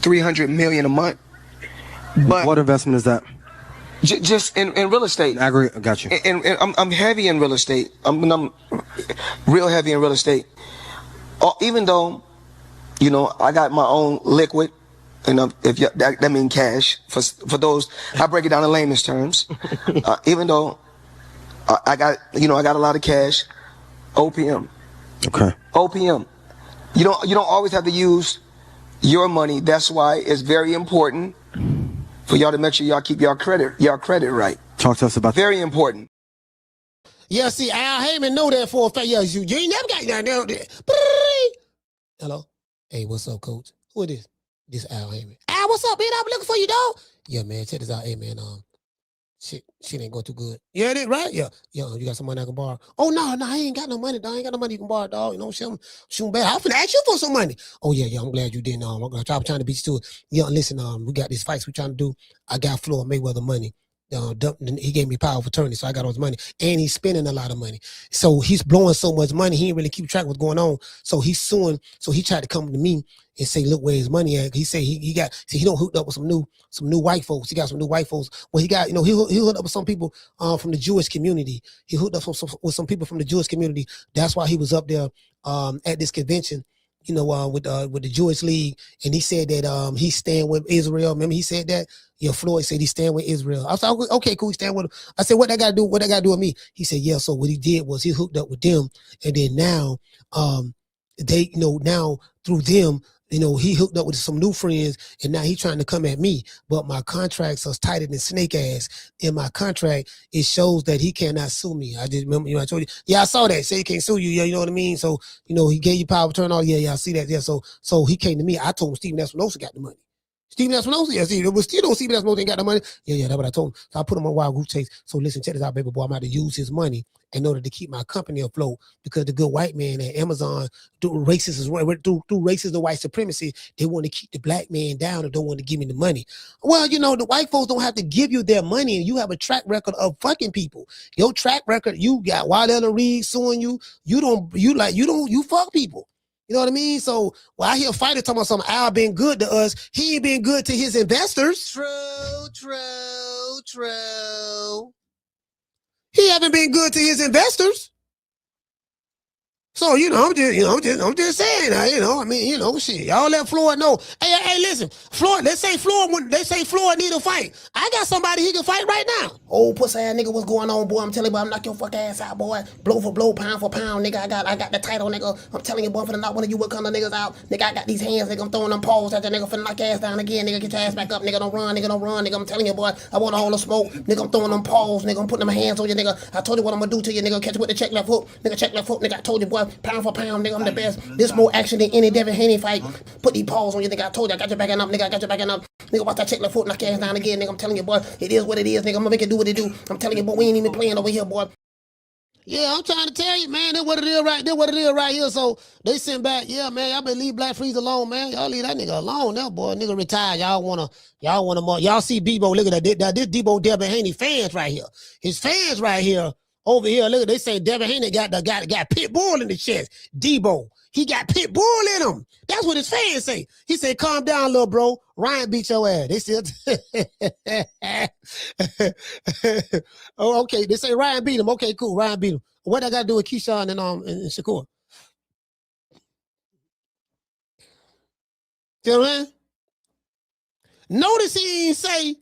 [SPEAKER 8] $300 million a month. But
[SPEAKER 9] what investment is that?
[SPEAKER 8] Just in real estate.
[SPEAKER 9] I got you.
[SPEAKER 8] And I'm heavy in real estate. I'm real heavy in real estate. Even though, I got my own liquid, that means cash. For those, I break it down in layman's terms. Even though I got a lot of cash, OPM.
[SPEAKER 9] Okay.
[SPEAKER 8] OPM. You don't always have to use your money. That's why it's very important for y'all to make sure y'all keep y'all credit right.
[SPEAKER 9] Talk to us about
[SPEAKER 8] very important.
[SPEAKER 2] Yeah, see, Al Heyman know that for a fact. Yeah, you ain't never got that down there. Hello? Hey, what's up, coach? Who it is? This Al Heyman. Al, what's up, man? I'm looking for you, dog. Yeah, man, check this out. Hey, man, shit ain't going too good. Yeah, it is, right? Yeah, you got some money I can borrow? Oh, no, I ain't got no money, dog. I ain't got no money you can borrow, dog. Shoot bad. I'm finna ask you for some money. Oh, yeah, I'm glad you didn't. I'm trying to beat you to it. Yeah, listen, we got these fights we trying to do. I got Floyd Mayweather money. He gave me power of attorney, so I got all his money. And he's spending a lot of money. So he's blowing so much money, he ain't really keep track of what's going on. So he's suing. So he tried to come to me and say, look where his money at. He said he don't hooked up with some new white folks. He got some new white folks. Well, he got, he hooked up with some people from the Jewish community. He hooked up with some people from the Jewish community. That's why he was up there at this convention, with the Jewish League, and he said that he's staying with Israel. Remember, he said that. Yeah, Floyd said he's staying with Israel. I was like, okay, cool, he's staying with him. I said, what that got to do with me? He said, yeah. So what he did was he hooked up with them, and then now, they, now through them, he hooked up with some new friends, and now he's trying to come at me. But my contracts are tighter than snake ass. In my contract, it shows that he cannot sue me. I just remember, I told you, yeah, I saw that. Say he can't sue you. Yeah, you know what I mean? So, he gave you power of attorney. Oh, yeah, I see that. Yeah, so he came to me. I told him Stephen Espinosa got the money. Stephen Espinosa, yeah, see, but still don't Stephen Espinosa ain't got the money. Yeah, that's what I told him. So I put him on Wild Goose Chase. So listen, check this out, baby boy. I'm about to use his money in order to keep my company afloat, because the good white man at Amazon, through racism and white supremacy, they want to keep the black man down and don't want to give me the money. Well, the white folks don't have to give you their money, and you have a track record of fucking people. Your track record, you got Wild Ellen Reed suing you. You fuck people. You know what I mean? So I hear fighters talking about something, Al been good to us. He ain't been good to his investors.
[SPEAKER 13] True.
[SPEAKER 2] He haven't been good to his investors. So, I'm just saying, shit. Y'all let Floyd know. Hey, listen, Floyd, they say Floyd need a fight. I got somebody he can fight right now. Oh, pussy ass nigga, what's going on, boy? I'm telling you, boy, I'm knock your fuck ass out, boy. Blow for blow, pound for pound, nigga. I got the title, nigga. I'm telling you, boy, I'm finna knock one of you what kind of niggas out. Nigga, I got these hands, nigga. I'm throwing them paws at that nigga, finna knock your ass down again, nigga. Get your ass back up, nigga. Don't run, nigga. I'm telling you, boy, I want a hole of smoke. Nigga, I'm throwing them paws, nigga. I'm putting them hands on you, nigga. I told you what I'm gonna do to you, nigga. Catch you with the check left hook. Nigga, I told you, boy, pound for pound, nigga. I'm the best. This more action than any Devin Haney fight. Put these paws on you, nigga. I told you, I got your backing up, nigga. I got your backing up. Nigga, watch that check left foot, knock your ass down again, nigga. I'm telling you, boy, it is what it is, nigga. I'm gonna make it do what it do. I'm telling you, boy, we ain't even playing over here, boy. Yeah, I'm trying to tell you, man, that's what it is right here. So they sent back, yeah, man, y'all better leave Black Freeze alone, man. Y'all leave that nigga alone now, boy. Nigga retired. Y'all wanna more. Y'all see Deebo, look at that. This Deebo Devin Haney fans right here. His fans right here, over here, look, they say Devin Haney got pit bull in the chest. Deebo. He got pit bull in him. That's what his fans say. He said, calm down, little bro. Ryan beat your ass. They said, oh, okay. They say Ryan beat him. Okay, cool. Ryan beat him. What I got to do with Keyshawn and Shakur? You know what I mean? Notice he ain't say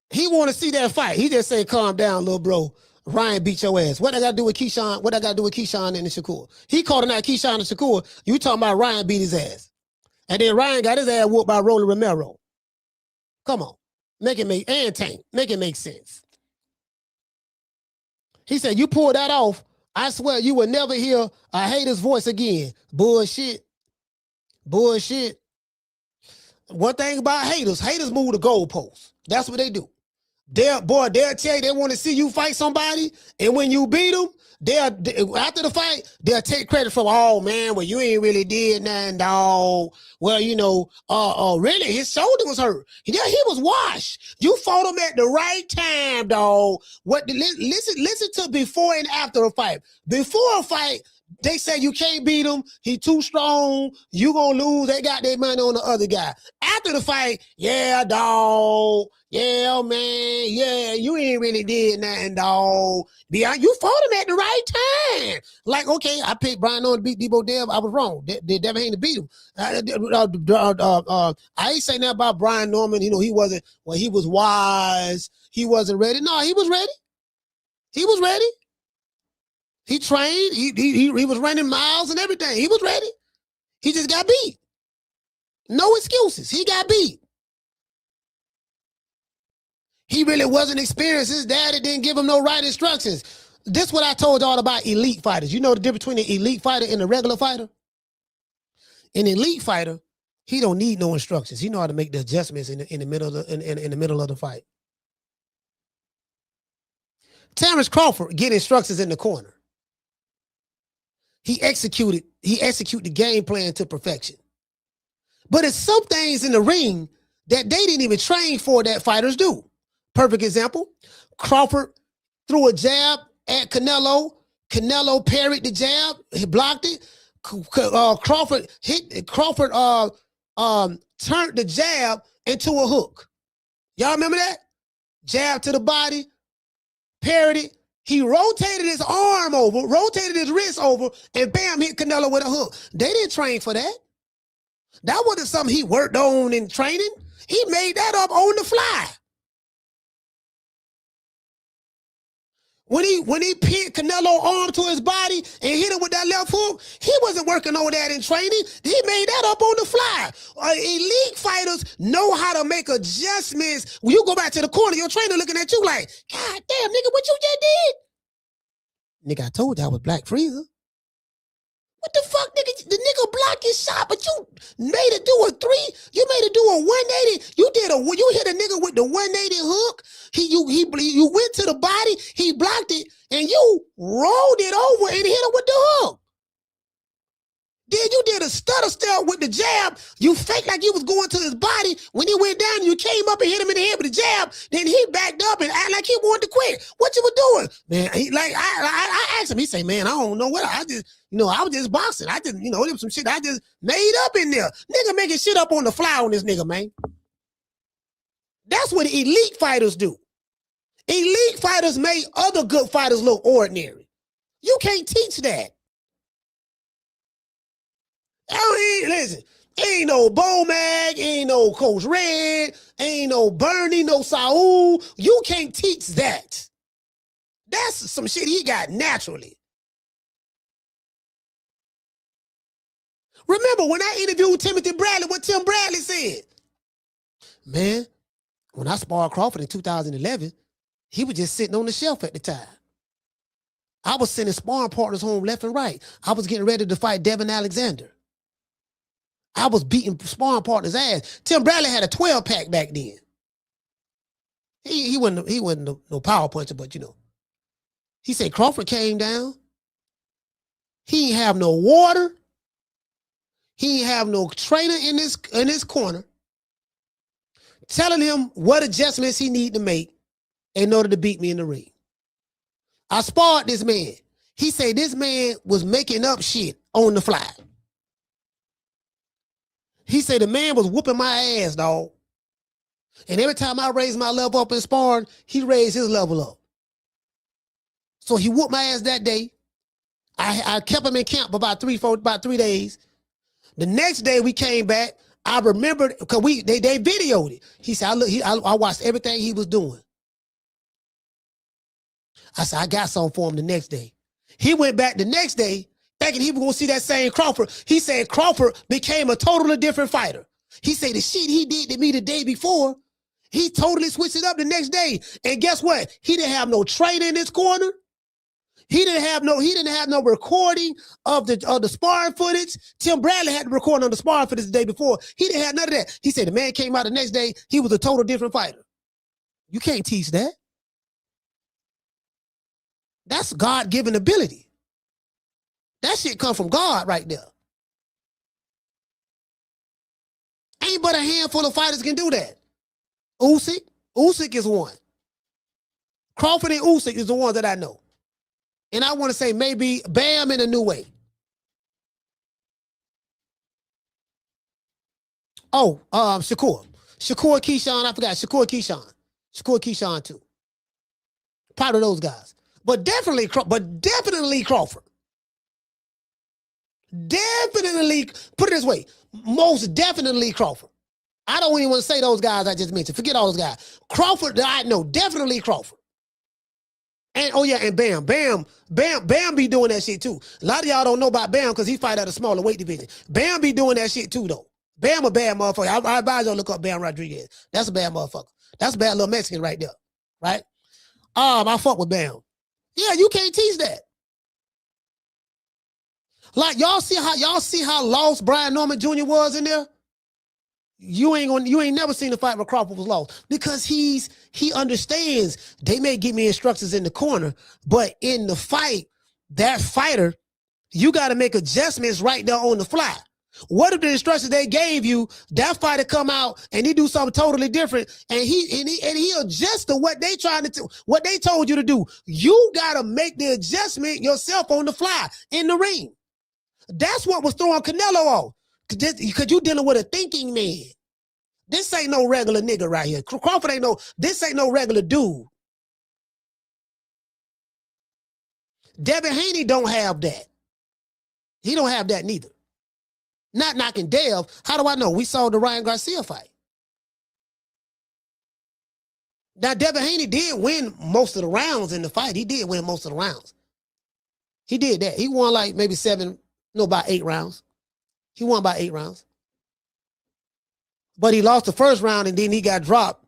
[SPEAKER 2] he want to see that fight. He just say, calm down, little bro. Ryan beat your ass. What I got to do with Keyshawn? What I got to do with Keyshawn and Shakur? He called him out Keyshawn and Shakur. You talking about Ryan beat his ass. And then Ryan got his ass whooped by Rolly Romero. Come on. Make it make, and Tank. Make it make sense. He said, you pull that off, I swear you will never hear a hater's voice again. Bullshit. Bullshit. One thing about haters move the goalposts. That's what they do. They'll tell you they want to see you fight somebody, and when you beat them, after the fight, they'll take credit from, oh man, well, you ain't really did nothing, dog. Well, really, his shoulder was hurt. He was washed. You fought him at the right time, dog. Listen to before and after a fight. Before a fight, they say you can't beat him. He too strong. You gonna lose. They got their money on the other guy. After the fight, yeah, dog. Yeah, man. Yeah, you ain't really did nothing, dog. You fought him at the right time. Like, okay, I picked Brian Norman to beat Deebo Dev. I was wrong. Devin Haney beat him. I ain't saying that about Brian Norman. He was wise. He wasn't ready. No, he was ready. He was ready. He trained. He was running miles and everything. He was ready. He just got beat. No excuses. He got beat. He really wasn't experienced. His daddy didn't give him no right instructions. This is what I told y'all about elite fighters. You know the difference between an elite fighter and a regular fighter? An elite fighter, he don't need no instructions. He know how to make the adjustments in the middle of the fight. Terrence Crawford get instructions in the corner. He executed the game plan to perfection. But it's some things in the ring that they didn't even train for that fighters do. Perfect example, Crawford threw a jab at Canelo. Canelo parried the jab. He blocked it. Crawford turned the jab into a hook. Y'all remember that? Jab to the body, parried it. He rotated his arm over, rotated his wrist over, and bam, hit Canelo with a hook. They didn't train for that. That wasn't something he worked on in training. He made that up on the fly. When he pinned Canelo arm to his body and hit him with that left hook, he wasn't working on that in training. He made that up on the fly. Elite fighters know how to make adjustments. When you go back to the corner, your trainer looking at you like, God damn, nigga, what you just did? Nigga, I told you I was Black Freezer. What the fuck, nigga? The nigga blocked his shot, but you made it do a 3. You made it do a 180. You hit a nigga with the 180 hook. You went to the body, he blocked it, and you rolled it over and hit him with the hook. Then you did a stutter step with the jab. You faked like you was going to his body. When he went down, you came up and hit him in the head with the jab. Then he backed up and acted like he wanted to quit. What you were doing? Man, I asked him, he say, man, I don't know what I was just boxing. I just, there was some shit I just made up in there. Nigga making shit up on the fly on this nigga, man. That's what elite fighters do. Elite fighters make other good fighters look ordinary. You can't teach that. Listen, ain't no Bo-Mag, ain't no Coach Red, ain't no Bernie, no Saul. You can't teach that. That's some shit he got naturally. Remember when I interviewed Timothy Bradley, what Tim Bradley said? Man, when I sparred Crawford in 2011, he was just sitting on the shelf at the time. I was sending sparring partners home left and right. I was getting ready to fight Devin Alexander. I was beating sparring partners' ass. Tim Bradley had a 12-pack back then. He wasn't no power puncher, but he said Crawford came down. He ain't have no water. He ain't have no trainer in his corner telling him what adjustments he need to make in order to beat me in the ring. I sparred this man. He said this man was making up shit on the fly. He said the man was whooping my ass, dog. And every time I raised my level up in sparring, he raised his level up. So he whooped my ass that day. I kept him in camp for about 3 days. The next day we came back. I remembered because they videoed it. He said, I watched everything he was doing. I said, I got something for him the next day. He went back the next day, thinking he was going to see that same Crawford. He said Crawford became a totally different fighter. He said the shit he did to me the day before, he totally switched it up the next day. And guess what? He didn't have no trainer in his corner. He didn't have no recording of the sparring footage. Tim Bradley had to record on the sparring footage the day before. He didn't have none of that. He said the man came out the next day, he was a total different fighter. You can't teach that. That's God-given ability. That shit come from God right there. Ain't but a handful of fighters can do that. Usyk is one. Crawford and Usyk is the ones that I know. And I want to say maybe Bam in a new way. Oh, Shakur Keyshawn, I forgot. Shakur Keyshawn too. Part of those guys. But definitely Crawford. Definitely, put it this way, most definitely Crawford. I don't even want to say those guys I just mentioned. Forget all those guys. Crawford, I know, definitely Crawford. And oh yeah, and Bam be doing that shit too. A lot of y'all don't know about Bam because he fight at a smaller weight division. Bam be doing that shit too though. Bam a bad motherfucker. I advise y'all to look up Bam Rodriguez. That's a bad motherfucker. That's a bad little Mexican right there. Right? I fuck with Bam. Yeah, you can't teach that. Like y'all see how lost Brian Norman Jr. was in there? You ain't never seen a fight where Crawford was lost because he understands they may give me instructions in the corner, but in the fight, that fighter, you got to make adjustments right there on the fly. What if the instructions they gave you, that fighter come out and he do something totally different, and he adjusts to what they trying to do, what they told you to do? You got to make the adjustment yourself on the fly in the ring. That's what was throwing Canelo off. Because you dealing with a thinking man. This ain't no regular nigga right here. Crawford this ain't no regular dude. Devin Haney don't have that. He don't have that neither. Not knocking Dev. How do I know? We saw the Ryan Garcia fight. Now, Devin Haney did win most of the rounds in the fight. He did win most of the rounds. He did that. He won like maybe about 8 rounds. He won by 8 rounds. But he lost the first round and then he got dropped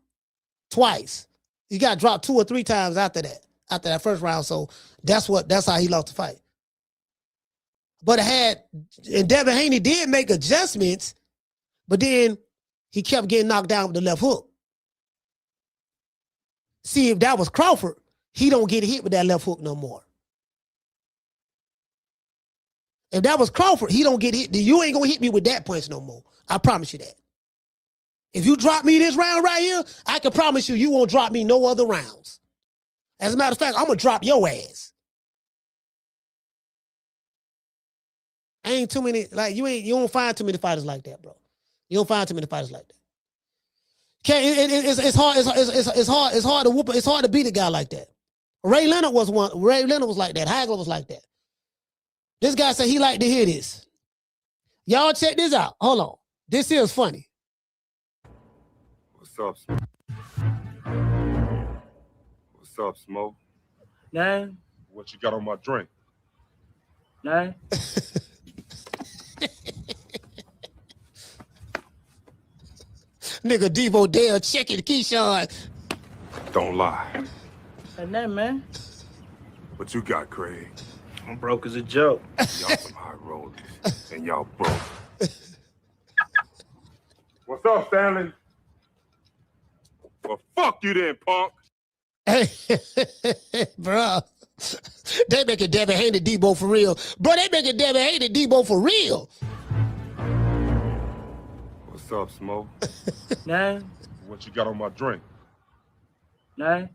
[SPEAKER 2] twice. He got dropped 2 or 3 times after that first round. So that's how he lost the fight. But and Devin Haney did make adjustments, but then he kept getting knocked down with the left hook. See, if that was Crawford, he don't get hit with that left hook no more. If that was Crawford, he don't get hit. You ain't gonna hit me with that punch no more. I promise you that. If you drop me this round right here, I can promise you won't drop me no other rounds. As a matter of fact, I'm gonna drop your ass. Ain't too many, like you don't find too many fighters like that, bro. You don't find too many fighters like that. It's hard to whoop. It's hard to beat a guy like that. Ray Leonard was one. Ray Leonard was like that. Hagler was like that. This guy said he liked to hear this. Y'all check this out. Hold on. This is funny.
[SPEAKER 18] What's up, Smoke? What's up, Smoke?
[SPEAKER 7] Nah.
[SPEAKER 18] What you got on my drink?
[SPEAKER 7] Nah.
[SPEAKER 2] Nigga Deebo Dale checking Keyshawn.
[SPEAKER 18] Don't lie.
[SPEAKER 7] And that, man.
[SPEAKER 18] What you got, Craig?
[SPEAKER 7] I'm broke as a joke.
[SPEAKER 18] Y'all some high rollers, and y'all broke. What's up, Stanley? Well, fuck you then, punk.
[SPEAKER 2] Hey, bro. They making Devin Haney Deebo for real. Bro, they making Devin Haney Deebo for real.
[SPEAKER 18] What's up, Smoke?
[SPEAKER 7] Nah.
[SPEAKER 18] What you got on my drink?
[SPEAKER 7] Nah.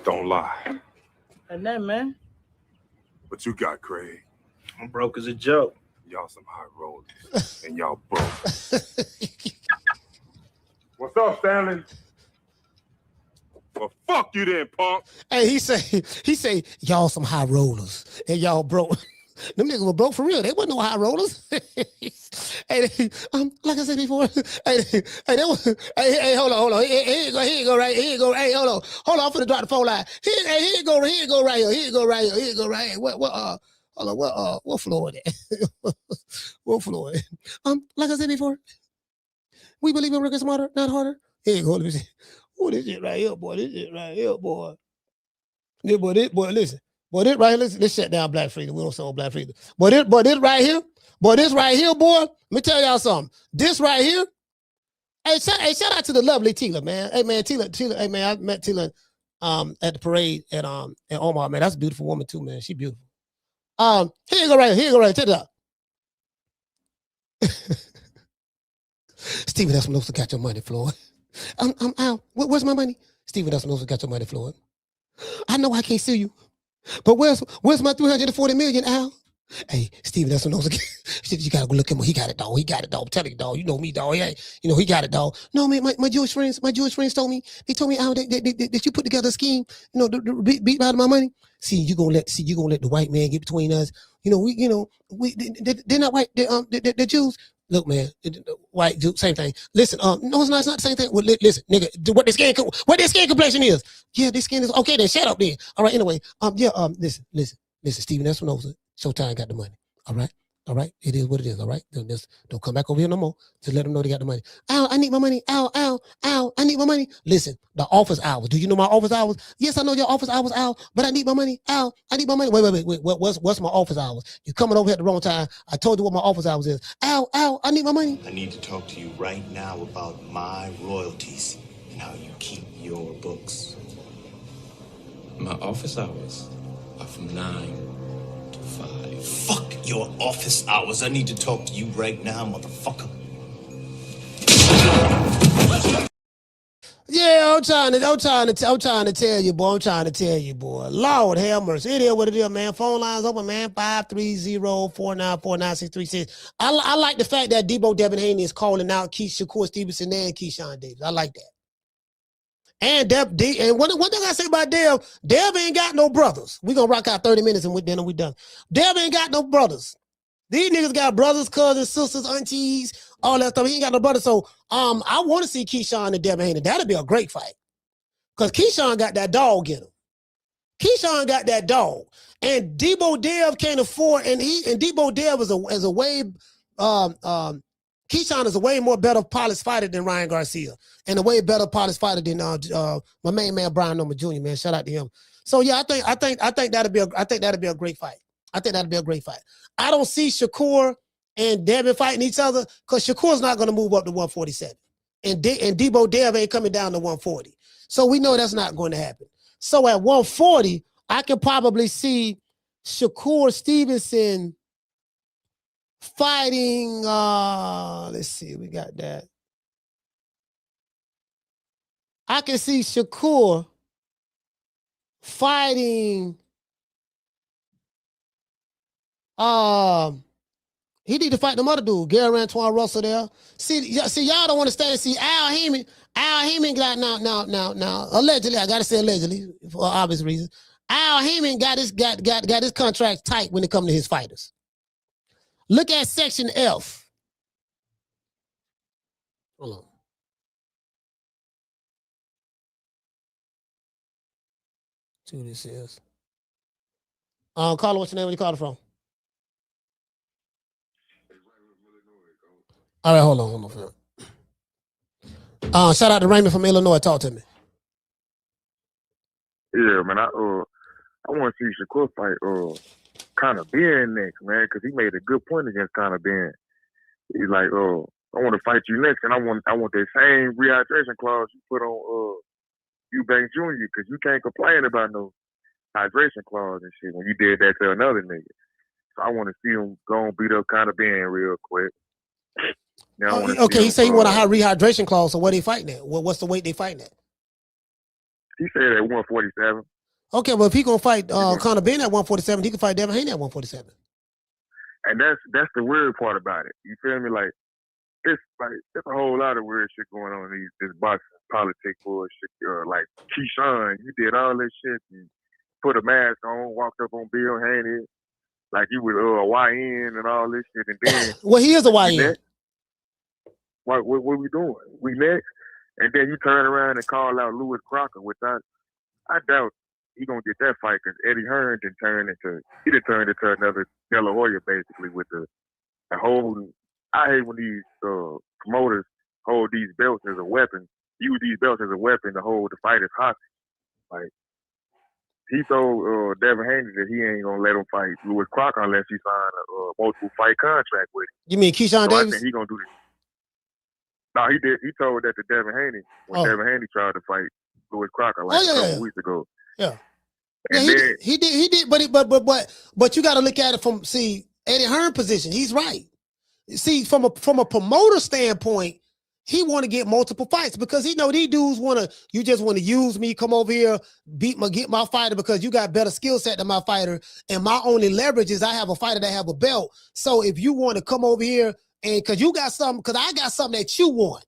[SPEAKER 18] Don't lie.
[SPEAKER 7] And that, man.
[SPEAKER 18] What you got, Craig?
[SPEAKER 7] I'm broke as a joke.
[SPEAKER 18] Y'all some high rollers, and y'all broke. What's up, Stanley? Well, fuck you then, punk.
[SPEAKER 2] Hey, he say, y'all some high rollers, and y'all broke. Them niggas were broke for real. They wasn't no high rollers. Hey, like I said before, hold on. Here you go, right. Here you go. Hey, hold on. I'm finna drop the phone line. Here you go right here. Here you go right here. Hold on. What floor is that? What floor? Like I said before, we believe in working smarter, not harder. Here you go. Let me see. Oh, this shit right here, boy. This boy, listen. Boy, this right here, let's shut down Black Freedom. We don't sell Black Freedom. Boy, this right here, boy, let me tell y'all something. This right here, hey, shout out to the lovely Tila, man. Hey, man, Tila, hey, man, I met Tila at the parade at Omaha, man. That's a beautiful woman, too, man. She beautiful. Here you go right here. Check it out. Steven Espinosa got your money, Floyd. I'm out. Where's my money? Steven Espinosa got your money, Floyd. I know I can't sue you, but where's my $340 million, Al? Hey, Steven Espinosa, you gotta go look at him. He got it, dog. I'm telling you, dog. You know me, dog. He got it, dog. No, man, my Jewish friends told me, Al, that you put together a scheme, to beat out of my money. See, you gonna let the white man get between us. They're not white. They're Jews. Look, man, white Jew, same thing. Listen, no, it's not the same thing. Well, listen, nigga, what their skin complexion is. Yeah, their skin is okay. Then shut up, then. All right. Anyway, listen, Steven Espinosa. Showtime got the money. All right. It is what it is. All right. Don't come back over here no more. Just let them know they got the money. Al, I need my money. Al, I need my money. Listen, the office hours. Do you know my office hours? Yes, I know your office hours, Al, but I need my money. Al, I need my money. Wait. What's my office hours? You're coming over here at the wrong time. I told you what my office hours is. Al, I need my money.
[SPEAKER 19] I need to talk to you right now about my royalties and how you keep your books.
[SPEAKER 20] My office hours are from 9 to 5.
[SPEAKER 19] Fuck your office hours. I need to talk to you right now, motherfucker.
[SPEAKER 2] Yeah, I'm trying to tell you, boy. Lord have mercy. It is what it is, man. Phone lines open, man. 530-494-9636. I like the fact that Deebo Devin Haney is calling out Shakur Stevenson and Keyshawn Davis. I like that. And one thing I say about Dev ain't got no brothers. We gonna rock out 30 minutes and then we done. Dev ain't got no brothers. These niggas got brothers, cousins, sisters, aunties, all that stuff. He ain't got no brothers. So I want to see Keyshawn and Devin Haney. That'll be a great fight. Because Keyshawn got that dog in him. Keyshawn got that dog. And Deebo Dev can't afford, and Deebo Dev is a way Keyshawn is a way more better polished fighter than Ryan Garcia, and a way better polished fighter than my main man Brian Noma Jr. Man, shout out to him. So yeah, I think that'll be a great fight. I don't see Shakur and Devin fighting each other because Shakur's not going to move up to 147, and Deebo Dev ain't coming down to 140. So we know that's not going to happen. So at 140, I can probably see Shakur Stevenson fighting, let's see, we got that. I can see Shakur fighting, he need to fight them other dude, Gary Antoine Russell there. See, y'all don't understand. See, Al Heyman got now, allegedly, I gotta say allegedly for obvious reasons. Al Heyman got his contract tight when it comes to his fighters. Look at section F. Hold on. See what this is. Carla, what's your name? Where you calling from? All right, hold on. Shout out to Raymond from Illinois. Talk to me.
[SPEAKER 18] Yeah, man. I want to see Shakur fight Conor Ben next, man, because he made a good point against Conor Ben. He's like, I want to fight you next, and I want that same rehydration clause you put on Eubanks Jr. because you can't complain about no hydration clause and shit when you did that to another nigga. So I want to see him go and beat up Conor Ben real quick.
[SPEAKER 2] Okay, he said he want a high rehydration clause. So what are they fighting at? What's the weight they fighting at?
[SPEAKER 18] He said at 147.
[SPEAKER 2] Okay, well if he gonna fight Conor Ben at 147, he can fight Devin Haney at 147.
[SPEAKER 18] And that's the weird part about it. You feel me? Like it's a whole lot of weird shit going on in this boxing politics bullshit. Like Keyshawn, you did all this shit and put a mask on, walked up on Bill Haney like you was a YN and all this shit, and then
[SPEAKER 2] well, he is a YN.
[SPEAKER 18] what we doing? We next? And then you turn around and call out Louis Crocker, which I doubt he gonna get that fight because Eddie Hearn turned into another De La Hoya basically with the whole. I hate when these promoters hold these belts as a weapon, use these belts as a weapon to hold the fighters hostage. Like he told Devin Haney that he ain't gonna let him fight Louis Crocker unless he sign a multiple fight contract with him.
[SPEAKER 2] You mean Keyshawn Davis?
[SPEAKER 18] I think he gonna do this. No, he did. He told that to Devin Haney when Devin Haney tried to fight Louis Crocker a couple weeks ago.
[SPEAKER 2] Yeah.
[SPEAKER 18] And then,
[SPEAKER 2] he did, but you got to look at it from Eddie Hearn position. He's right. See, from a promoter standpoint, he want to get multiple fights because he know these dudes you just want to use me, come over here, get my fighter because you got better skill set than my fighter, and my only leverage is I have a fighter that have a belt. So if you want to come over here and because you got something, because I got something that you want,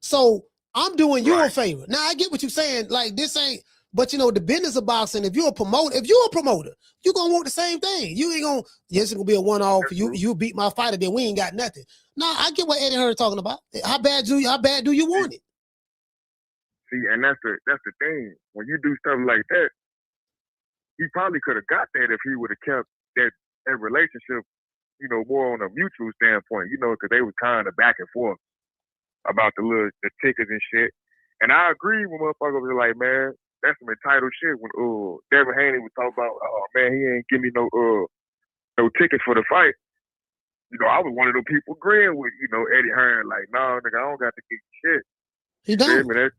[SPEAKER 2] so I'm doing you a favor. Now I get what you're saying. Like this ain't. But the business of boxing, if you're a promoter, you're gonna want the same thing. You ain't gonna, it's gonna be a one-off. You beat my fighter, then we ain't got nothing. No, I get what Eddie Hearn talking about. How bad do you want it?
[SPEAKER 18] See, and that's the thing. When you do stuff like that, he probably could have got that if he would have kept that relationship, more on a mutual standpoint, because they were kind of back and forth about the tickets and shit. And I agree when motherfuckers were like, man, that's some entitled shit when Devin Haney would talk about, oh man, he ain't give me no ticket for the fight. I was one of those people agreeing with, Eddie Hearn, like, no, nigga, I don't got to get shit.
[SPEAKER 2] He don't.
[SPEAKER 18] That's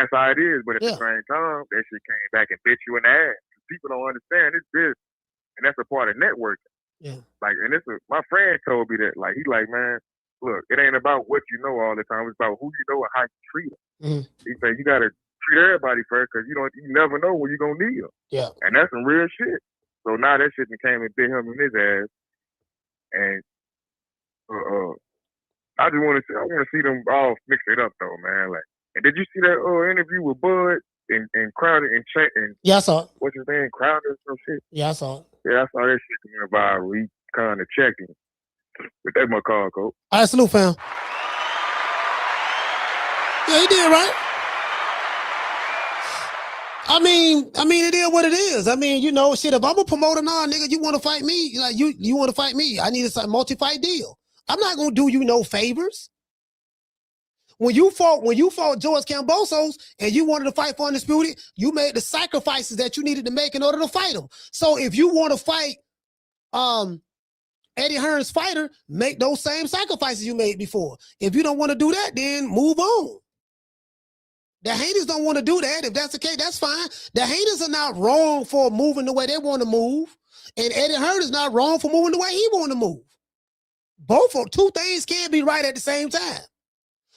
[SPEAKER 18] how it is. But at the same time, that shit came back and bit you in the ass. People don't understand this business, and that's a part of networking.
[SPEAKER 2] Yeah.
[SPEAKER 18] Like, and my friend told me that, like, he like, man, look, it ain't about what you know all the time. It's about who you know and how you treat them.
[SPEAKER 2] Mm-hmm.
[SPEAKER 18] He said you gotta treat everybody first because you never know when you're gonna need them.
[SPEAKER 2] Yeah.
[SPEAKER 18] And that's some real shit. So now that shit came and bit him in his ass. And I want to see them all mix it up though, man. Like, and did you see that interview with Bud and Crowder and Chet and
[SPEAKER 2] I saw it.
[SPEAKER 18] What's his name? Crowder or some shit?
[SPEAKER 2] Yeah, I saw it.
[SPEAKER 18] Yeah, I saw that shit coming viral. He kind of checked him. But that's my call, coach.
[SPEAKER 2] All right, salute, fam. Yeah, he did right. I mean, it is what it is. I mean, shit, if I'm a promoter now, nigga, you want to fight me? Like, you want to fight me? I need a multi-fight deal. I'm not going to do you no favors. When you fought George Kambosos and you wanted to fight for Undisputed, you made the sacrifices that you needed to make in order to fight him. So if you want to fight Eddie Hearn's fighter, make those same sacrifices you made before. If you don't want to do that, then move on. The haters don't want to do that. If that's the case, that's fine. The haters are not wrong for moving the way they want to move. And Eddie Hearn is not wrong for moving the way he want to move. Two things can't be right at the same time.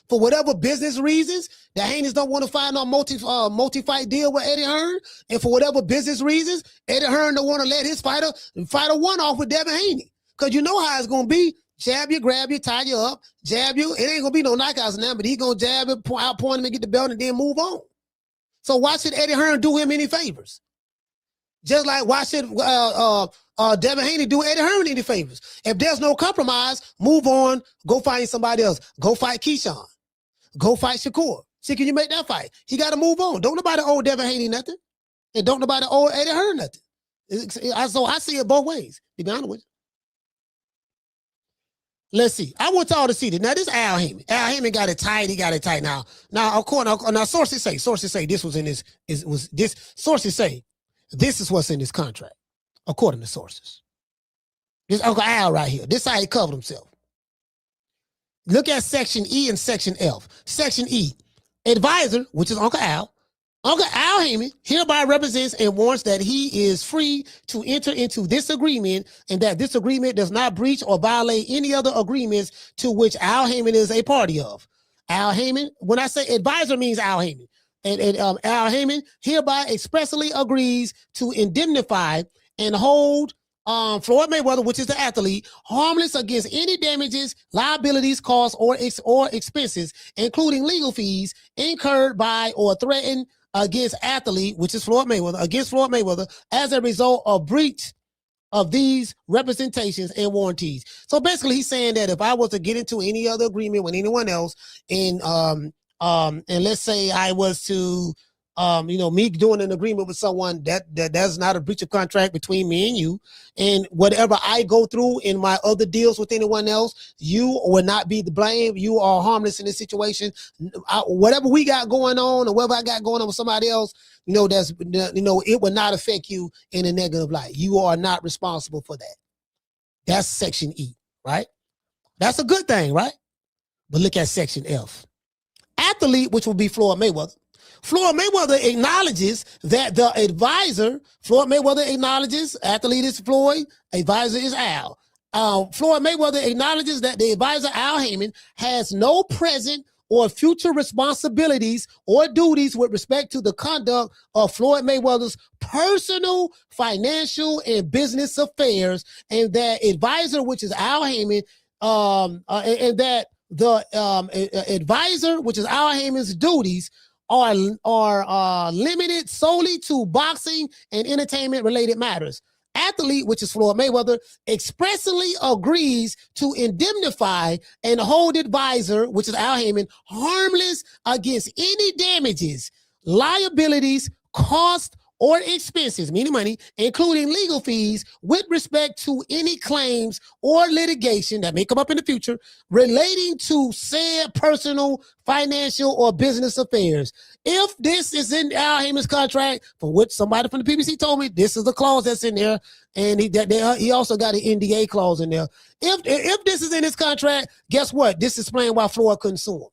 [SPEAKER 2] For whatever business reasons, the haters don't want to find a multi-fight deal with Eddie Hearn. And for whatever business reasons, Eddie Hearn don't want to let his fighter fight a one-off with Devin Haney. Because you know how it's going to be. Jab you, grab you, tie you up, jab you. It ain't going to be no knockouts now, but he's going to jab him, outpoint him, and get the belt and then move on. So why should Eddie Hearn do him any favors? Just like why should Devin Haney do Eddie Hearn any favors? If there's no compromise, move on, go find somebody else. Go fight Keyshawn. Go fight Shakur. See, can you make that fight? He got to move on. Don't nobody owe Devin Haney nothing. And don't nobody owe Eddie Hearn nothing. So I see it both ways, to be honest with you. Let's see. I want y'all to see this. Now, this is Al Heyman. Al Heyman got it tight. He got it tight now. Now, sources say this was in this. Sources say this is what's in this contract, according to sources. This Uncle Al right here. This is how he covered himself. Look at Section E and Section F. Section E, advisor, which is Uncle Al. Uncle Al Heyman hereby represents and warrants that he is free to enter into this agreement and that this agreement does not breach or violate any other agreements to which Al Heyman is a party of. Al Heyman, when I say advisor, means Al Heyman. And Al Heyman hereby expressly agrees to indemnify and hold Floyd Mayweather, which is the athlete, harmless against any damages, liabilities, costs, or expenses, including legal fees incurred by or threatened against athlete, which is Floyd Mayweather, as a result of breach of these representations and warranties. So basically he's saying that if I was to get into any other agreement with anyone else and let's say I was to me doing an agreement with someone that's not a breach of contract between me and you, and whatever I go through in my other deals with anyone else, you will not be the blame. You are harmless in this situation. Whatever we got going on or whatever I got going on with somebody else, it will not affect you in a negative light. You are not responsible for that. That's Section E, right? That's a good thing, right? But look at Section F. Athlete, which will be Floyd Mayweather. Floyd Mayweather acknowledges that the advisor, Floyd Mayweather acknowledges, athlete is Floyd, advisor is Al. Floyd Mayweather acknowledges that the advisor, Al Heyman, has no present or future responsibilities or duties with respect to the conduct of Floyd Mayweather's personal, financial, and business affairs, and that advisor, which is Al Heyman, and that the advisor, which is Al Heyman's duties, are limited solely to boxing and entertainment-related matters. Athlete, which is Floyd Mayweather, expressly agrees to indemnify and hold advisor, which is Al Heyman, harmless against any damages, liabilities, costs, or expenses, meaning money, including legal fees, with respect to any claims or litigation that may come up in the future relating to said personal, financial, or business affairs. If this is in Al Heyman's contract, for which somebody from the PBC told me this is the clause that's in there, and he also got an NDA clause in there. If this is in his contract, guess what? This explains why Floyd couldn't sue him.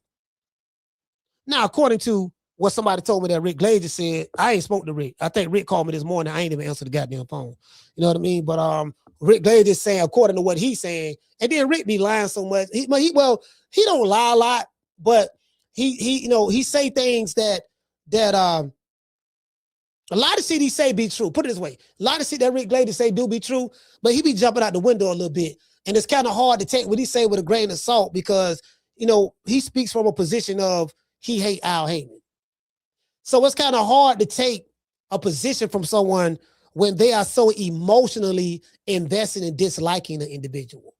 [SPEAKER 2] Now, according to what somebody told me that Rick Glazer said, I ain't spoke to Rick. I think Rick called me this morning. I ain't even answered the goddamn phone. You know what I mean? But Rick Glazer is saying, according to what he's saying, and then Rick be lying so much. He don't lie a lot, but he say things that a lot of shit he say be true. Put it this way. A lot of shit that Rick Glazer say do be true, but he be jumping out the window a little bit. And it's kind of hard to take what he say with a grain of salt because, he speaks from a position of he hate Al Heyman. So it's kind of hard to take a position from someone when they are so emotionally invested in disliking the individual.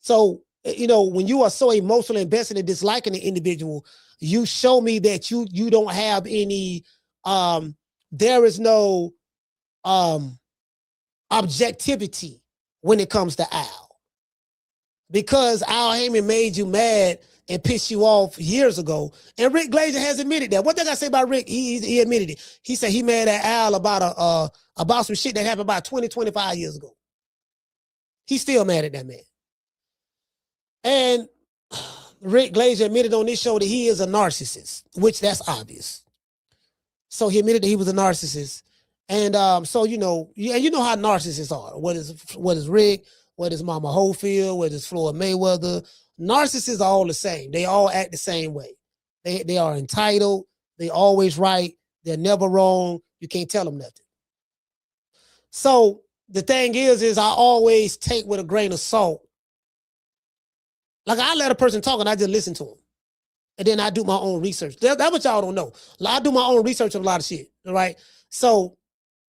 [SPEAKER 2] So, when you are so emotionally invested in disliking the individual, you show me that you don't have any, there is no objectivity when it comes to Al. Because Al Heyman made you mad and pissed you off years ago. And Rick Glazer has admitted that. What did I say about Rick? He admitted it. He said he mad at Al about some shit that happened about 20, 25 years ago. He's still mad at that man. And Rick Glazer admitted on this show that he is a narcissist, which that's obvious. So he admitted that he was a narcissist. And so, you know how narcissists are. What is Rick? What is Mama Holyfield? What is Floyd Mayweather? Narcissists are all the same. They all act the same way. They are entitled. They always right. They're never wrong. You can't tell them nothing. So the thing is I always take with a grain of salt. Like I let a person talk and I just listen to them. And then I do my own research. That's what y'all don't know. I do my own research on a lot of shit. All right. So,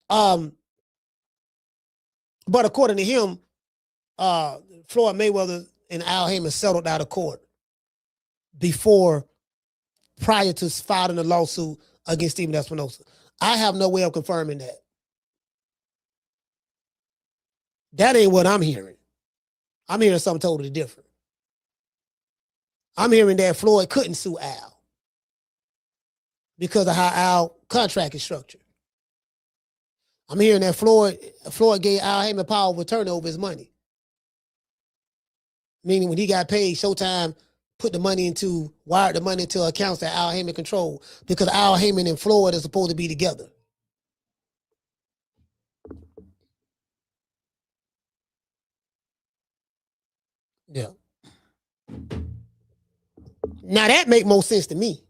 [SPEAKER 2] but according to him, Floyd Mayweather and Al Heyman settled out of court prior to filing a lawsuit against Stephen Espinosa. I have no way of confirming that. That ain't what I'm hearing. I'm hearing something totally different. I'm hearing that Floyd couldn't sue Al because of how Al contract is structured. I'm hearing that Floyd gave Al Heyman power of attorney over his money. Meaning when he got paid, Showtime wired the money into accounts that Al Heyman controlled because Al Heyman and Floyd are supposed to be together. Yeah. Now that make more sense to me.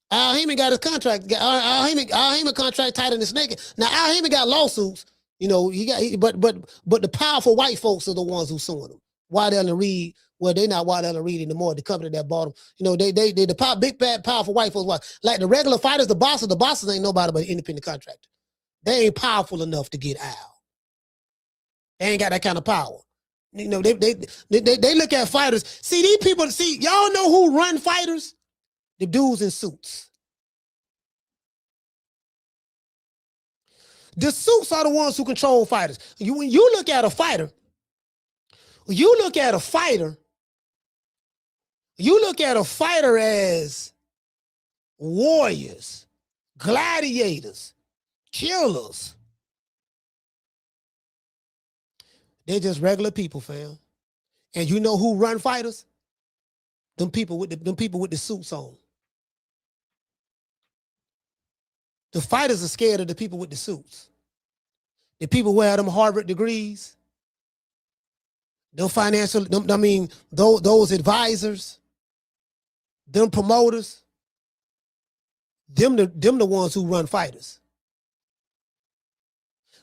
[SPEAKER 2] Al Heyman got his contract. Al Heyman contract tighter than snake. Now Al Heyman got lawsuits. But the powerful white folks are the ones who suing him. Waddell and Reed, well, they're not Waddell and Reed anymore. The company that bought them, the big bad powerful white folks. Like the regular fighters, the bosses ain't nobody but an independent contractor. They ain't powerful enough to get Al. They ain't got that kind of power. You know, they look at fighters. See, these people, y'all know who run fighters? The dudes in suits. The suits are the ones who control fighters. When you look at a fighter, you look at a fighter as warriors, gladiators, killers. They're just regular people, fam. And you know who run fighters? Them people with the suits on. The fighters are scared of the people with the suits. The people who have them Harvard degrees, those advisors, them promoters, them the ones who run fighters.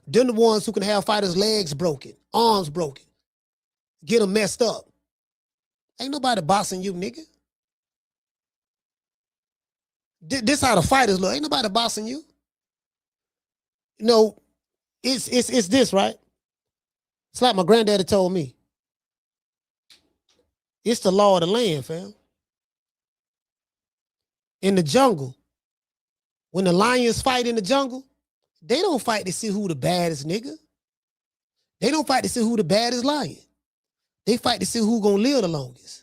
[SPEAKER 2] Them the ones who can have fighters' legs broken, arms broken, get them messed up. Ain't nobody boxing you, nigga. This how the fighters look. Ain't nobody boxing you. You know, it's this, right? It's like my granddaddy told me. It's the law of the land, fam. In the jungle, when the lions fight in the jungle, they don't fight to see who the baddest nigga. They don't fight to see who the baddest lion. They fight to see who gonna live the longest.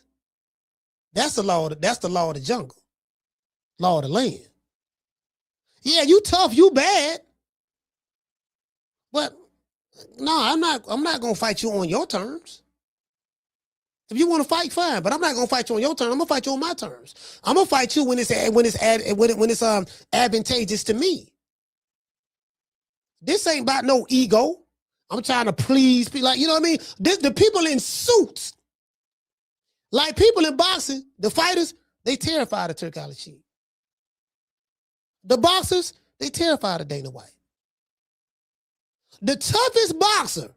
[SPEAKER 2] That's the law of the jungle. Law of the land. Yeah, you tough, you bad. But no, I'm not gonna fight you on your terms. If you want to fight, fine, but I'm not gonna fight you on your terms. I'm gonna fight you on my terms. I'm gonna fight you when it's advantageous to me. This ain't about no ego. I'm trying to please people, like, you know what I mean? The people in suits, like people in boxing, the fighters, they terrified of Turk Ali Sheik. The boxers, they terrified of Dana White. The toughest boxer,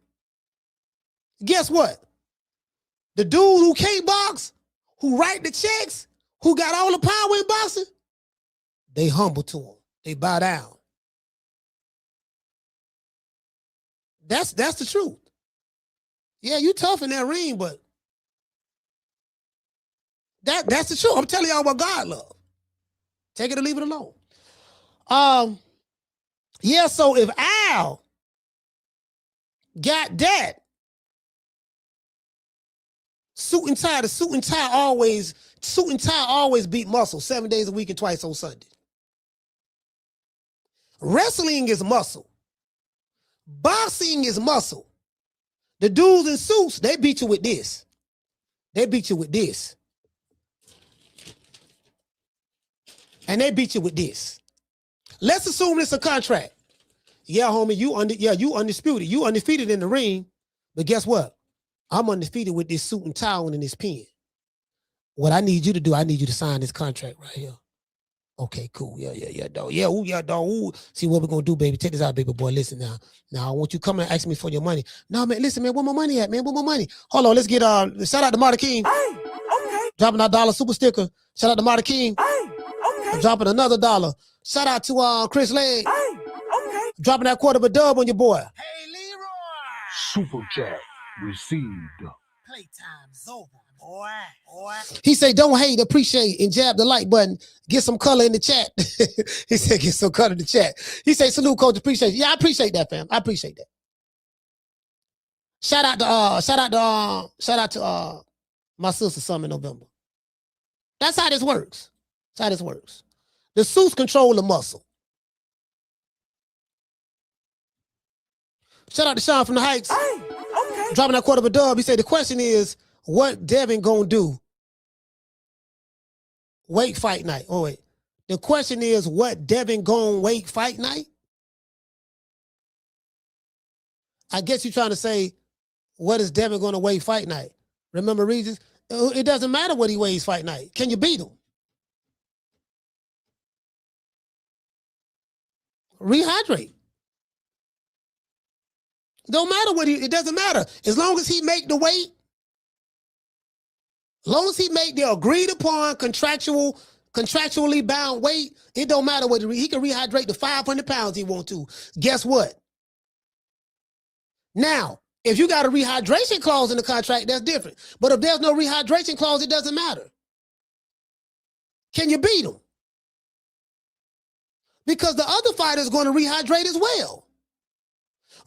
[SPEAKER 2] guess what? The dude who can't box, who write the checks, who got all the power in boxing, they humble to him. They bow down. That's the truth. Yeah, you tough in that ring, but that's the truth. I'm telling y'all what God loves. Take it or leave it alone. Yeah, so if Al got that, suit and tie always beat muscle 7 days a week and twice on Sunday. Wrestling is muscle. Boxing is muscle. The dudes in suits, they beat you with this. They beat you with this. And they beat you with this. Let's assume it's a contract. Yeah, homie, you undisputed. You undefeated in the ring. But guess what? I'm undefeated with this suit and tie on and this pen. What I need you to do, I need you to sign this contract right here. Okay, cool. Yeah, dog. Yeah, dog. Ooh. See what we're gonna do, baby. Take this out, baby boy. Listen now. Now I want you come and ask me for your money. No, man, listen, man, where my money at, man? Where my money? Hold on, let's get shout out to Marta King. Hey, okay. Dropping our $1 super sticker. Shout out to Marta King. Hey, okay. I'm dropping another $1. Shout out to Chris Legg. Hey, okay. Dropping that quarter of a dub on your boy.
[SPEAKER 12] Hey, Leroy.
[SPEAKER 5] Super chat received.
[SPEAKER 12] Playtime's over, boy.
[SPEAKER 2] He said, don't hate, appreciate, and jab the like button. Get some color in the chat. He said, get some color in the chat. He said, salute, coach, appreciate. Yeah, I appreciate that, fam. I appreciate that. Shout out to my sister some in November. That's how this works. That's how this works. The suits control the muscle. Shout out to Sean from the Heights. Hey, okay. Dropping that quarter of a dub. He said, the question is, what Devin gonna do? Wait fight night. Oh, wait. The question is, what Devin gonna wait fight night? I guess you're trying to say, what is Devin gonna wait fight night? Remember Regis? It doesn't matter what he weighs fight night. Can you beat him? Rehydrate. Don't matter what it doesn't matter. As long as he make the weight, as long as he make the agreed upon contractually bound weight, it don't matter what he can rehydrate the 500 pounds he want to. Guess what? Now, If you got a rehydration clause in the contract, that's different. But if there's no rehydration clause, it doesn't matter. Can you beat him? Because the other fighter is going to rehydrate as well.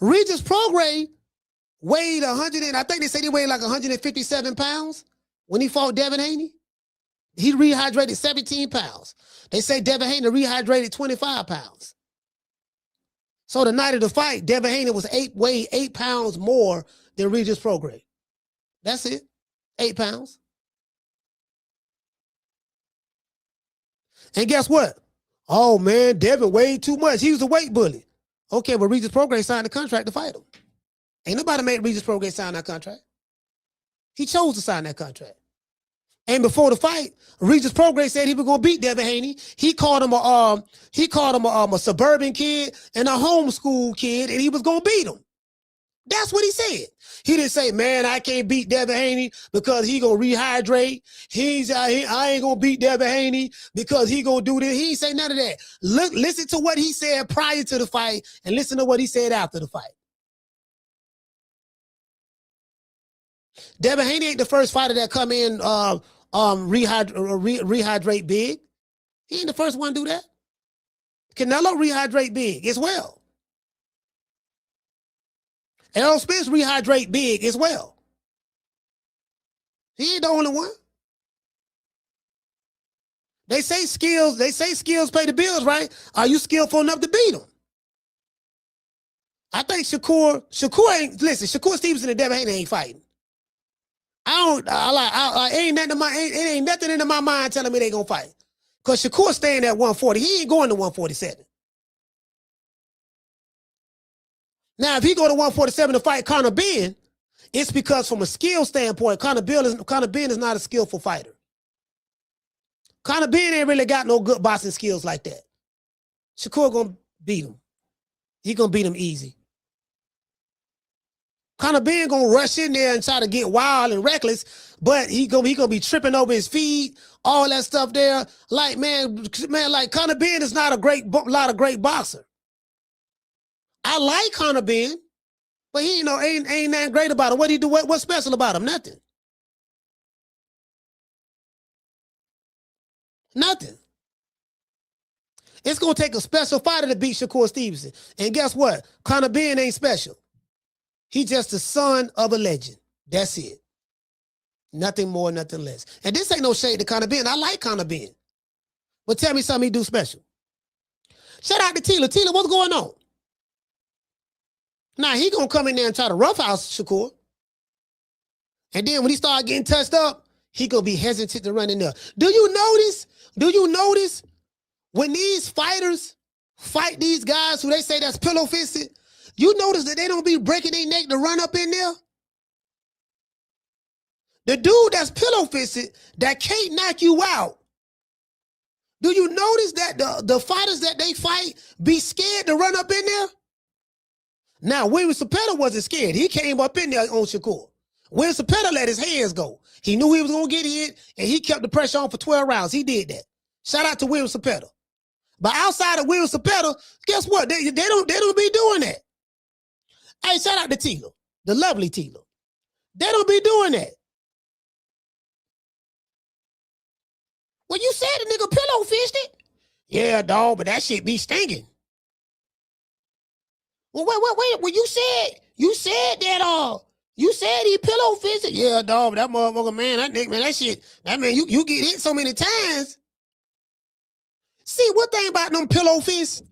[SPEAKER 2] Regis Prograis weighed 100, and I think they say he weighed like 157 pounds when he fought Devin Haney. He rehydrated 17 pounds. They say Devin Haney rehydrated 25 pounds. So the night of the fight, Devin Haney was weighed 8 pounds more than Regis Prograis. That's it. 8 pounds. And guess what? Oh, man, Devin weighed too much. He was a weight bully. Okay, but Regis Prograis signed the contract to fight him. Ain't nobody made Regis Prograis sign that contract. He chose to sign that contract. And before the fight, Regis Prograis said he was going to beat Devin Haney. He called him a suburban kid and a homeschool kid, and he was going to beat him. That's what he said. He didn't say, man, I can't beat Devin Haney because he going to rehydrate. I ain't going to beat Devin Haney because he going to do this. He ain't say none of that. Listen to what he said prior to the fight and listen to what he said after the fight. Devin Haney ain't the first fighter that come in rehydrate big. He ain't the first one to do that. Canelo rehydrate big as well. Errol Spence rehydrate big as well. He ain't the only one. They say skills pay the bills, right? Are you skillful enough to beat them? I think Shakur Stevenson and Devin Haney ain't fighting. It ain't nothing into my mind telling me they gonna fight. Because Shakur staying at 140. He ain't going to 147. Now, if he go to 147 to fight Conor Benn, it's because from a skill standpoint, Conor Benn is not a skillful fighter. Conor Benn ain't really got no good boxing skills like that. Shakur gonna beat him. He gonna beat him easy. Conor Benn gonna rush in there and try to get wild and reckless, but he gonna be tripping over his feet, all that stuff there. Like like Conor Benn is not a great boxer. I like Conor Benn, but he ain't nothing great about him. What he do? What's special about him? Nothing. Nothing. It's gonna take a special fighter to beat Shakur Stevenson. And guess what? Conor Benn ain't special. He's just the son of a legend. That's it. Nothing more, nothing less. And this ain't no shade to Conor Benn. I like Conor Benn. But tell me something he do special. Shout out to Tila. Tila, what's going on? Now, he going to come in there and try to roughhouse Shakur. And then when he start getting touched up, he going to be hesitant to run in there. Do you notice when these fighters fight these guys who they say that's pillow fisted, you notice that they don't be breaking their neck to run up in there? The dude that's pillow fisted that can't knock you out. Do you notice that the fighters that they fight be scared to run up in there? Now, William Cepeda wasn't scared. He came up in there on Shakur. William Cepeda let his hands go. He knew he was going to get hit, and he kept the pressure on for 12 rounds. He did that. Shout out to William Cepeda. But outside of William Cepeda, guess what? They don't be doing that. Hey, shout out to Tila, the lovely Tila. They don't be doing that. Well, you said the nigga pillow fisted. Yeah, dog, but that shit be stinking. Well, wait. Well, you said that you said he pillow fisted. Yeah, dog, that motherfucker, man, you get hit so many times. See, one thing about them pillow fists,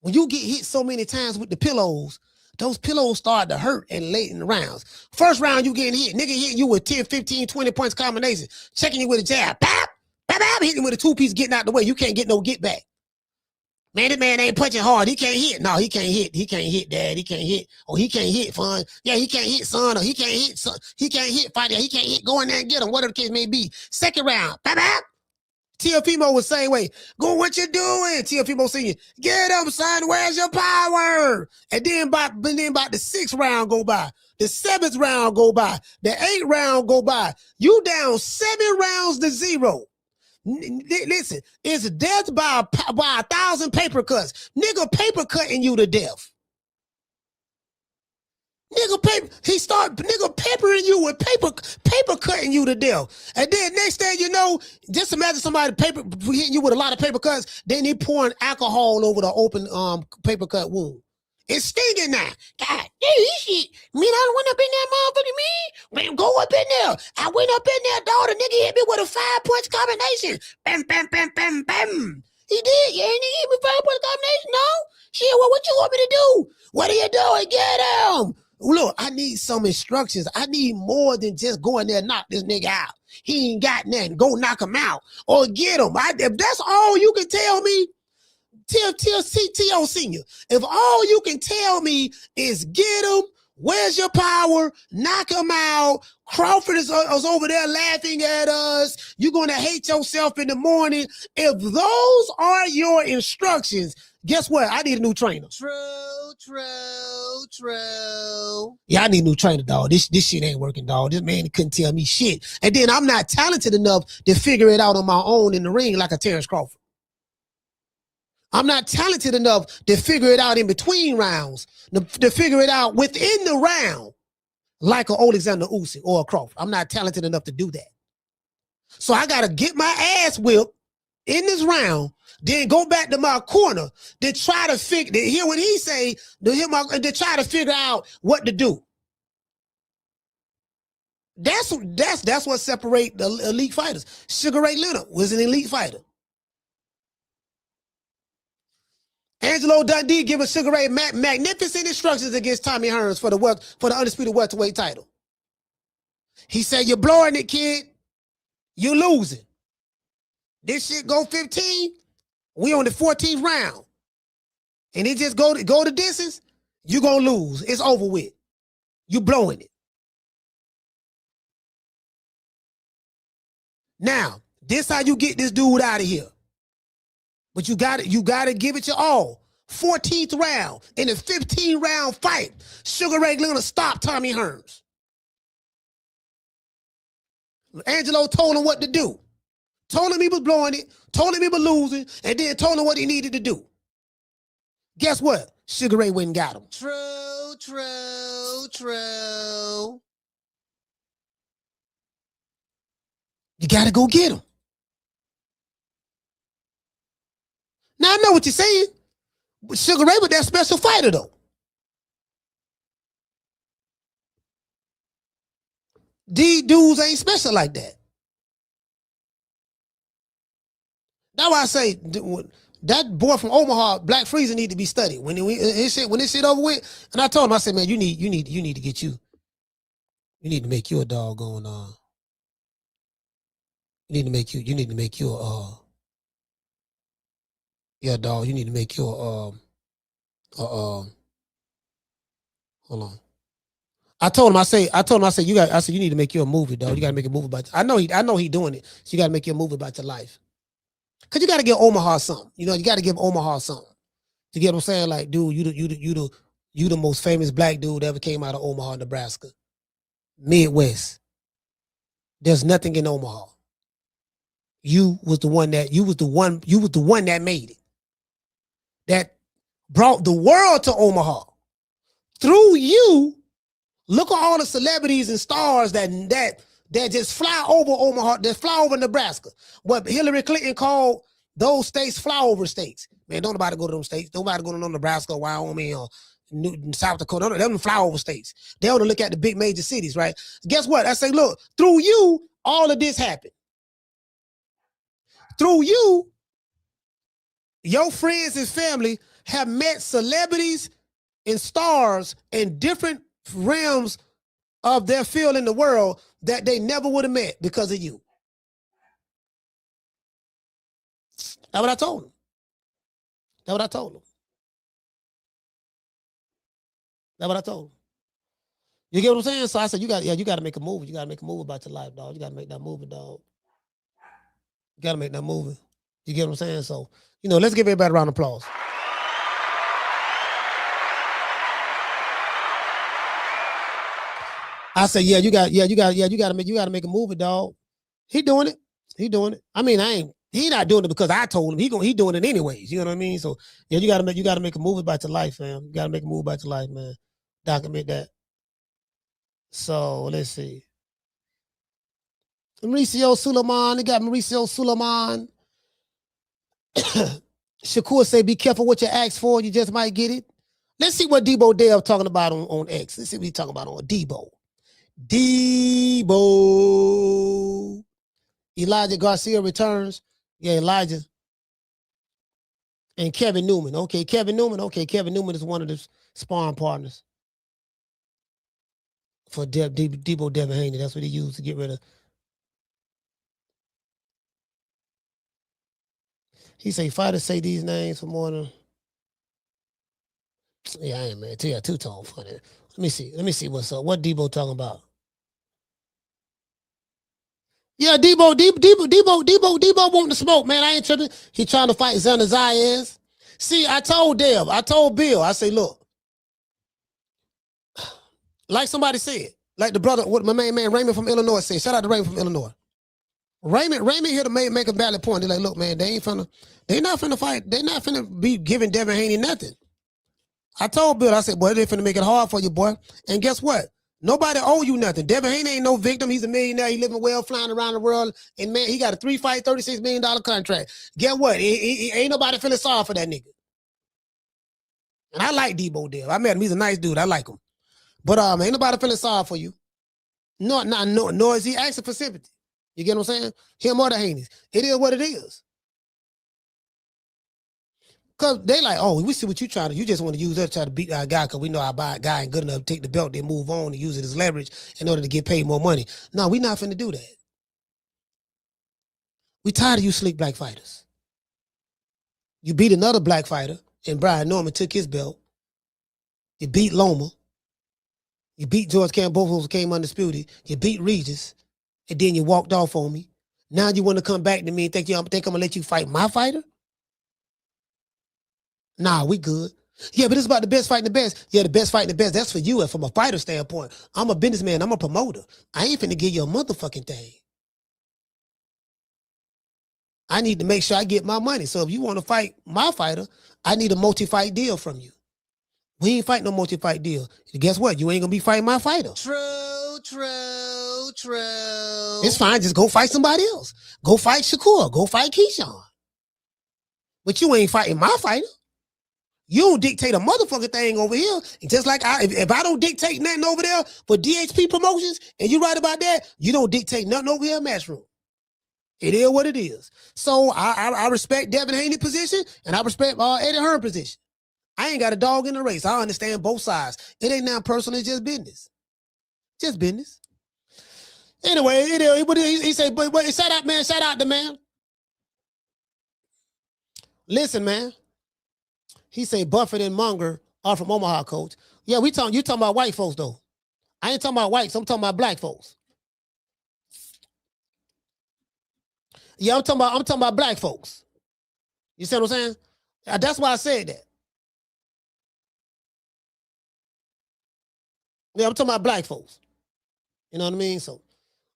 [SPEAKER 2] when you get hit so many times with the pillows, those pillows start to hurt and late in the rounds. First round, you getting hit. Nigga hitting you with 10, 15, 20 points combination. Checking you with a jab. Bap, bap, bap, hitting with a two-piece, getting out the way. You can't get no get back. Man, this man ain't punching hard. He can't hit. No, he can't hit. He can't hit, Dad. He can't hit. Oh, he can't hit, fun. Yeah, he can't hit, son. Or he can't hit, son. He can't hit, fighter. He can't hit. Go in there and get him, whatever the case may be. Second round. Bap, bap. Teofimo was the same way. Go, what you doing? Teofimo singing, get him, son. Where's your power? And then about the 6th round go by. The 7th round go by. The 8th round go by. You down 7 rounds to 0. Listen, it's death by 1,000 paper cuts. Nigga paper cutting you to death. He start peppering you with paper cutting you to death. And then next thing you know, just imagine somebody hitting you with a lot of paper cuts, then he pouring alcohol over the open paper cut wound. It's stinging now. God, this shit. Man, I went up in there, motherfucker, man. Go up in there. I went up in there, dog. The nigga hit me with a 5-punch combination. Bam, bam, bam, bam, bam. He did. Yeah, nigga hit me 5-punch combination. No? Shit, well, what you want me to do? What are you doing? Get him. Look, I need some instructions. I need more than just going there and knock this nigga out. He ain't got nothing. Go knock him out or get him. If that's all you can tell me, T.O. Senior, if all you can tell me is get him, where's your power, knock him out, Crawford is over there laughing at us, you're going to hate yourself in the morning. If those are your instructions, guess what? I need a new trainer.
[SPEAKER 13] True.
[SPEAKER 2] Yeah, I need a new trainer, dog. This shit ain't working, dog. This man couldn't tell me shit. And then I'm not talented enough to figure it out on my own in the ring like a Terrence Crawford. I'm not talented enough to figure it out in between rounds, to figure it out within the round like an Alexander Usyk or a Crawford. I'm not talented enough to do that. So I got to get my ass whipped in this round, then go back to my corner to try to hear what he say, to try to figure out what to do. That's what separates the elite fighters. Sugar Ray Leonard was an elite fighter. Angelo Dundee giving Sugar Ray magnificent instructions against Tommy Hearns for the undisputed welterweight title. He said, "You're blowing it, kid. You're losing. This shit go 15. We on the 14th round, and it just go the distance. You gonna lose. It's over with. You blowing it." Now, this how you get this dude out of here. But you got to give it your all. 14th round in a 15-round fight, Sugar Ray Leonard stopped Tommy Hearns. Angelo told him what to do. Told him he was blowing it, told him he was losing, and then told him what he needed to do. Guess what? Sugar Ray went and got him.
[SPEAKER 13] True.
[SPEAKER 2] You got to go get him. Now, I know what you're saying. But Sugar Ray was that special fighter, though. These dudes ain't special like that. That's why I say that boy from Omaha, Black Freezer, need to be studied. When this shit over with, and I told him, I said, man, you need to get you. You need to make you a doggone. You need to make you a. Yeah, dog. You need to make you a. Hold on. I told him, I said, you need to make you a movie, dog. You got to make a movie about. I know he doing it. So you got to make you a movie about your life. Cause you got to give Omaha something. You know, you got to give Omaha something. You get what I'm saying? Like, dude, you the most famous black dude that ever came out of Omaha, Nebraska, Midwest. There's nothing in Omaha. You was the one that made it. That brought the world to Omaha. Through you, look at all the celebrities and stars that just fly over Omaha, that fly over Nebraska. What Hillary Clinton called those states flyover states. Man, don't nobody go to them states. Nobody go to Nebraska, Wyoming, or South Dakota. They don't flyover states. They only look at the big major cities, right? Guess what? I say, look, through you, all of this happened. Through you, your friends and family have met celebrities and stars in different realms of their field in the world that they never would have met because of you. That's what I told them. That's what I told them. That's what I told them. You get what I'm saying? So I said, you got to make a movie. You got to make a movie about your life, dog. You got to make that movie, dog. You got to make that movie. You get what I'm saying? So, let's give everybody a round of applause. I said, you got to make a movie, dog. He doing it. I mean, he not doing it because I told him. He doing it anyways. You know what I mean? So yeah, you got to make a movie about your life, fam. You got to make a movie about your life, man. Document that. So let's see. Mauricio Suleiman. They got Mauricio Suleiman. Shakur say, be careful what you ask for. You just might get it. Let's see what Deebo Dale talking about on X. Let's see what he's talking about on Deebo. Deebo. Elijah Garcia returns. Yeah, Elijah. And Kevin Newman. Okay, Kevin Newman. Okay, Kevin Newman is one of the sparring partners for Deebo Devin Haney. That's what he used to get rid of. He say fighters say these names for more than. Yeah, I ain't man. Yeah, two-tone funny. Let me see what's up. What Deebo talking about? Yeah, Deebo want to smoke, man. I ain't tripping. He trying to fight Xander Zayas. See, I told Bill, I say, look, like somebody said, like the brother, what my main man Raymond from Illinois said. Shout out to Raymond from Illinois. Raymond here to make a valid point. They're like, look, man, they not finna fight. They not finna be giving Devin Haney nothing. I told Bill, I said, boy, they finna make it hard for you, boy. And guess what? Nobody owe you nothing. Devin Haney ain't no victim. He's a millionaire. He living well, flying around the world. And man, he got a 3-fight, $36 million contract. Get what? Ain't nobody feeling sorry for that nigga. And I like Deebo Dale. I met him. He's a nice dude. I like him. But ain't nobody feeling sorry for you. Nor is he asking for sympathy. You get what I'm saying? Him or the Haneys. It is what it is. Because they like, oh, we see what you trying to, you just want to use us to try to beat our guy because we know our guy ain't good enough to take the belt, then move on and use it as leverage in order to get paid more money. No, we not finna do that. We tired of you slick black fighters. You beat another black fighter and Brian Norman took his belt. You beat Loma. You beat George Campbell, both of those came undisputed. You beat Regis and then you walked off on me. Now you want to come back to me and think I'm gonna let you fight my fighter? Nah, we good. Yeah, but it's about the best fighting the best. Yeah, the best fighting the best. That's for you. And from a fighter standpoint, I'm a businessman. I'm a promoter. I ain't finna give you a motherfucking thing. I need to make sure I get my money. So if you want to fight my fighter, I need a multi-fight deal from you. We ain't fighting no multi-fight deal. And guess what? You ain't gonna be fighting my fighter.
[SPEAKER 13] True.
[SPEAKER 2] It's fine. Just go fight somebody else. Go fight Shakur. Go fight Keyshawn. But you ain't fighting my fighter. You don't dictate a motherfucking thing over here. And just like if I don't dictate nothing over there for DHP Promotions, and you right about that, you don't dictate nothing over here in Matchroom. It is what it is. So I respect Devin Haney's position, and I respect Eddie Hearn's position. I ain't got a dog in the race. I understand both sides. It ain't now personal. It's just business. Just business. Anyway, he said, but shout out, man. Shout out the man. Listen, man. He say Buffett and Munger are from Omaha, coach. Yeah, you talking about white folks though. I ain't talking about whites. I'm talking about black folks. Yeah, I'm talking about black folks. You see what I'm saying? That's why I said that. Yeah, I'm talking about black folks. You know what I mean? So,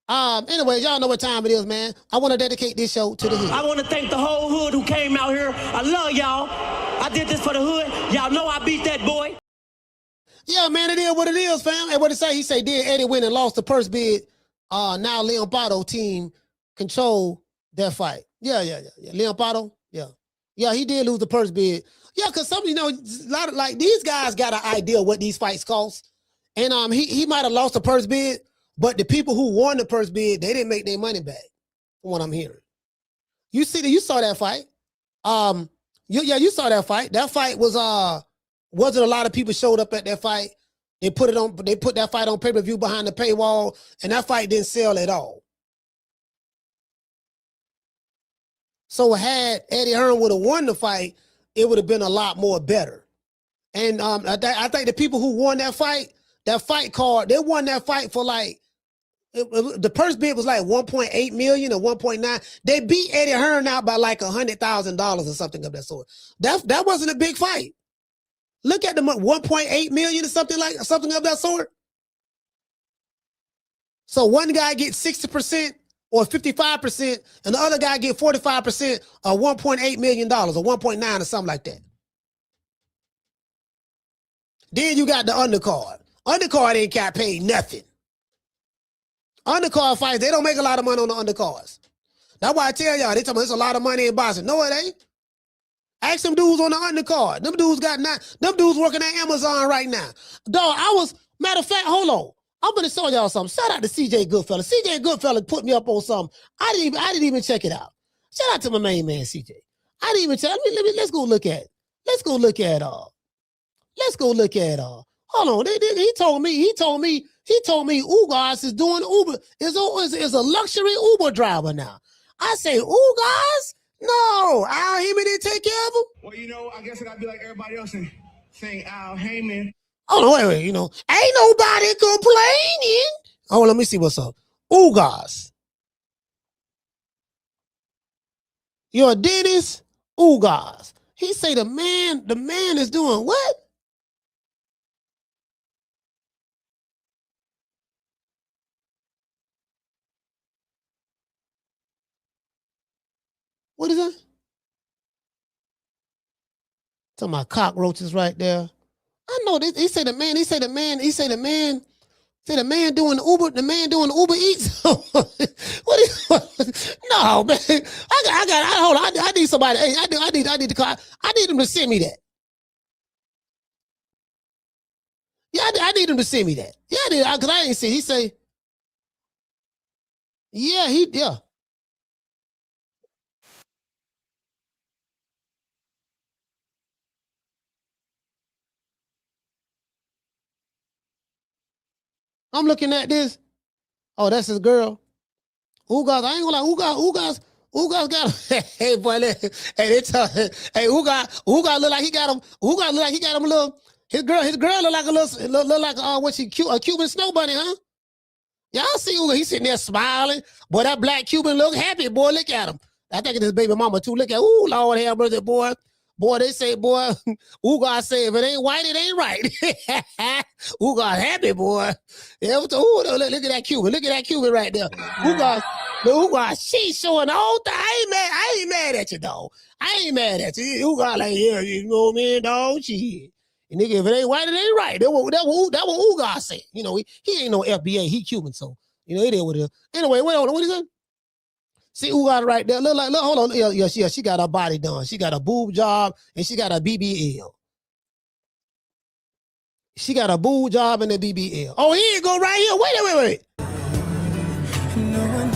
[SPEAKER 2] anyway, y'all know what time it is, man. I want to dedicate this show to the hood.
[SPEAKER 7] I want to thank the whole hood who came out here. I love y'all. I did this for the hood. Y'all know I beat that boy.
[SPEAKER 2] Yeah, man, it is what it is, fam. And what it say? He say, did Eddie win and lost the purse bid? Now Leon Pato team control that fight. Yeah. Leon Pato, yeah. Yeah, he did lose the purse bid. Yeah, because some, a lot of, like, these guys got an idea what these fights cost. And he might have lost the purse bid, but the people who won the purse bid, they didn't make their money back, from what I'm hearing. You saw that fight. You saw that fight. That fight wasn't a lot of people showed up at that fight. They put that fight on pay-per-view behind the paywall, and that fight didn't sell at all. So had Eddie Hearn would have won the fight, it would have been a lot more better. And I think the people who won that fight card, they won that fight for like, the purse bid was like 1.8 million or 1.9. They beat Eddie Hearn out by like $100,000 or something of that sort. That wasn't a big fight. Look at the 1.8 million or something of that sort. So one guy gets 60% or 55%, and the other guy get 45% or $1.8 million or 1.9 or something like that. Then you got the undercard. Undercard ain't got paid nothing. Undercard fights, they don't make a lot of money on the undercards. That's why I tell y'all, they tell me it's a lot of money in boxing. No, it ain't. Ask them dudes on the undercard. Them dudes working at Amazon right now. Dog, matter of fact, hold on. I'm gonna show y'all something. Shout out to CJ Goodfellas. CJ Goodfellas put me up on something. I didn't even check it out. Shout out to my main man, CJ. I didn't even check. Let's go look at it. Let's go look at hold on. He told me Ugas is doing Uber, is a luxury Uber driver now. I say, Ugas? No, Al Heyman didn't take care of him.
[SPEAKER 6] Well, you know, I guess I gotta be like everybody else and saying Al Heyman.
[SPEAKER 2] Oh, no, wait, you know, ain't nobody complaining. Oh, let me see what's up. Ugas. You're a dentist? Ugas. He say the man is doing what? What is that? Talking about cockroaches right there. I know this. He said the man doing Uber Eats. No, man. Hold on. I need somebody. Hey, I need him to send me that. Yeah, I need him to send me that. Yeah, because I ain't see. He say, yeah. I'm looking at this. Oh, that's his girl. Ugas, I ain't gonna lie. Ugas got him. Hey, boy, Ugas look like he got him. Ugas look like he got him a little. His girl look like a Cuban snow bunny, huh? Y'all see Ugas? He's sitting there smiling. Boy, that black Cuban look happy. Boy, look at him. I think it's his baby mama too. Look at, ooh, Lord have mercy, boy. Boy, they say, boy, Ugas say if it ain't white, it ain't right. Ugas happy, boy. Yeah, look at that Cuban. Look at that Cuban right there. Ugas, she's showing the whole thing. I ain't mad at you, dog. I ain't mad at you. Ugas like, yeah, you know what I mean, dog? Shit. And nigga, if it ain't white, it ain't right. That what Ugas said. You know, he ain't no FBA. He Cuban, so, you know, it is what it is. Anyway, wait on. What is it? See Ugas right there. Look, hold on. Yeah, she got her body done. She got a boob job and she got a BBL. She got a boob job and a BBL. Oh, here you go right here. Wait.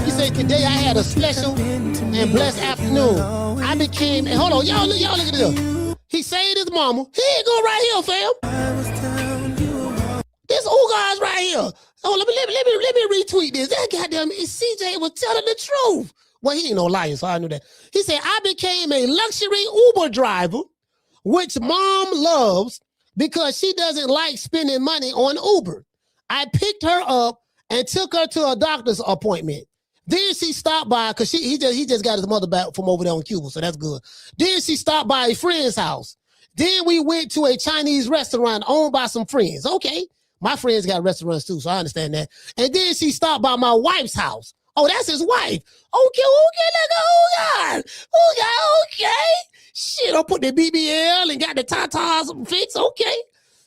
[SPEAKER 2] He said, today I had a special and blessed afternoon. I became, and hold on, y'all look at this. He saved his mama. Here you go right here, fam. This Ugas right here. Oh, let me retweet this. That goddamn CJ was telling the truth. Well, he ain't no liar, so I knew that. He said, I became a luxury Uber driver, which mom loves because she doesn't like spending money on Uber. I picked her up and took her to a doctor's appointment. Then she stopped by, because he just got his mother back from over there in Cuba, so that's good. Then she stopped by a friend's house. Then we went to a Chinese restaurant owned by some friends. Okay, my friends got restaurants too, so I understand that. And then she stopped by my wife's house. Oh, that's his wife. Okay, okay. Shit, I put the BBL and got the tatas fixed. Okay.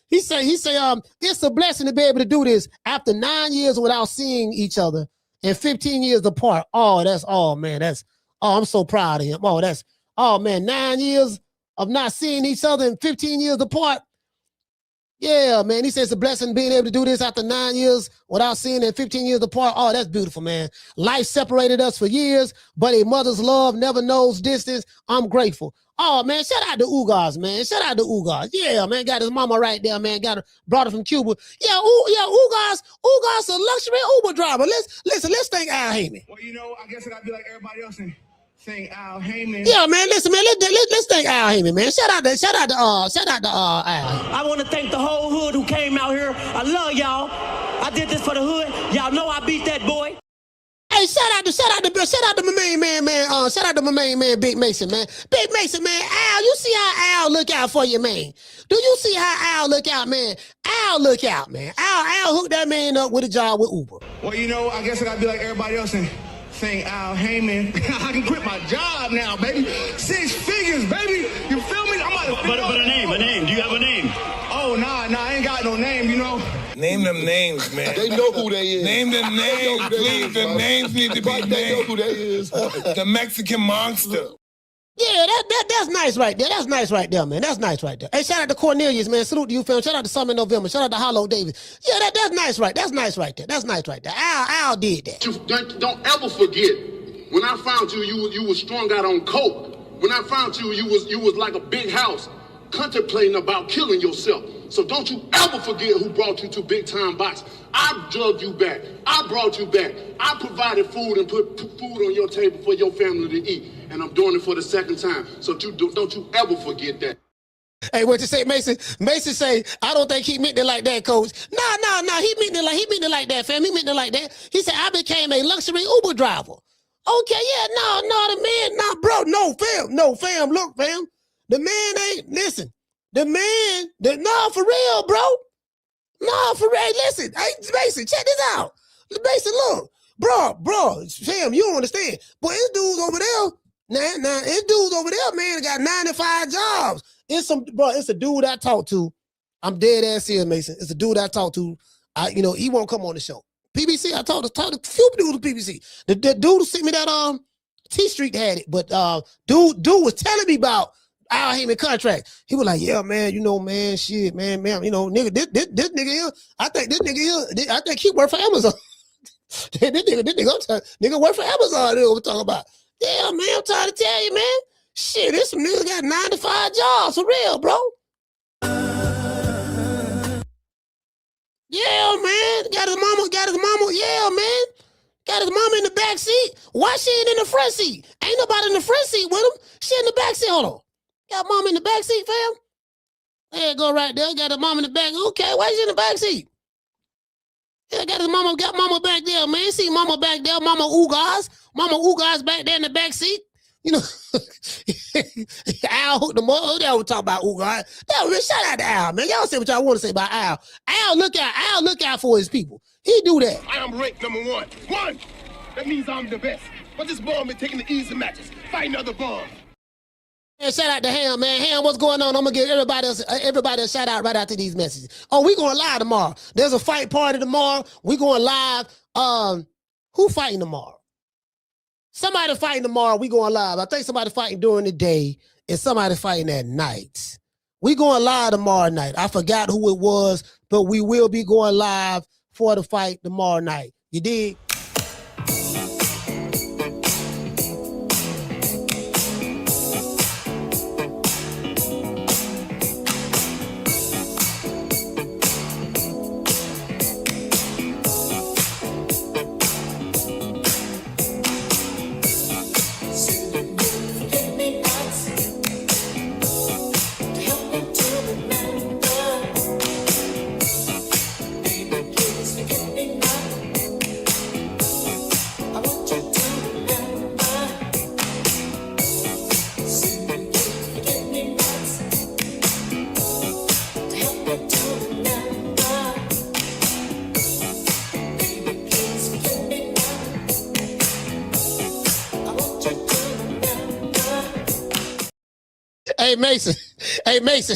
[SPEAKER 2] He say, it's a blessing to be able to do this after 9 years without seeing each other and 15 years apart. I'm so proud of him. Oh man, 9 years of not seeing each other and 15 years apart. Yeah, man. He says it's a blessing being able to do this after 9 years without seeing them 15 years apart. Oh, that's beautiful, man. Life separated us for years, but a mother's love never knows distance. I'm grateful. Oh, man, shout out to Ugas, man. Shout out to Ugas. Yeah, man, got his mama right there, man. Brought her from Cuba. Yeah, Ugas a luxury Uber driver. Let's thank Al Heyman.
[SPEAKER 6] Well, you know, I guess I gotta be like everybody else and thank Al Heyman.
[SPEAKER 2] Yeah, man, listen, man, let's thank Al Heyman, man. Shout out to Al.
[SPEAKER 7] I want to thank the whole hood who came out here. I love y'all. I did this for the hood. Y'all know I beat that boy.
[SPEAKER 2] Hey, shout out to my main man, shout out to my main man, Big Mason, man. Big Mason, man. Al, you see how Al look out for you, man? Do you see how Al look out, man? Al look out, man. Al hooked that man up with a job with Uber.
[SPEAKER 6] Well, you know, I guess I gotta be like everybody else and thank Al Heyman. I can quit my job now, baby. 6 figures, baby. You feel me?
[SPEAKER 3] But a name. Do you have a name?
[SPEAKER 6] Oh, nah, I ain't got no name, you know.
[SPEAKER 5] Name them names, man.
[SPEAKER 11] They know who they is.
[SPEAKER 5] Name them names, please. The names need to be named.
[SPEAKER 11] They know who they is.
[SPEAKER 5] The Mexican monster.
[SPEAKER 2] Yeah, that's nice right there. That's nice right there, man. That's nice right there. Hey, shout out to Cornelius, man. Salute to you, fam. Shout out to Summer November. Shout out to Hollow Davis. Yeah, that's nice right. That's nice right there. That's nice right there. Al did that.
[SPEAKER 21] Don't ever forget, when I found you, you was strung out on coke. When I found you, you was like a big house, contemplating about killing yourself. So don't you ever forget who brought you to Big Time Box. I drugged you back. I brought you back. I provided food and put food on your table for your family to eat. And I'm doing it for the second time. So don't you ever forget that.
[SPEAKER 2] Hey, what you say, Mason? Mason say, I don't think he meant it like that, coach. No. He meant it like that, fam. He meant it like that. He said, I became a luxury Uber driver. Okay, yeah, no, the man, nah, bro, no, fam, look, fam. The man ain't, listen. The man, no, for real, bro. No, for real. Listen, hey, Mason, check this out. Mason, look, bro, Sam, you don't understand. But it's dudes over there, nah, it's dudes over there, man, got 95 jobs. It's a dude I talk to. I'm dead ass serious, Mason. It's a dude I talk to. He won't come on the show. PBC, I talked to a few dudes with PBC. The dude who sent me that T Street had it, but dude was telling me about Al Heyman contract. He was like, yeah, man, man, shit, man, nigga, this nigga here, I think he work for Amazon. this nigga work for Amazon, we're talking about. Yeah, man, I'm trying to tell you, man. Shit, this some nigga got 95 jobs, for real, bro. Yeah, man, got his mama, yeah, man. Got his mama in the back seat. Why she ain't in the front seat? Ain't nobody in the front seat with him. She in the back seat, hold on. Got mama in the back seat, fam? There, go right there. Got the mama in the back. Okay, why she in the back seat? Yeah, got mama back there, man. See mama back there, mama Ugas. Mama Ugas back there in the back seat. Al hooked them up. They always talk about Ugas. Shout out to Al, man. Y'all say what y'all want to say about Al. Al look out for his people. He do that.
[SPEAKER 11] I am ranked number one. That means I'm the best. But this bum been taking the easy matches, fighting other bums.
[SPEAKER 2] And shout out to Ham, man. Ham, what's going on? I'm gonna give everybody a shout out right after these messages. Oh, we going live tomorrow. There's a fight party tomorrow. We going live. Who fighting tomorrow? Somebody fighting tomorrow. We going live. I think somebody fighting during the day and somebody fighting at night. We going live tomorrow night. I forgot who it was, but we will be going live for the fight tomorrow night. You dig? Hey, Mason. Hey, Mason.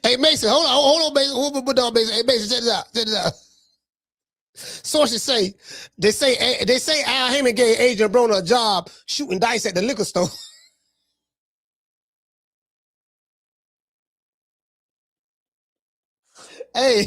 [SPEAKER 2] Hey, Mason. Hold on, Mason. Hold on, Mason. Hey, Mason, check this out. Sources say, they say Al Heyman gave Adrian Broner a job shooting dice at the liquor store. Hey,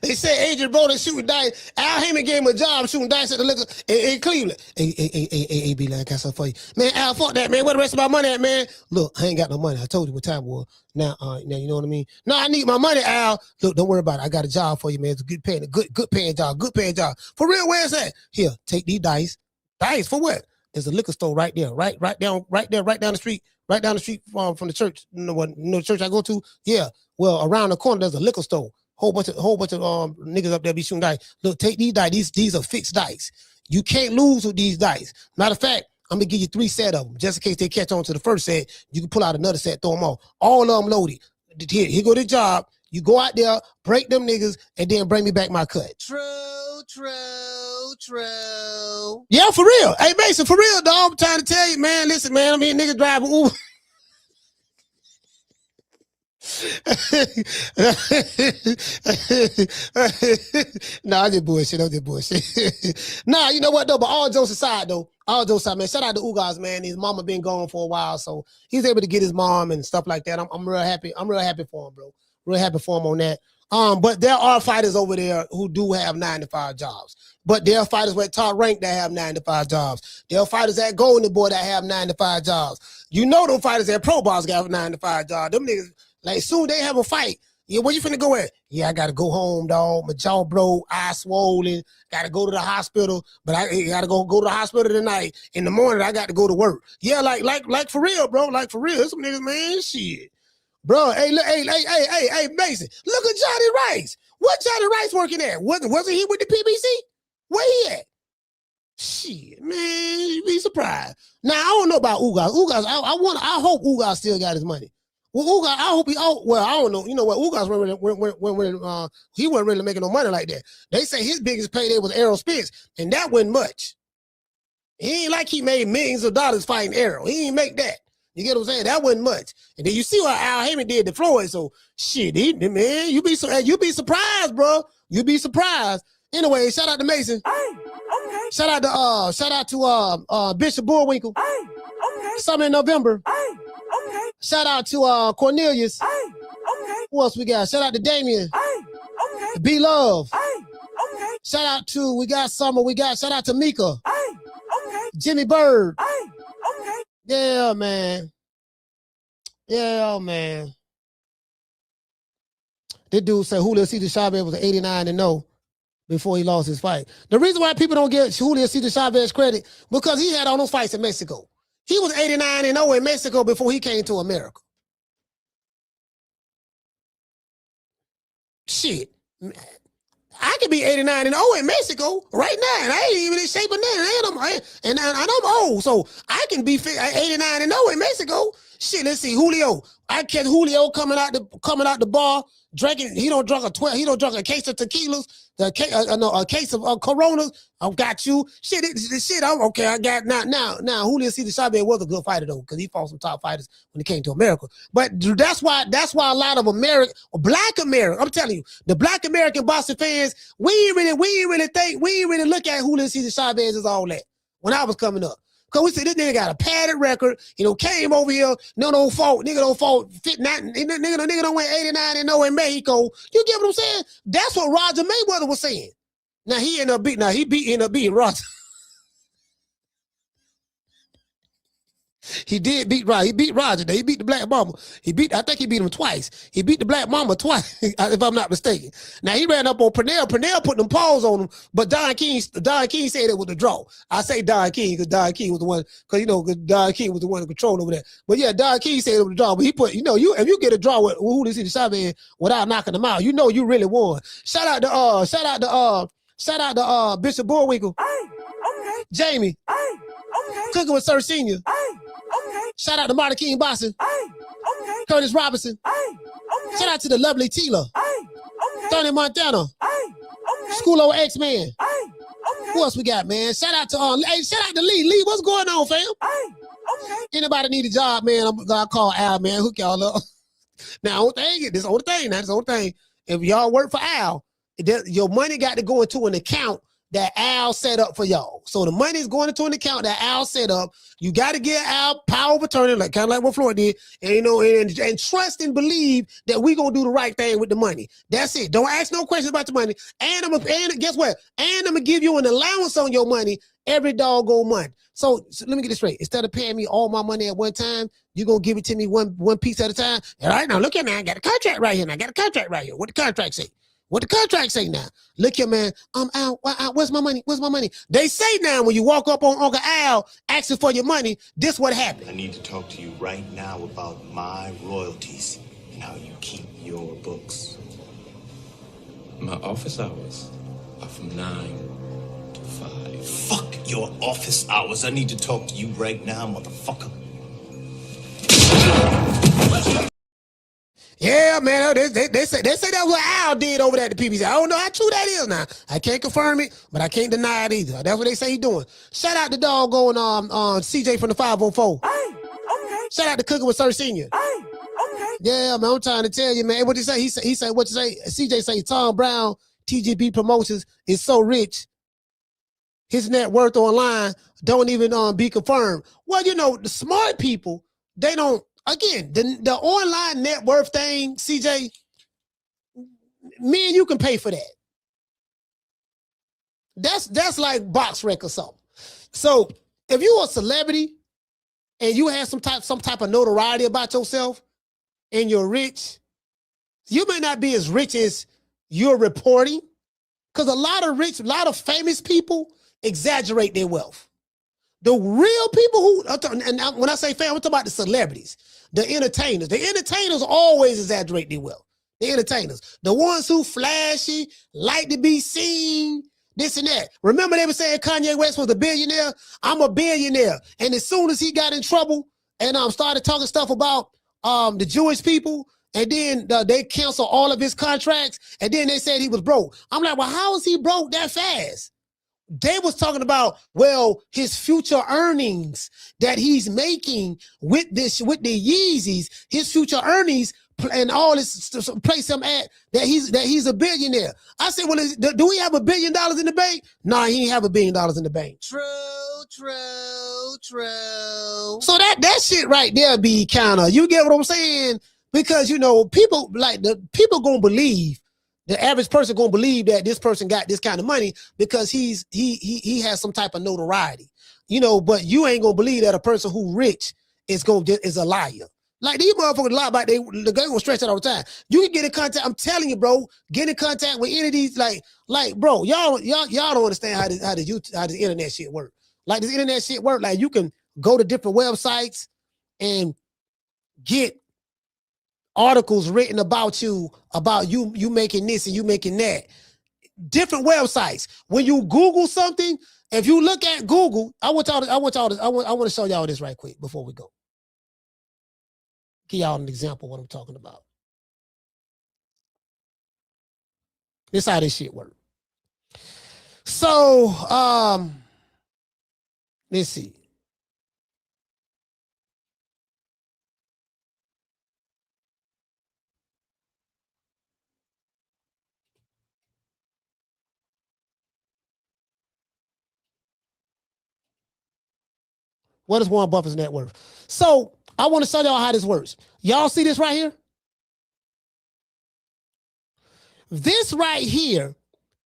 [SPEAKER 2] they say Adrian Broner shooting dice. Al Heyman gave him a job shooting dice at the liquor in Cleveland. Hey, B-Line, I got something for you. Man, Al, fuck that, man. Where the rest of my money at, man? Look, I ain't got no money. I told you what time it was. Now, you know what I mean? No, I need my money, Al. Look, don't worry about it. I got a job for you, man. It's a good paying job. For real, where's that? Here, take these dice. Dice for what? There's a liquor store right there, right down the street. Right down the street from the church. You know the church I go to? Yeah. Well, around the corner, there's a liquor store. Whole bunch of niggas up there be shooting dice. Look, take these dice. These are fixed dice. You can't lose with these dice. Matter of fact, I'm gonna give you 3 sets of them just in case they catch on to the first set. You can pull out another set, throw them off. All of them loaded. Here go the job. You go out there, break them niggas, and then bring me back my cut.
[SPEAKER 13] True.
[SPEAKER 2] Yeah, for real. Hey, Mason, for real, dog. I'm trying to tell you, man. Listen, man. I'm here, niggas driving Uber. Nah, I just bullshit. Nah, you know what though? But all jokes aside, though, man. Shout out to Ugas, man. His mama been gone for a while, so he's able to get his mom and stuff like that. I'm real happy. I'm real happy for him, bro. Real happy for him on that. But there are fighters over there who do have 9-to-5 jobs. But there are fighters with top rank that have 9-to-5 jobs. There are fighters at Golden Boy that have 9-to-5 jobs. You know them fighters at Pro Boss got 9-to-5 jobs. Them niggas, like, soon they have a fight. Yeah, where you finna go at? Yeah, I gotta go home, dog. My jaw broke, eye swollen. Gotta go to the hospital, but I gotta go to the hospital tonight. In the morning, I got to go to work. Yeah, like for real, bro. Like for real. Some niggas, man, shit. Bro, hey, Mason, look at Johnny Rice. What Johnny Rice working at? Wasn't he with the PBC? Where he at? Shit, man, you be surprised. Now, I don't know about Ugas. I hope Ugas still got his money. Well, Ugas, I hope I don't know. You know what? Ugas he wasn't really making no money like that. They say his biggest payday was Errol Spence, and that wasn't much. He ain't like he made millions of dollars fighting Errol. He ain't make that. You get what I'm saying? That wasn't much. And then you see what Al Heyman did to Floyd. So shit, man, you be surprised, bro. You be surprised. Anyway, shout out to Mason. Okay. Shout out to Bishop Bullwinkle. Okay. Summer in November. Okay. Shout out to Cornelius. Okay. Who else we got? Shout out to Damien. Okay. B Love. Okay. Shout out to shout out to Mika. Okay. Jimmy Bird. Okay. Yeah, man. This dude said Julio Cesar Chavez was 89-0 before he lost his fight. The reason why people don't give Julio Cesar Chavez credit, because he had all those fights in Mexico. He was 89-0 in Mexico before he came to America. Shit. I could be 89-0 in Mexico right now, and I ain't even in shape of nothing. And I'm old, so I can be 89-0 in Mexico. Shit, let's see, Julio. I catch Julio coming out the bar drinking. He don't drink a case of tequilas, a case of Coronas. I've got you. I'm okay. I got now. Julio Cesar Chavez was a good fighter though, because he fought some top fighters when he came to America. But that's why a lot of Black American, I'm telling you, the Black American boxing fans, we ain't really look at Julio Cesar Chavez as all that when I was coming up. Because we said this nigga got a padded record, came over here, nigga don't fault, nigga don't win 89-0 in Mexico. You get what I'm saying? That's what Roger Mayweather was saying. Now he ended up beating Roger. He did beat Roger. He beat Roger. He beat the Black Mamba. I think he beat him twice. He beat the Black Mamba twice, if I'm not mistaken. Now he ran up on Pernell. Pernell put them paws on him, but Don King said it was a draw. I say Don King because Don King was the one, because Don King was the one in control over there. But yeah, Don King said it was a draw. But he put, if you get a draw with Julio Cesar Chavez without knocking him out, you really won. Shout out to Bishop Bullwinkle. Okay. Jamie. Okay. Cooking with Sir Senior. Okay. Shout out to Martin King Boxing. Okay. Curtis Robinson. Okay. Shout out to the lovely Tila. Okay. Tony Montana. Okay. Schoolo X-Man. Okay. Who else we got, man? Shout out to Lee. Lee, what's going on, fam? Okay. Anybody need a job, man? I'm gonna call Al, man. Hook y'all up. Now, this whole thing. If y'all work for Al, your money got to go into an account that Al set up for y'all. So the money is going into an account that Al set up. You got to get Al power of attorney, kind of like what Floyd did, and and trust and believe that we gonna do the right thing with the money. That's it. Don't ask no questions about the money. And guess what? And I'm gonna give you an allowance on your money every doggone month. So let me get this straight. Instead of paying me all my money at one time, you're gonna give it to me one piece at a time. All right, now look at me. I got a contract right here. What the contract say? What the contract say now? Look here, man. Al, where's my money? Where's my money? They say now when you walk up on Uncle Al asking for your money, this what happened.
[SPEAKER 19] I need to talk to you right now about my royalties and how you keep your books.
[SPEAKER 20] My office hours are from 9 to 5.
[SPEAKER 19] Fuck your office hours. I need to talk to you right now, motherfucker.
[SPEAKER 2] Yeah, man, they say that's what Al did over there at the PBC. I don't know how true that is now. I can't confirm it, but I can't deny it either. That's what they say he doing. Shout out to doggone CJ from the 504. Okay. Shout out to Cooking with Sir Senior. Okay. Yeah, man, I'm trying to tell you, man. What you say? He said, what you say? CJ say Tom Brown, TGB Promotions is so rich. His net worth online don't even be confirmed. Well, you know, the smart people, they don't, again, the online net worth thing, CJ, me and you can pay for that. That's like box rec or something. So if you're a celebrity and you have some type of notoriety about yourself and you're rich, you may not be as rich as you're reporting, because a lot of famous people exaggerate their wealth. The real people who, and when I say fame, I'm talking about the celebrities, the entertainers. The entertainers always exaggerate their wealth. The entertainers, the ones who flashy, like to be seen, this and that. Remember they were saying Kanye West was a billionaire? I'm a billionaire. And as soon as he got in trouble and started talking stuff about the Jewish people, and then they canceled all of his contracts, and then they said he was broke. I'm like, well, how is he broke that fast? They was talking about, well, his future earnings that he's making with the Yeezys, his future earnings and all this place him at that he's a billionaire. I said, well, do we have $1 billion in the bank? No, he ain't have $1 billion in the bank.
[SPEAKER 13] True.
[SPEAKER 2] So that shit right there be kind of, you get what I'm saying? Because, you know, people gonna believe, the average person gonna believe that this person got this kind of money because he has some type of notoriety, you know. But you ain't gonna believe that a person who rich is a liar. Like these motherfuckers lie about the guy gonna stretch it all the time. You can get in contact. I'm telling you, bro. Get in contact with any of these. Like, bro, y'all don't understand how this internet shit work. Like this internet shit work. Like you can go to different websites and get articles written about you making this and you making that. Different websites. When you Google something, if you look at Google, I want to show y'all this right quick before we go. Give y'all an example of what I'm talking about. This is how this shit works. So, let's see. What is Warren Buffett's net worth? So I want to show y'all how this works. Y'all see this right here? This right here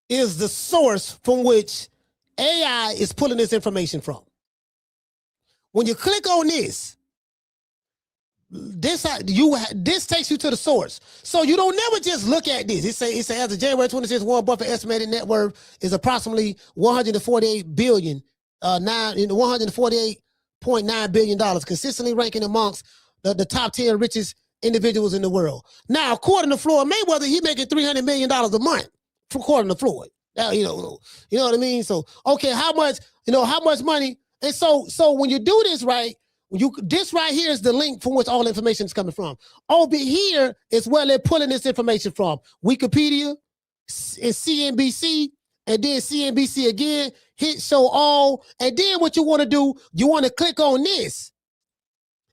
[SPEAKER 2] is the source from which AI is pulling this information from. When you click on this takes you to the source. So you don't never just look at this. It say as of January 26th, Warren Buffett estimated net worth is approximately $148 billion, $148.9 billion, consistently ranking amongst the top 10 richest individuals in the world. Now, according to Floyd Mayweather, he making $300 million a month, according to Floyd. Now, you know what I mean? So, okay, how much money? And so when you do this right, this right here is the link from which all the information is coming from. Over here is where they're pulling this information from. Wikipedia, and CNBC, and then CNBC again, hit show all. And then what you want to do, you want to click on this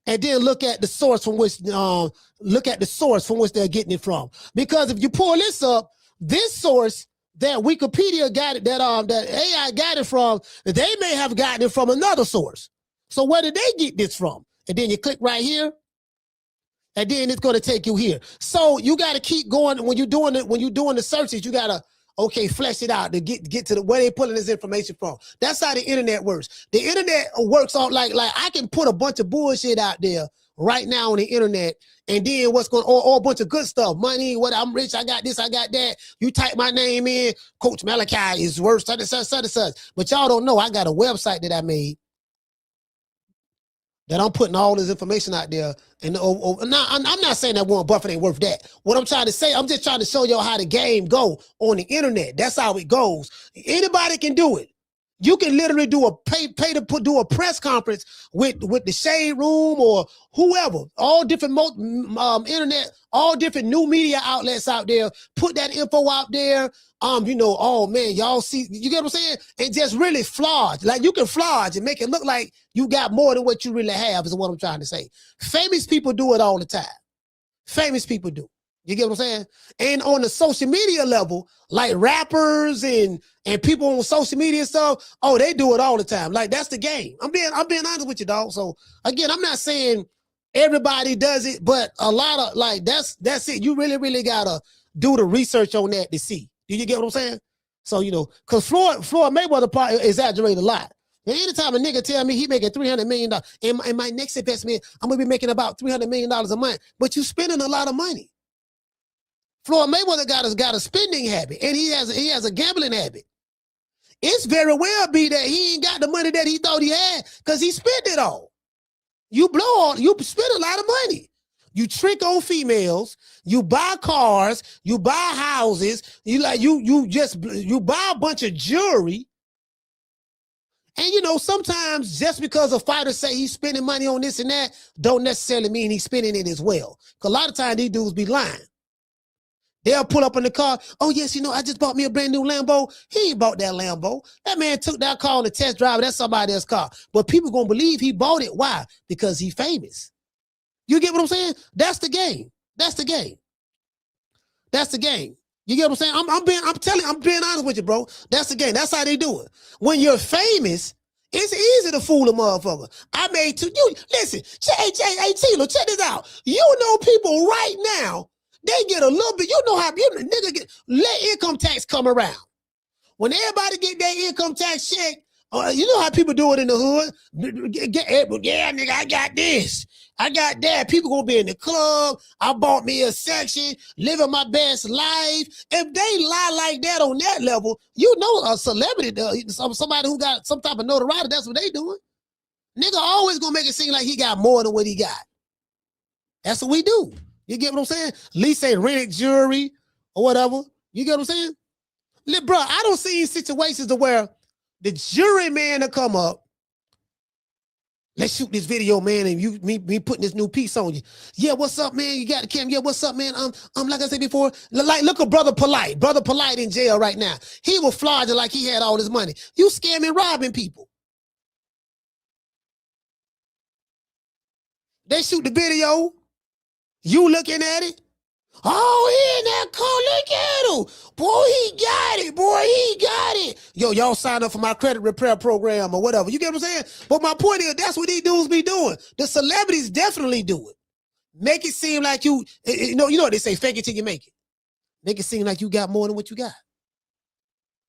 [SPEAKER 2] and then look at the source from which they're getting it from. Because if you pull this up, this source that Wikipedia got it, that AI got it from, they may have gotten it from another source. So where did they get this from? And then you click right here, and then it's going to take you here. So you got to keep going when you're doing the searches. You got to flesh it out to get to where they pulling this information from. That's how the internet works. The internet works on like I can put a bunch of bullshit out there right now on the internet, and then what's going or a bunch of good stuff, money, what I'm rich, I got this, I got that. You type my name in, Coach Malachi is worth such and such. But y'all don't know I got a website that I made that I'm putting all this information out there. And now, I'm not saying that Warren Buffett ain't worth that. What I'm trying to say, I'm just trying to show y'all how the game go on the internet. That's how it goes. Anybody can do it. You can literally do a do a press conference with the Shade Room or whoever, all different internet, all different new media outlets out there. Put that info out there. Oh man, y'all see, you get what I'm saying? And just really flaunt. Like you can flaunt and make it look like you got more than what you really have is what I'm trying to say. Famous people do it all the time. Famous people do. You get what I'm saying? And on the social media level, like rappers and people on social media and stuff, oh, they do it all the time. Like, that's the game. I'm being honest with you, dog. So again, I'm not saying everybody does it, but a lot of, like, that's it. You really gotta do the research on that to see. Do you get what I'm saying? So, you know, because Floyd Mayweather probably exaggerated a lot. And anytime a nigga tell me he making $300 million, in my next investment, I'm gonna be making about $300 million a month, but you spending a lot of money. Floyd Mayweather got a spending habit, and he has a gambling habit. It's very well be that he ain't got the money that he thought he had because he spent it all. You spend a lot of money. You trick on females, you buy cars, you buy houses, you buy a bunch of jewelry. And you know, sometimes just because a fighter say he's spending money on this and that, don't necessarily mean he's spending it as well. Because a lot of times these dudes be lying. They'll pull up in the car. Oh, yes, you know, I just bought me a brand new Lambo. He ain't bought that Lambo. That man took that car on the test drive. That's somebody else's car. But people going to believe he bought it. Why? Because he famous. You get what I'm saying? That's the game. That's the game. That's the game. You get what I'm saying? I'm being honest with you, bro. That's the game. That's how they do it. When you're famous, it's easy to fool a motherfucker. Listen, hey, Tilo, check this out. You know people right now, they get a little bit, you know how let income tax come around. When everybody get their income tax check, you know how people do it in the hood. Yeah, nigga, I got this. I got that. People gonna be in the club. I bought me a section, living my best life. If they lie like that on that level, you know a celebrity, somebody who got some type of notoriety, that's what they doing. Nigga always gonna make it seem like he got more than what he got. That's what we do. You get what I'm saying? At least say rented jewelry or whatever. You get what I'm saying? Look, bro, I don't see situations to where the jury man to come up. Let's shoot this video, man, and me putting this new piece on you. Yeah, what's up, man? You got the camera. Yeah, what's up, man? Like I said before, like look at Brother Polite. Brother Polite in jail right now. He was flogging like he had all this money. You scamming, robbing people. They shoot the video. You looking at it? Oh, he in that car, look at him. Boy, he got it. Boy, he got it. Yo, y'all sign up for my credit repair program or whatever. You get what I'm saying? But my point is, that's what these dudes be doing. The celebrities definitely do it. Make it seem like you know what they say, fake it till you make it. Make it seem like you got more than what you got.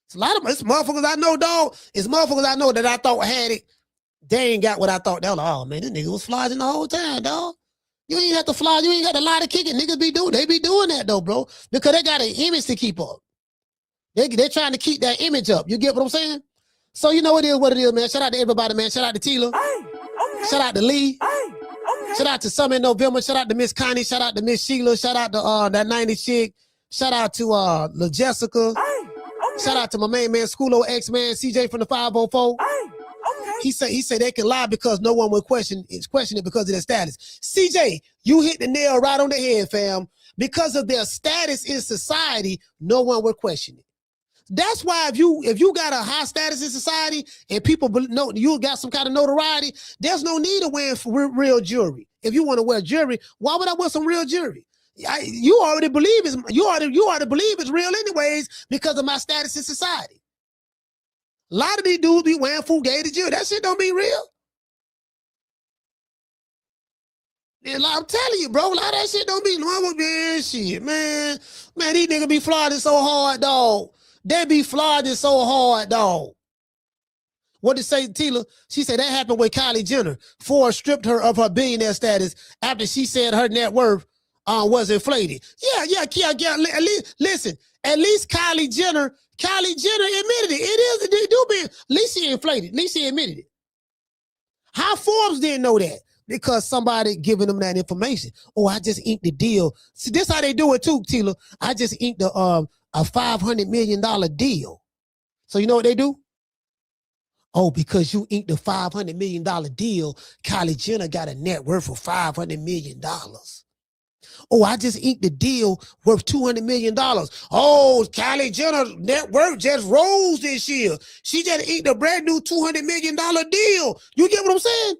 [SPEAKER 2] It's a lot of it's motherfuckers I know, dog. It's motherfuckers I know that I thought had it. They ain't got what I thought. They were like, oh, man, this nigga was flogging the whole time, dog. You ain't have to fly. You ain't got to lie to kick it. Niggas be doing. They be doing that though, bro, because they got an image to keep up. They're trying to keep that image up. You get what I'm saying? So you know what it is, man. Shout out to everybody, man. Shout out to Tila. Okay. Shout out to Lee. Okay. Shout out to Summer in November. Shout out to Miss Connie. Shout out to Miss Sheila. Shout out to that 90s chick. Shout out to La Jessica. Okay. Shout out to my main man, Schoolo X man, CJ from the 504. He said they can lie because no one will question it because of their status. CJ, you hit the nail right on the head, fam. Because of their status in society, no one will question it. That's why if you got a high status in society and people know you got some kind of notoriety, there's no need of wearing real jewelry. If you want to wear jewelry, why would I wear some real jewelry? You already believe it's real anyways because of my status in society. A lot of these dudes be wearing Fugazi jewelry. That shit don't be real. I'm telling you, bro, a lot of that shit don't be normal, shit, man. Man, these niggas be flogging so hard, dog. They be flogging so hard, dog. What did say Tila? She said that happened with Kylie Jenner. Ford stripped her of her billionaire status after she said her net worth was inflated. Yeah. Listen, at least Kylie Jenner admitted it. It do be, at least she inflated. At least she admitted it. How Forbes didn't know that? Because somebody giving them that information. Oh, I just inked the deal. See, this how they do it too, Tila. I just inked a $500 million deal. So you know what they do? Oh, because you inked the $500 million deal, Kylie Jenner got a net worth of $500 million. Oh, I just inked the deal worth $200 million. Oh, Kylie Jenner net worth just rose this year. She just inked a brand new $200 million deal. You get what I'm saying?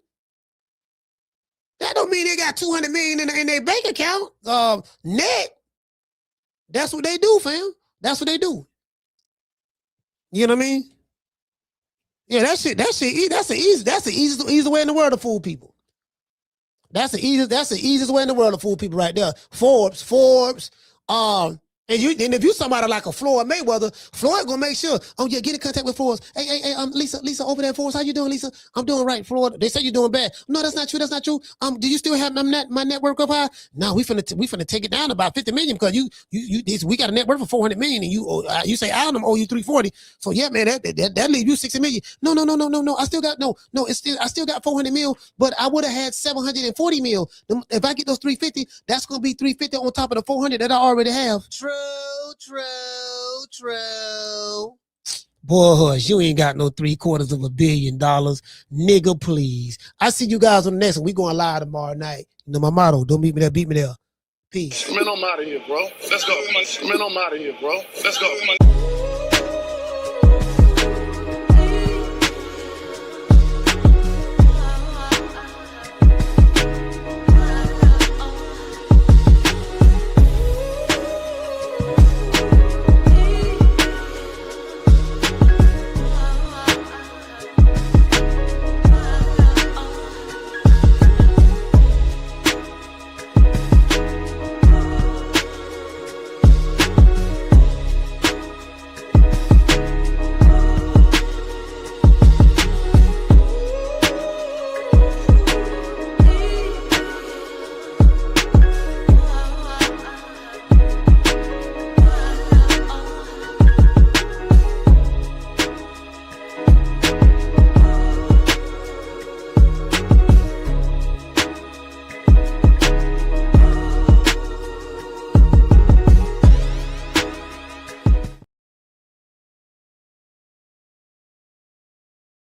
[SPEAKER 2] That don't mean got 200 million in their bank account, net. That's what they do, fam. That's what they do. You know what I mean? Yeah, that's the easiest way in the world to fool people. That's the easiest way in the world to fool people right there. Forbes, and if you somebody like a Floyd Mayweather, Floyd gonna make sure, oh yeah, get in contact with Forbes. Hey, Lisa over there, Forbes, how you doing, Lisa? I'm doing right, Floyd. They say you're doing bad. No, that's not true. Do you still have my network up high? No, we finna take it down about 50 million because we got a net worth of 400 million and you say I owe you 340. So yeah, man, that leaves you 60 million. No. I still got 400 mil, but I would have had 740 mil. If I get those 350, that's gonna be 350 on top of the 400 that I already have.
[SPEAKER 13] True.
[SPEAKER 2] Boys, you ain't got no $750 million, nigga, please. I see you guys on the next one. We going live tomorrow night. You know my motto, don't beat me there, beat me there. Peace.
[SPEAKER 21] Man, I'm out of here, bro. Let's go. Man, I'm out of here, bro. Let's go.